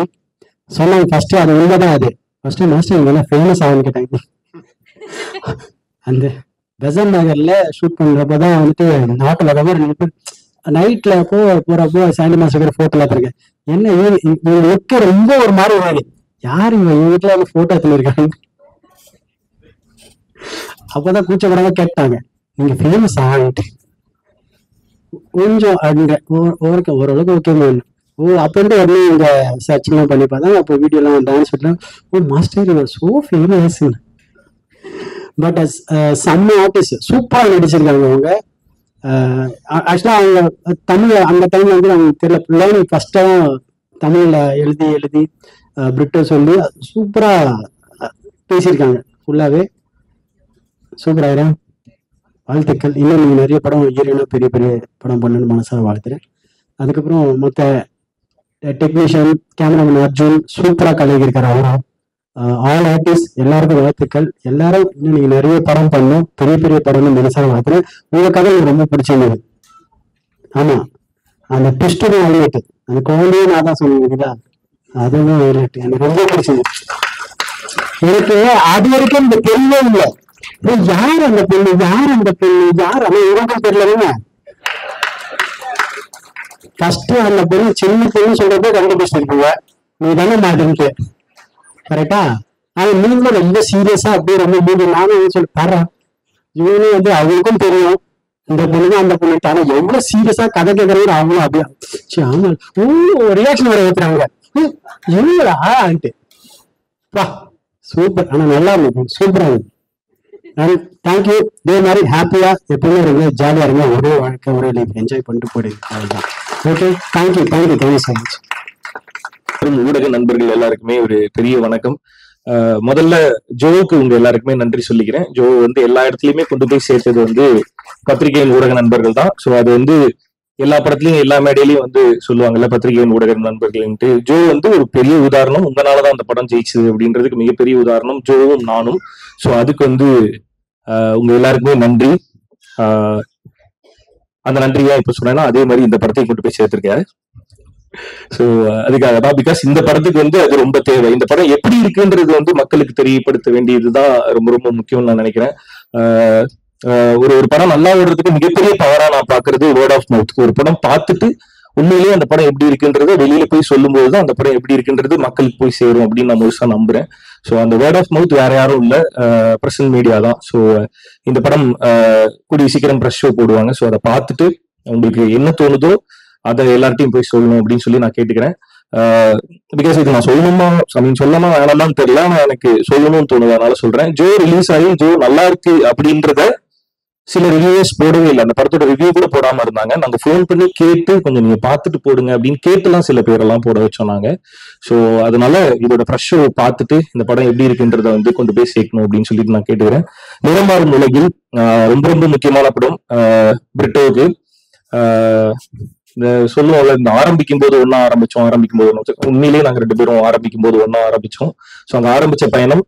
சொன்னாங்க. ஃபர்ஸ்ட் அது உண்மைதான். அது ஃபர்ஸ்ட் மாஸ்டர் என்ன ஃபேமஸ் ஆகுன்னு கேட்டாங்க. அந்த பெசன் நகர்ல ஷூட் பண்றப்பதான் வந்துட்டு நாட்டுல ரொம்ப நைட்ல போறப்போ சாண்டி மாஸ்டர் கூட போட்டோ எடுத்திருக்கேன். என்ன லுக்க ரொம்ப ஒரு மாதிரி வாங்க, யாரு இவங்க வீட்டுல வந்து போட்டோ எடுத்துருக்காங்க. அப்பதான் கூச்சப்படாம கேட்டாங்க, நீங்க ஃபேமஸ் ஆகிட்டு கொஞ்சம் அங்க ஓரளவுக்கு ஓகே மேம். அப்ப இருந்து உடனே இங்க சர்ச்சிங்லாம் பண்ணி பார்த்தா, அப்போ வீடியோலாம் டான்ஸ் விட்டலாம். Master so famous. பட் செம்ம ஆர்டிஸ்ட், சூப்பரா நடிச்சிருக்காங்க அவங்க. ஆக்சுவலா அவங்க தமிழ்ல அந்த டைம்ல வந்து அவங்க தெரியல பிள்ளைங்க ஃபர்ஸ்டா தமிழ்ல எழுதி பிரிட்டோ சொல்லி சூப்பரா பேசியிருக்காங்க. ஃபுல்லாவே சூப்பராயிரா, வாழ்த்துக்கள். இன்னும் நீங்க நிறைய படம் ஹீரோனா பெரிய பெரிய படம் பண்ணணும்னு மனசார வாழ்த்துறேன். அதுக்கப்புறம் மொத்த டெக்னீஷியன் கேமராமேன் அர்ஜுன் சூப்பரா கலகியிருக்காரு. அவரும் ஆல் ஆர்டிஸ்ட் எல்லாருக்கும் வாழ்த்துக்கள். எல்லாரும் இன்னும் நீங்க நிறைய படம் பண்ணணும், பெரிய பெரிய படம்னு மனசார வாழ்த்துறேன். உங்க கதை எனக்கு ரொம்ப பிடிச்சிருந்தது. ஆமா, அந்த ட்விஸ்டர் ஹைலைட், அந்த குழந்தையே நான் தான் சொன்னீங்களா, அதுவும் ஹைலைட் எனக்கு ரொம்ப பிடிச்சது. எனக்கு அது வரைக்கும் இந்த தெரியவே இல்லை, யார் அந்த பெண்ணு யார் அந்த பெண்ணு யார் அவன் இவங்க தெரியல. ஃபர்ஸ்ட் அந்த பொண்ணு சின்ன பொண்ணு சொல்றப்ப கண்டுபிடிச்சிருக்கீங்க, நீ தானே மாட்டேன்ட்டு கரெக்டா. ஆனா நீங்களும் ரொம்ப சீரியஸா அப்படியே ரொம்ப மூடி நானும் சொல்லி பாரு இவனும் வந்து அவங்களுக்கும் தெரியும் இந்த பொண்ணுங்க அந்த பொண்ணு. ஆனா எவ்வளவு சீரியஸா கதை கேட்கறவங்க அவங்களும் அப்படியே ஆமா ரியாக்ஷன் வர ஊத்துறாங்க இவங்களா ஆன்ட்டு வா சூப்பர். ஆனா நல்லா இருந்தது, சூப்பரா இருந்தது. தேங்க்யூ. இதே மாதிரி ஹாப்பியா எப்பவுமே இருங்க, ஜாலியா இருங்க, ஒரே வாழ்க்கை ஒரே லைஃப் என்ஜாய் பண்ணிட்டு போயிடுங்க. அதுதான். Okay, thank you thank you thank you so much. ஊடக நண்பர்கள் எல்லாருக்குமே ஒரு பெரிய வணக்கம். முதல்ல ஜோவுக்கு உங்க எல்லாருக்குமே நன்றி சொல்லிக்கிறேன். ஜோ வந்து எல்லா இடத்துலயுமே கொண்டு போய் சேர்த்தது வந்து பத்திரிகையின் ஊடக நண்பர்கள் தான். ஸோ அது வந்து எல்லா படத்துலயும் எல்லா மேடையிலயும் வந்து சொல்லுவாங்கல்ல பத்திரிகையின் ஊடக நண்பர்கள்ட்டு. ஜோ வந்து ஒரு பெரிய உதாரணம். உங்களாலதான் அந்த படம் ஜெயிச்சது அப்படின்றதுக்கு மிகப்பெரிய உதாரணம் ஜோவும் நானும். ஸோ அதுக்கு வந்து உங்க எல்லாருக்குமே நன்றி. அந்த நன்றியா இப்ப சொன்னேன்னா அதே மாதிரி இந்த படத்தை கொண்டு போய் சேர்த்திருக்கேன். ஸோ அதுக்காக தான், பிகாஸ் இந்த படத்துக்கு வந்து அது ரொம்ப தேவை. இந்த படம் எப்படி இருக்குன்றது வந்து மக்களுக்கு தெரியப்படுத்த வேண்டியதுதான் ரொம்ப ரொம்ப முக்கியம்னு நான் நினைக்கிறேன். ஒரு படம் நல்லா ஓடுறதுக்கு மிகப்பெரிய பவரா நான் பாக்குறது வேர்ட் ஆஃப் மவுத். ஒரு படம் பார்த்துட்டு உண்மையிலேயே அந்த படம் எப்படி இருக்குன்றத வெளியில போய் சொல்லும் போதுதான் அந்த படம் எப்படி இருக்குன்றது மக்களுக்கு போய் சேரும் அப்படின்னு நான் முழுசா நம்புறேன். ஸோ அந்த வேர்ட் ஆஃப் மவுத் வேற யாரும் இல்ல, பிரசன்ட் மீடியா தான். ஸோ இந்த படம் கூடிய சீக்கிரம் ப்ரெஷ் ஷோ போடுவாங்க. ஸோ அதை பார்த்துட்டு உங்களுக்கு என்ன தோணுதோ அதை எல்லார்ட்டையும் போய் சொல்லணும் அப்படின்னு சொல்லி நான் கேட்டுக்கிறேன். பிகாஸ் இது நான் சொல்லணுமா சொல்லாம வேணாமான்னு தெரியல, ஆனா எனக்கு சொல்லணும்னு தோணுது, அதனால சொல்றேன். ஜோ ரிலீஸ் ஆகி ஜோ நல்லா இருக்கு அப்படின்றத சில ரிவ்யூஸ் போடவே இல்லை. அந்த படத்தோட ரிவ்யூ கூட போடாம இருந்தாங்க. நாங்க ஃபோன் பண்ணி கேட்டு கொஞ்சம் நீங்க பார்த்துட்டு போடுங்க அப்படின்னு கேட்டுலாம் சில பேரெல்லாம் போட வச்சோம் நாங்க. ஸோ அதனால இதோட ஃப்ரெஷ் ஷோ பார்த்துட்டு இந்த படம் எப்படி இருக்குன்றத வந்து கொண்டு போய் சேர்க்கணும் அப்படின்னு சொல்லிட்டு நான் கேட்டுக்கிறேன். நிறமாறும் உலகில் ரொம்ப ரொம்ப முக்கியமான படம் பிரிட்டோவுக்கு. இந்த சொல்லுவோம்ல, இந்த ஆரம்பிக்கும் போது ஒன்னா ஆரம்பிக்கும் போது உண்மையிலேயே நாங்க 2 பேரும் ஆரம்பிக்கும் போது ஒன்னா ஆரம்பிச்சோம். ஸோ அங்க ஆரம்பிச்ச பயணம்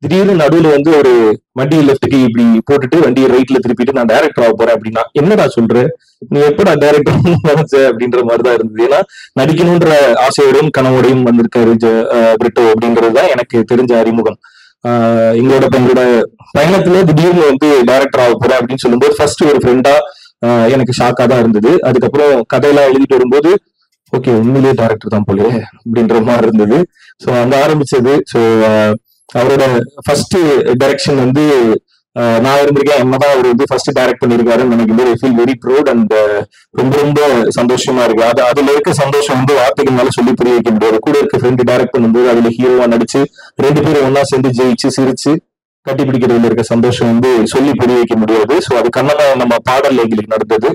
திடீர்னு நடுவுல வந்து ஒரு வண்டியை லெஃப்ட்டுக்கு இப்படி போட்டுட்டு வண்டியை ரைட்ல திருப்பிட்டு நான் டைரக்டர் ஆக போறேன் அப்படின்னா என்னடா சொல்ற, நீ எப்படா டைரக்டர் நினைச்ச அப்படின்ற மாதிரிதான் இருந்தது. ஏன்னா நடிக்கணும்ன்ற ஆசையோடையும் கனவோடையும் வந்திருக்காரு பிரிட்டோ அப்படின்றதுதான் எனக்கு தெரிஞ்ச அறிமுகம். எங்களோட பயணத்துல திடீர்னு வந்து டைரக்டர் ஆக போறேன் அப்படின்னு சொல்லும்போது ஃபர்ஸ்ட் ஒரு ஃப்ரெண்டா எனக்கு ஷாக்கா தான் இருந்தது. அதுக்கப்புறம் கதையெல்லாம் எழுதிட்டு வரும்போது ஓகே உண்மையிலேயே டைரக்டர் தான் போல அப்படின்ற மாதிரி இருந்தது. ஸோ அங்க ஆரம்பிச்சது. ஸோ அவரோட ஃபர்ஸ்ட் டைரக்ஷன் வந்து நான் இருந்திருக்கேன், என்னதான் அவர் வந்து ஃபர்ஸ்ட் டைரக்ட் பண்ணிருக்காருன்னு நினைக்கும் போது I feel very proud and ரொம்ப ரொம்ப சந்தோஷமா இருக்கு. அதுல இருக்க சந்தோஷம் வந்து வார்த்தைகள்னால சொல்லி புரிய வைக்க முடியாது. கூட இருக்க ஃப்ரெண்டு டைரக்ட் பண்ணும்போது அதுல ஹீரோவா நடிச்சு 2 பேரும் ஒன்னா சேர்ந்து ஜெயிச்சு சிரிச்சு கட்டி பிடிக்கிறதுல இருக்க சந்தோஷம் வந்து சொல்லி புரிய வைக்க முடியாது. ஸோ அது கண்ணதாசன் நம்ம பாடல் எங்களுக்கு நடந்தது.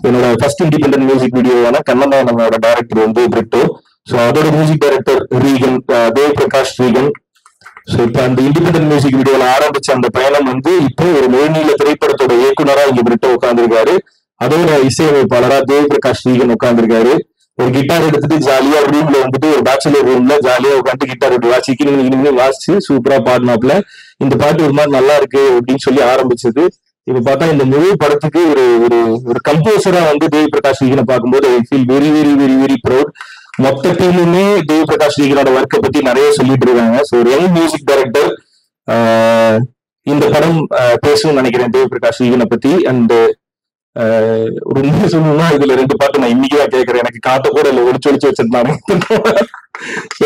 என்னோட ஃபர்ஸ்ட் இண்டிபெண்டன்ட் மியூசிக் வீடியோவான கண்ணதாசன் நம்மளோட டைரக்டர் வந்து பிரிட்டோ. ஸோ அதோட music director Regan, Dev Prakash Regan. So இப்ப அந்த இண்டிபெண்டன்ட் மியூசிக் வீடியோல ஆரம்பிச்ச அந்த பயணம் வந்து இப்போ ஒரு மொழிநீள திரைப்படத்தோட இயக்குனரா இங்க பிரிட்டோ உட்கார்ந்துருக்காரு. அதோட இசையமைப்பாளரா தேவ் பிரகாஷ் ரீகன் உட்கார்ந்துருக்காரு. ஒரு கிட்டார் எடுத்துட்டு ஜாலியா ரூம்ல வந்துட்டு ஒரு பேச்சுலர் ரூம்ல ஜாலியா உட்காந்து கிட்டார் எடுத்து வாசிச்சு சூப்பரா பாடினாப்ல. இந்த பாட்டு ஒரு மாதிரி நல்லா இருக்கு அப்படின்னு சொல்லி ஆரம்பிச்சது. இப்ப பார்த்தா இந்த முழு படத்துக்கு ஒரு ஒரு ஒரு கம்போசரா வந்து தேவ் பிரகாஷ் ரீகனை பார்க்கும்போது I feel very very very very proud. மொத்த டீமுமே தேவ் பிரகாஷ் ரீகனோட ஒர்க்கை பத்தி நிறைய சொல்லிட்டு இருக்காங்க. ஸோ ஒரு யங் மியூசிக் டைரக்டர் இந்த படம் பேசணும்னு நினைக்கிறேன் தேவ் பிரகாஷ் ரீகனை பத்தி. அண்ட் ஒரு உண்மை சொல்லணும்னா இதுல 2 பாட்டு நான் இன்னைக்குதான் கேட்கறேன். எனக்கு காட்ட கூட இல்லை, ஒளிச்சு வச்சிருந்தாங்க.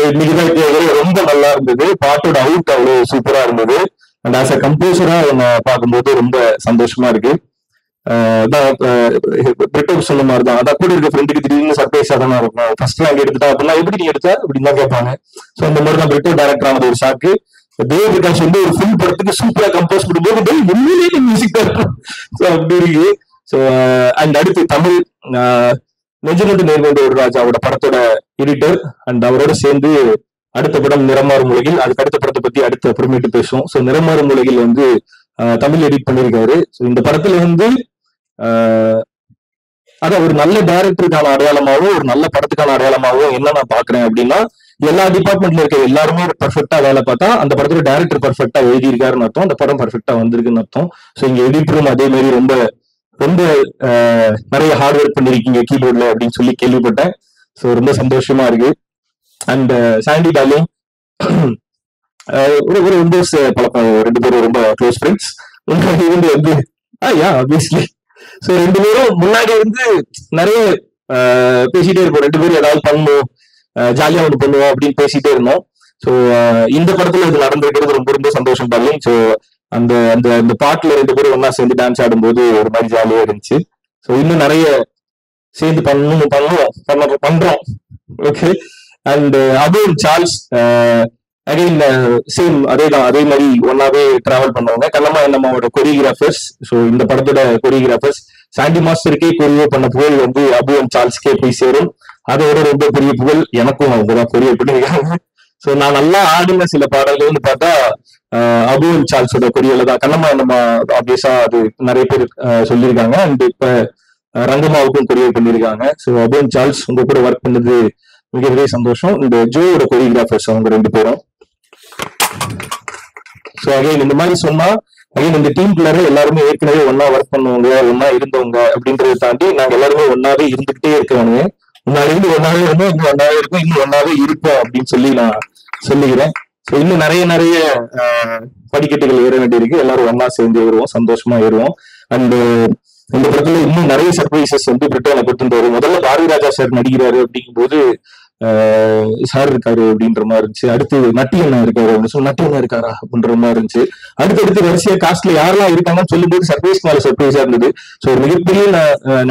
இன்னைக்குதான் கேட்கறேன். ரொம்ப நல்லா இருந்தது. பாட்டோட அவுட் அவ்வளவு சூப்பரா இருந்தது. அண்ட் ஆஸ் அ கம்போசரா என்ன பார்க்கும்போது ரொம்ப சந்தோஷமா இருக்கு. பிரிட்டோ சொன்ன மாதிரிதான், அதான் கூட இருக்க ஃப்ரெண்டுக்கு திடீர்னு சர்ப்ரைஸா தானே இருக்கும். ஃபர்ஸ்ட் ரேங்க் எடுத்துட்டா அப்படின்னா எப்படி நீ எடுத்த அப்படின்னு தான் கேட்பாங்க. ஸோ அந்த மாதிரி தான் பிரிட்டோ டைரக்டர் ஆனது ஒரு ஷாக்கு. தேவ் பிரகாஷ் வந்து ஒரு ஃபுல் படத்துக்கு சூப்பரா கம்போஸ் பண்ணும்போது உண்மையிலேயே மியூசிக் டைரக்டர் அப்படி இருக்கு. ஸோ அண்ட் அடுத்து தமிழ் நெஞ்சனட்டு நேர்கொண்ட ஒரு ராஜாவோட படத்தோட எடிட்டர் அண்ட் அவரோட சேர்ந்து அடுத்த படம் நிறமாறும் உலகில். அதுக்கு அடுத்த படத்தை பத்தி அடுத்த அப்புறமேட்டு பேசுவோம். ஸோ நிறமாறும் உலகில் வந்து தமிழ் எடிட் பண்ணியிருக்காரு. ஸோ இந்த படத்துல வந்து அதான் ஒரு நல்ல டைரக்டருக்கான அடையாளமாகவும் ஒரு நல்ல படத்துக்கான அடையாளமாகவும் என்ன நான் பாக்குறேன் அப்படின்னா, எல்லா டிபார்ட்மெண்ட்ல இருக்க எல்லாருமே பர்ஃபெக்டா வேலை பார்த்தா அந்த படத்துல டைரக்டர் பர்ஃபெக்டா எழுதியிருக்காருன்னு அர்த்தம், அந்த படம் பர்ஃபெக்டா வந்திருக்குன்னு அர்த்தம். ஸோ இங்க எடிட்டரும் அதே மாதிரி ரொம்ப ரொம்ப நிறைய ஹார்ட் ஒர்க் பண்ணிருக்கீங்க கீபோர்ட்ல அப்படின்னு சொல்லி கேள்விப்பட்டேன். ஸோ ரொம்ப சந்தோஷமா இருக்கு. அண்ட் சாண்டி டார்லிங் ஒரு விண்டோஸ் பழக்கம், 2 பேரும் ரொம்ப க்ளோஸ் ஃப்ரெண்ட்ஸ். இவங்க வந்து ஆப்வியஸ்லி. ஸோ 2 பேரும் முன்னாடி வந்து நிறைய பேசிட்டே இருப்போம். 2 பேரும் ஏதாவது பண்ணுவோம், ஜாலியா ஒன்று பண்ணுவோம் அப்படின்னு பேசிட்டே இருந்தோம். ஸோ இந்த படத்துல இது நடந்திருக்கிறது ரொம்ப ரொம்ப சந்தோஷம் டார்லிங். ஸோ அந்த அந்த அந்த பாட்டுல 2 பேரும் ஒன்னா சேர்ந்து டான்ஸ் ஆடும்போது ஒரு மாதிரி ஜாலியா இருந்துச்சு. ஸோ இன்னும் நிறைய சேர்ந்து பண்றோம். Okay. And Abul Charles again same அதே மாதிரி ஒன்னாவே டிராவல் பண்ணுவாங்க. கண்ணம்மா என்னம்மாவோட கொரியோகிராஃபர்ஸ். ஸோ இந்த படத்தோட கொரியோகிராஃபர்ஸ் சாண்டி மாஸ்டருக்கே கொரியோ பண்ண புகழ் வந்து அபு அண்ட் சார்ல்ஸ்க்கே போய் சேரும். அதோட ரொம்ப பெரிய புகழ் எனக்கும் அவங்கதான் கொரியோ பண்ணிருக்காங்க. ஸோ நான் நல்லா ஆடின சில பாடல்கள்னு பார்த்தா அபு அண்ட் சார்ல்ஸோட கொரியோல தான். கண்ணம்மா என்னம்மா ஆப்வியஸா அது நிறைய பேர் சொல்லியிருக்காங்க. அண்ட் இப்ப ரங்கம்மாவுக்கும் கொரியோ பண்ணியிருக்காங்க. ஸோ அபு அண்ட் சார்ல்ஸ் உங்க கூட ஒர்க் பண்ணது மிகப்பெரிய சந்தோஷம். இந்த ஜோவோட கொரியோகிராஃபர்ஸ் அவங்க 2 பேரும். ஸோ அகைன் இந்த மாதிரி சொன்னா அகைன் இந்த டீம்குள்ளார எல்லாருமே ஏற்கனவே ஒன்னா ஒர்க் பண்ணுவாங்க, ஒன்னா இருந்தவங்க அப்படின்றத தாண்டி நாங்க எல்லாருமே ஒன்னாவே இருந்துகிட்டே இருக்கவங்க. முன்னாடி இருந்து ஒன்னாவே இருந்தோம், இன்னும் ஒன்னாவே இருக்கும், இன்னும் ஒன்னாவே இருப்போம் அப்படின்னு சொல்லி நான் சொல்லிக்கிறேன். ஸோ இன்னும் நிறைய படிக்கட்டுகள் ஏற வேண்டியிருக்கு. எல்லாரும் ஒன்னா சேர்ந்து ஏறுவோம், சந்தோஷமா ஏறுவோம். அண்ட் இந்த படத்துல இன்னும் நிறைய சர்ப்ரைசஸ் வந்து பிரிட்டோல கொடுத்துருந்தாரு. முதல்ல பாரதி ராஜா சார் நடிக்கிறாரு அப்படிங்கும் போது சார் இருக்காரு அப்படின்ற மாதிரி இருந்துச்சு. அடுத்து நட்டி அண்ணா இருக்காரு அப்படின்னு நட்டி அண்ணா இருக்காரா அப்படின்ற மாதிரி இருந்துச்சு. அடுத்தடுத்து வரிசையா காஸ்ட்ல யாரெல்லாம் இருக்காங்கன்னு சொல்லும்போது சர்ப்ரைஸ் மேல சர்ப்ரைஸா இருந்தது. ஸோ ஒரு மிகப்பெரிய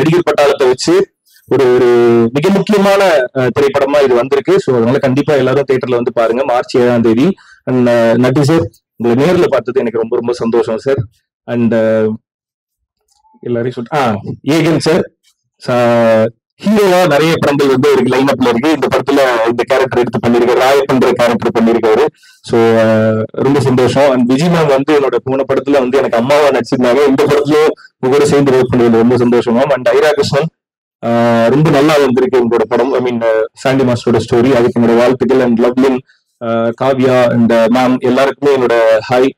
நடிகர் பட்டாளத்தை வச்சு ஒரு மிக முக்கியமான திரைப்படமா இது வந்திருக்கு. ஸோ அதனால கண்டிப்பா எல்லாரும் தியேட்டர்ல வந்து பாருங்க. மார்ச் 7ஆம் தேதி. அண்ட் நட்டி சார் உங்களை நேர்ல பார்த்தது எனக்கு ரொம்ப ரொம்ப சந்தோஷம் சார். அண்ட் எல்லாரையும் ஏகன் சார் ஹீரோவா நிறைய படங்கள் வந்து ஒரு லைன் அப்ல இருக்கு. இந்த படத்துல இந்த கேரக்டர் எடுத்து பண்ணிருக்காரு, ராயப்பன்ற கேரக்டர் பண்ணிருக்காரு. ஸோ ரொம்ப சந்தோஷம். அண்ட் விஜய் மேம் வந்து என்னோட போன படத்துல வந்து எனக்கு அம்மாவா நடிச்சிருந்தாங்க. இந்த படத்துலயும் உங்களோட சேர்ந்து ஒர்க் பண்ணது ரொம்ப சந்தோஷம் மேம். அண்ட் ஐரா கிருஷ்ணன் ரொம்ப நல்லா வந்திருக்கு உங்களோட படம். ஐ மீன் சாண்டி மாஸ்டரோட ஸ்டோரி. அதுக்கு என்னோட வாழ்த்துக்கள். And Lovelin, Kavya and ma'am எல்லாருக்குமே என்னோட ஹாய்.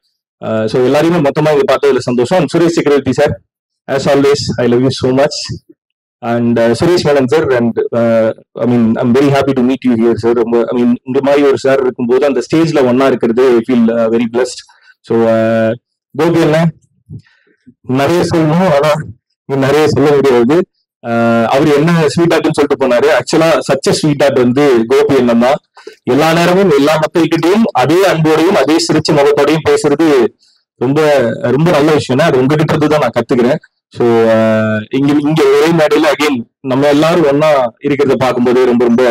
ஸோ எல்லாரையுமே மொத்தமா இங்க பார்த்ததுல சந்தோஷம். And Suresh security sir, as always I love you so much. And Suresh Menon sir, and I mean I'm very happy to meet you here sir. I mean இந்த மாதிரி ஒரு சார் இருக்கும்போது அந்த ஸ்டேஜ்ல ஒன்னா இருக்கிறது I feel very blessed. So Gopi என்ன நிறைய சொல்லணும், ஆனா நிறைய சொல்ல முடியாது. அவர் என்ன ஸ்வீட் ஆர்ட்னு சொல்லிட்டு போனாரு. ஆக்சுவலா சச்ச ஸ்வீட் ஆர்ட் வந்து கோபி என்னன்னா எல்லா நேரமும் எல்லா மக்கள்கிட்டையும் அதே அன்போடையும் அதே சிரிச்ச முகத்தோடையும் பேசுறது ரொம்ப ரொம்ப நல்ல விஷயம். அது உங்ககிட்ட இருந்து தான் நான் கத்துக்கிறேன். ஸோ இங்க ஒரே மேடையில அகைன் நம்ம எல்லாரும் ஒன்னா இருக்கிறத பார்க்கும்போது ரொம்ப ரொம்ப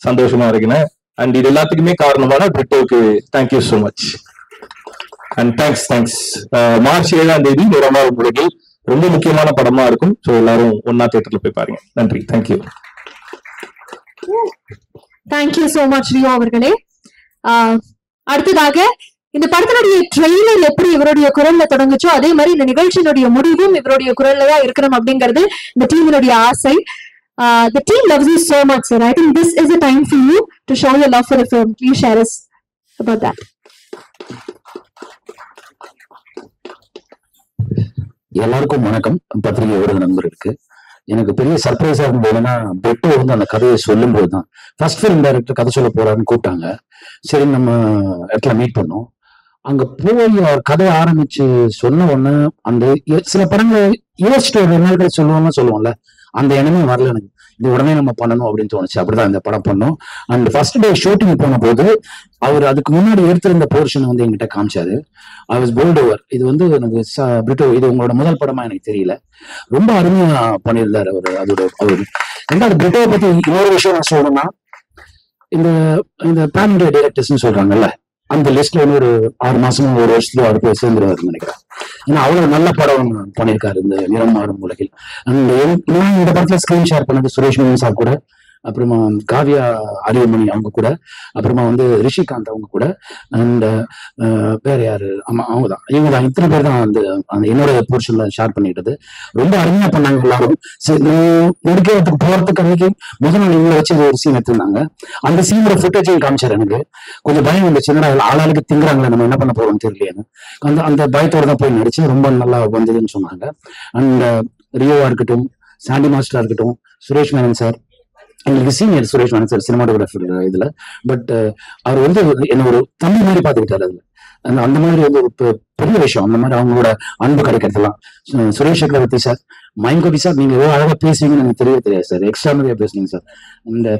சந்தோஷமா இருக்குன்னு. அண்ட் இது எல்லாத்துக்குமே காரணமான பிரிட்டோவுக்கு thank you so much. And thanks. March 7ஆம் தேதி நிறமாறும் உலகில் ரொம்ப முக்கியமான படமா இருக்கும். ஸோ எல்லாரும் ஒன்னா தியேட்டர்ல போய் பாருங்க. நன்றி. Thank you. Thank you so much Rio அவர்களே. அடுத்ததாக இந்த படத்தினுடைய ட்ரெய்லர் எப்படி இவருடைய குரல்ல தொடங்குச்சோ அதே மாதிரி இந்த நிகழ்ச்சியினுடைய முடிவும் இவருடைய குரல்ல தான் இருக்கணும் அப்படிங்கிறது இந்த டீமினுடைய ஆசை. The team loves you so much, sir. I think this is a time for you to show your love for the film. Please share us about that. எல்லாருக்கும் வணக்கம். பத்திரிகை ஊடக நண்பர்களுக்கு எனக்கு பெரிய சர்ப்ரைஸா இருந்தது என்னன்னா, பிரிட்டோ வந்து அந்த கதையை சொல்லும் போதுதான் ஃபர்ஸ்ட் ஃபிலிம் டைரக்டர் கதை சொல்ல போறாருன்னு கூப்பிட்டாங்க. சரி நம்ம இடத்துல மீட் பண்ணோம். அங்க போய் அவர் கதையை ஆரம்பிச்சு சொன்ன உடனே அந்த சில படங்களை யோசிச்சுட்டு ஒரு நாட்கள் சொல்லுவோம்ல, அந்த எண்ணமே வரல எனக்கு. இது உடனே நம்ம பண்ணணும் அப்படின்னு தோணுச்சு. அப்படிதான் இந்த படம் பண்ணோம். அண்ட் ஃபர்ஸ்ட் டே ஷூட்டிங் போன போது அவர் அதுக்கு முன்னாடி எடுத்திருந்த போர்ஷனை வந்து என்கிட்ட காமிச்சாரு. I was bowled over. இது வந்து எனக்கு பிரிட்டோ இது உங்களோட முதல் படமா எனக்கு தெரியல, ரொம்ப அருமையா பண்ணியிருந்தாரு அவரு. அவரு ரெண்டாவது பிரிட்டோவை பத்தி இன்னொரு விஷயம் நான் சொல்லணும்னா, இந்த பேன் இண்டியா டைரக்டர்ஸ்ன்னு சொல்றாங்கல்ல, அந்த லிஸ்ட்ல வந்து ஒரு 6 மாசமோ 1 வருஷத்துல அவர் போய் சேர்ந்துருவாருன்னு நினைக்கிறேன். ஏன்னா அவ்வளவு நல்ல படம் பண்ணியிருக்காரு இந்த நிறம் மாறும் உலகில். அண்ட் இந்த படத்துல ஸ்கிரீன் ஷேர் பண்ணது சுரேஷ் மேனன் சார் கூட, அப்புறமா காவ்யா அறிவுமணி அவங்க கூட, அப்புறமா வந்து ரிஷிகாந்த் அவங்க கூட, அண்ட் வேற யாரு அவங்கதான் இவங்கதான் இத்தனை பேர் தான் அந்த என்னோட போர்ஷன்ல ஷேர் பண்ணிட்டது. ரொம்ப அருமையா பண்ணாங்க எல்லாரும். முடிக்கிறதுக்கு போறதுக்கு அன்னைக்கு முதல் நாள் இவங்களை வச்சு ஒரு சீன் எடுத்திருந்தாங்க. அந்த சீனோட ஃபுட்டேஜையும் காமிச்சாரு. எனக்கு கொஞ்சம் பயம் வந்துச்சு, ஆளாளுக்கு திங்குறாங்களே நம்ம என்ன பண்ண போறோம்னு தெரியலையேன்னு. அந்த பயத்தோட தான் போய் நடிச்சு ரொம்ப நல்லா வந்ததுன்னு சொன்னாங்க. அண்ட் ரியோவா இருக்கட்டும், சாண்டி மாஸ்டரா இருக்கட்டும், சுரேஷ் மேனன் சார், எங்களுக்கு senior Suresh Menon sir cinematographer இதுல. பட் அவர் வந்து என்ன ஒரு தம்பி மாதிரி பாத்துக்கிட்டாரு. அதுல அந்த மாதிரி வந்து ஒரு பெரிய விஷயம். அந்த மாதிரி அவங்களோட அன்பு கிடைக்கிறதுலாம். சுரேஷ் சக்கரவர்த்தி சார், மயங்கோபி சார், நீங்க எவ்வளவு அழகா பேசுவீங்கன்னு எனக்கு தெரியாது சார். எக்ஸ்ட்ரா மாதிரியா பேசுனீங்க சார். இந்த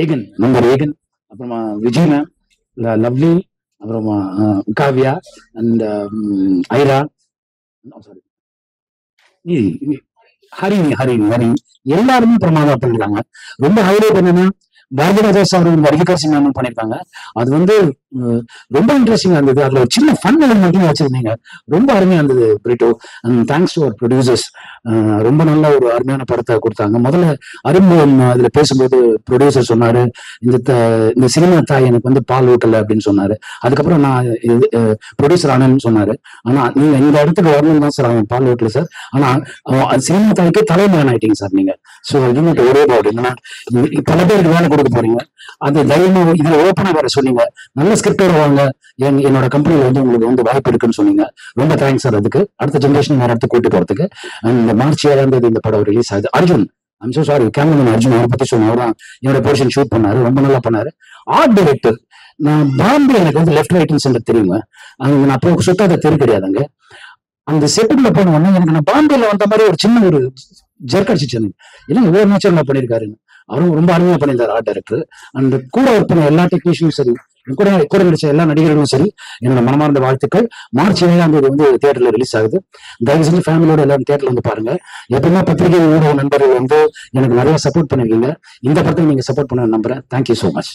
ஏகன் நம்பர் ஏகன், அப்புறமா விஜய் மேம், இந்த லவ்லி, அப்புறமா காவ்யா அண்ட் ஐரா, சாரி ஹரிணி எல்லாருமே பிரமாதம் பண்ணிருக்காங்க. ரொம்ப ஹைலைட் என்னன்னா பாரதிராஜா சார் வடிகர் சினிமா பண்ணிருக்காங்க. அது வந்து ரொம்ப இன்ட்ரெஸ்டிங்கா இருந்தது. அதுல ஒரு சின்ன ஃபன் எலிமெண்ட்டும் வச்சிருந்தீங்க. ரொம்ப அருமையா இருந்தது Brito. And thanks to our producers. ரொம்ப நல்ல ஒரு அருமையான படத்தை கொடுத்தாங்க. முதல்ல அறிமுகம் அதுல பேசும்போது ப்ரொடியூசர் சொன்னாரு, இந்த சினிமா தாய் எனக்கு வந்து பால் ஊட்டல அப்படின்னு சொன்னாரு. அதுக்கப்புறம் நான் ப்ரொடியூசர் ஆனேன்னு சொன்னாரு. ஆனா நீங்க இந்த இடத்துக்கு வரணும் தான் சார் அவன் பால் ஊட்டல சார். ஆனா சினிமா தாய்க்கு தலைமையான ஆயிட்டீங்க சார் நீங்க. ஸோ யூனிட் ஒரே பாடு என்னன்னா பல பேருக்கு வேலை கொடுக்க போறீங்க. அது தைரியமா இதுல ஓப்பனா வேற சொன்னீங்க. நல்ல ஸ்கிரிப்டோட வாங்க, என்னோட கம்பெனில வந்து உங்களுக்கு வந்து வாய்ப்பு இருக்குன்னு சொன்னீங்க. ரொம்ப தேங்க்ஸ் சார். அதுக்கு அடுத்த ஜென்ரேஷன் வேற இடத்துக்கு கூட்டு போறதுக்கு. இந்த மார்ச் 7 இந்த படம் ரிலீஸ் ஆகுது. Arjun, I'm so sorry, cameraman Arjun, அவரை பத்தி சொன்ன அவர் தான் என்னோட போர்ஷன் ஷூட் பண்ணாரு. ரொம்ப நல்லா பண்ணாரு. ஆர்ட் டைரக்டர் நான் பாம்பே, எனக்கு வந்து லெஃப்ட் ரைட்டிங் சென்டர் தெரியுங்க. அங்க நான் அப்போ சுத்தாத தெரு கிடையாதுங்க. அந்த செட்டுக்குள்ள போன உடனே எனக்கு நான் பாம்பேல வந்த மாதிரி ஒரு சின்ன ஒரு ஜெர்க் அடிச்சிச்சு. இல்லைங்க ஒவ்வொரு நேச்சர் நான் பண்ணியிருக்காருன்னு. அவரும் ரொம்ப அருமையா பண்ணியிருந்தார் ஆர்ட் டைரக்டர். அந்த கூட ஒர்க் பண்ண எல்லா டெக்னீஷியனும் சரி, கூட நடிச்ச எல்லா நடிகர்களும் சரி, என்னோட மனமார்ந்த வாழ்த்துக்கள். மார்ச் 7 வந்து தியேட்டர்ல ரிலீஸ் ஆகுது. தயவு செஞ்சு ஃபேமிலியோட எல்லாரும் தியேட்டர்ல வந்து பாருங்க. எப்பவுமே பத்திரிகை ஊடக நண்பர்கள் வந்து எனக்கு நிறைய சப்போர்ட் பண்ணிருக்கீங்க. இந்த படத்தை நீங்க சப்போர்ட் பண்ண நம்புறேன். Thank you so much.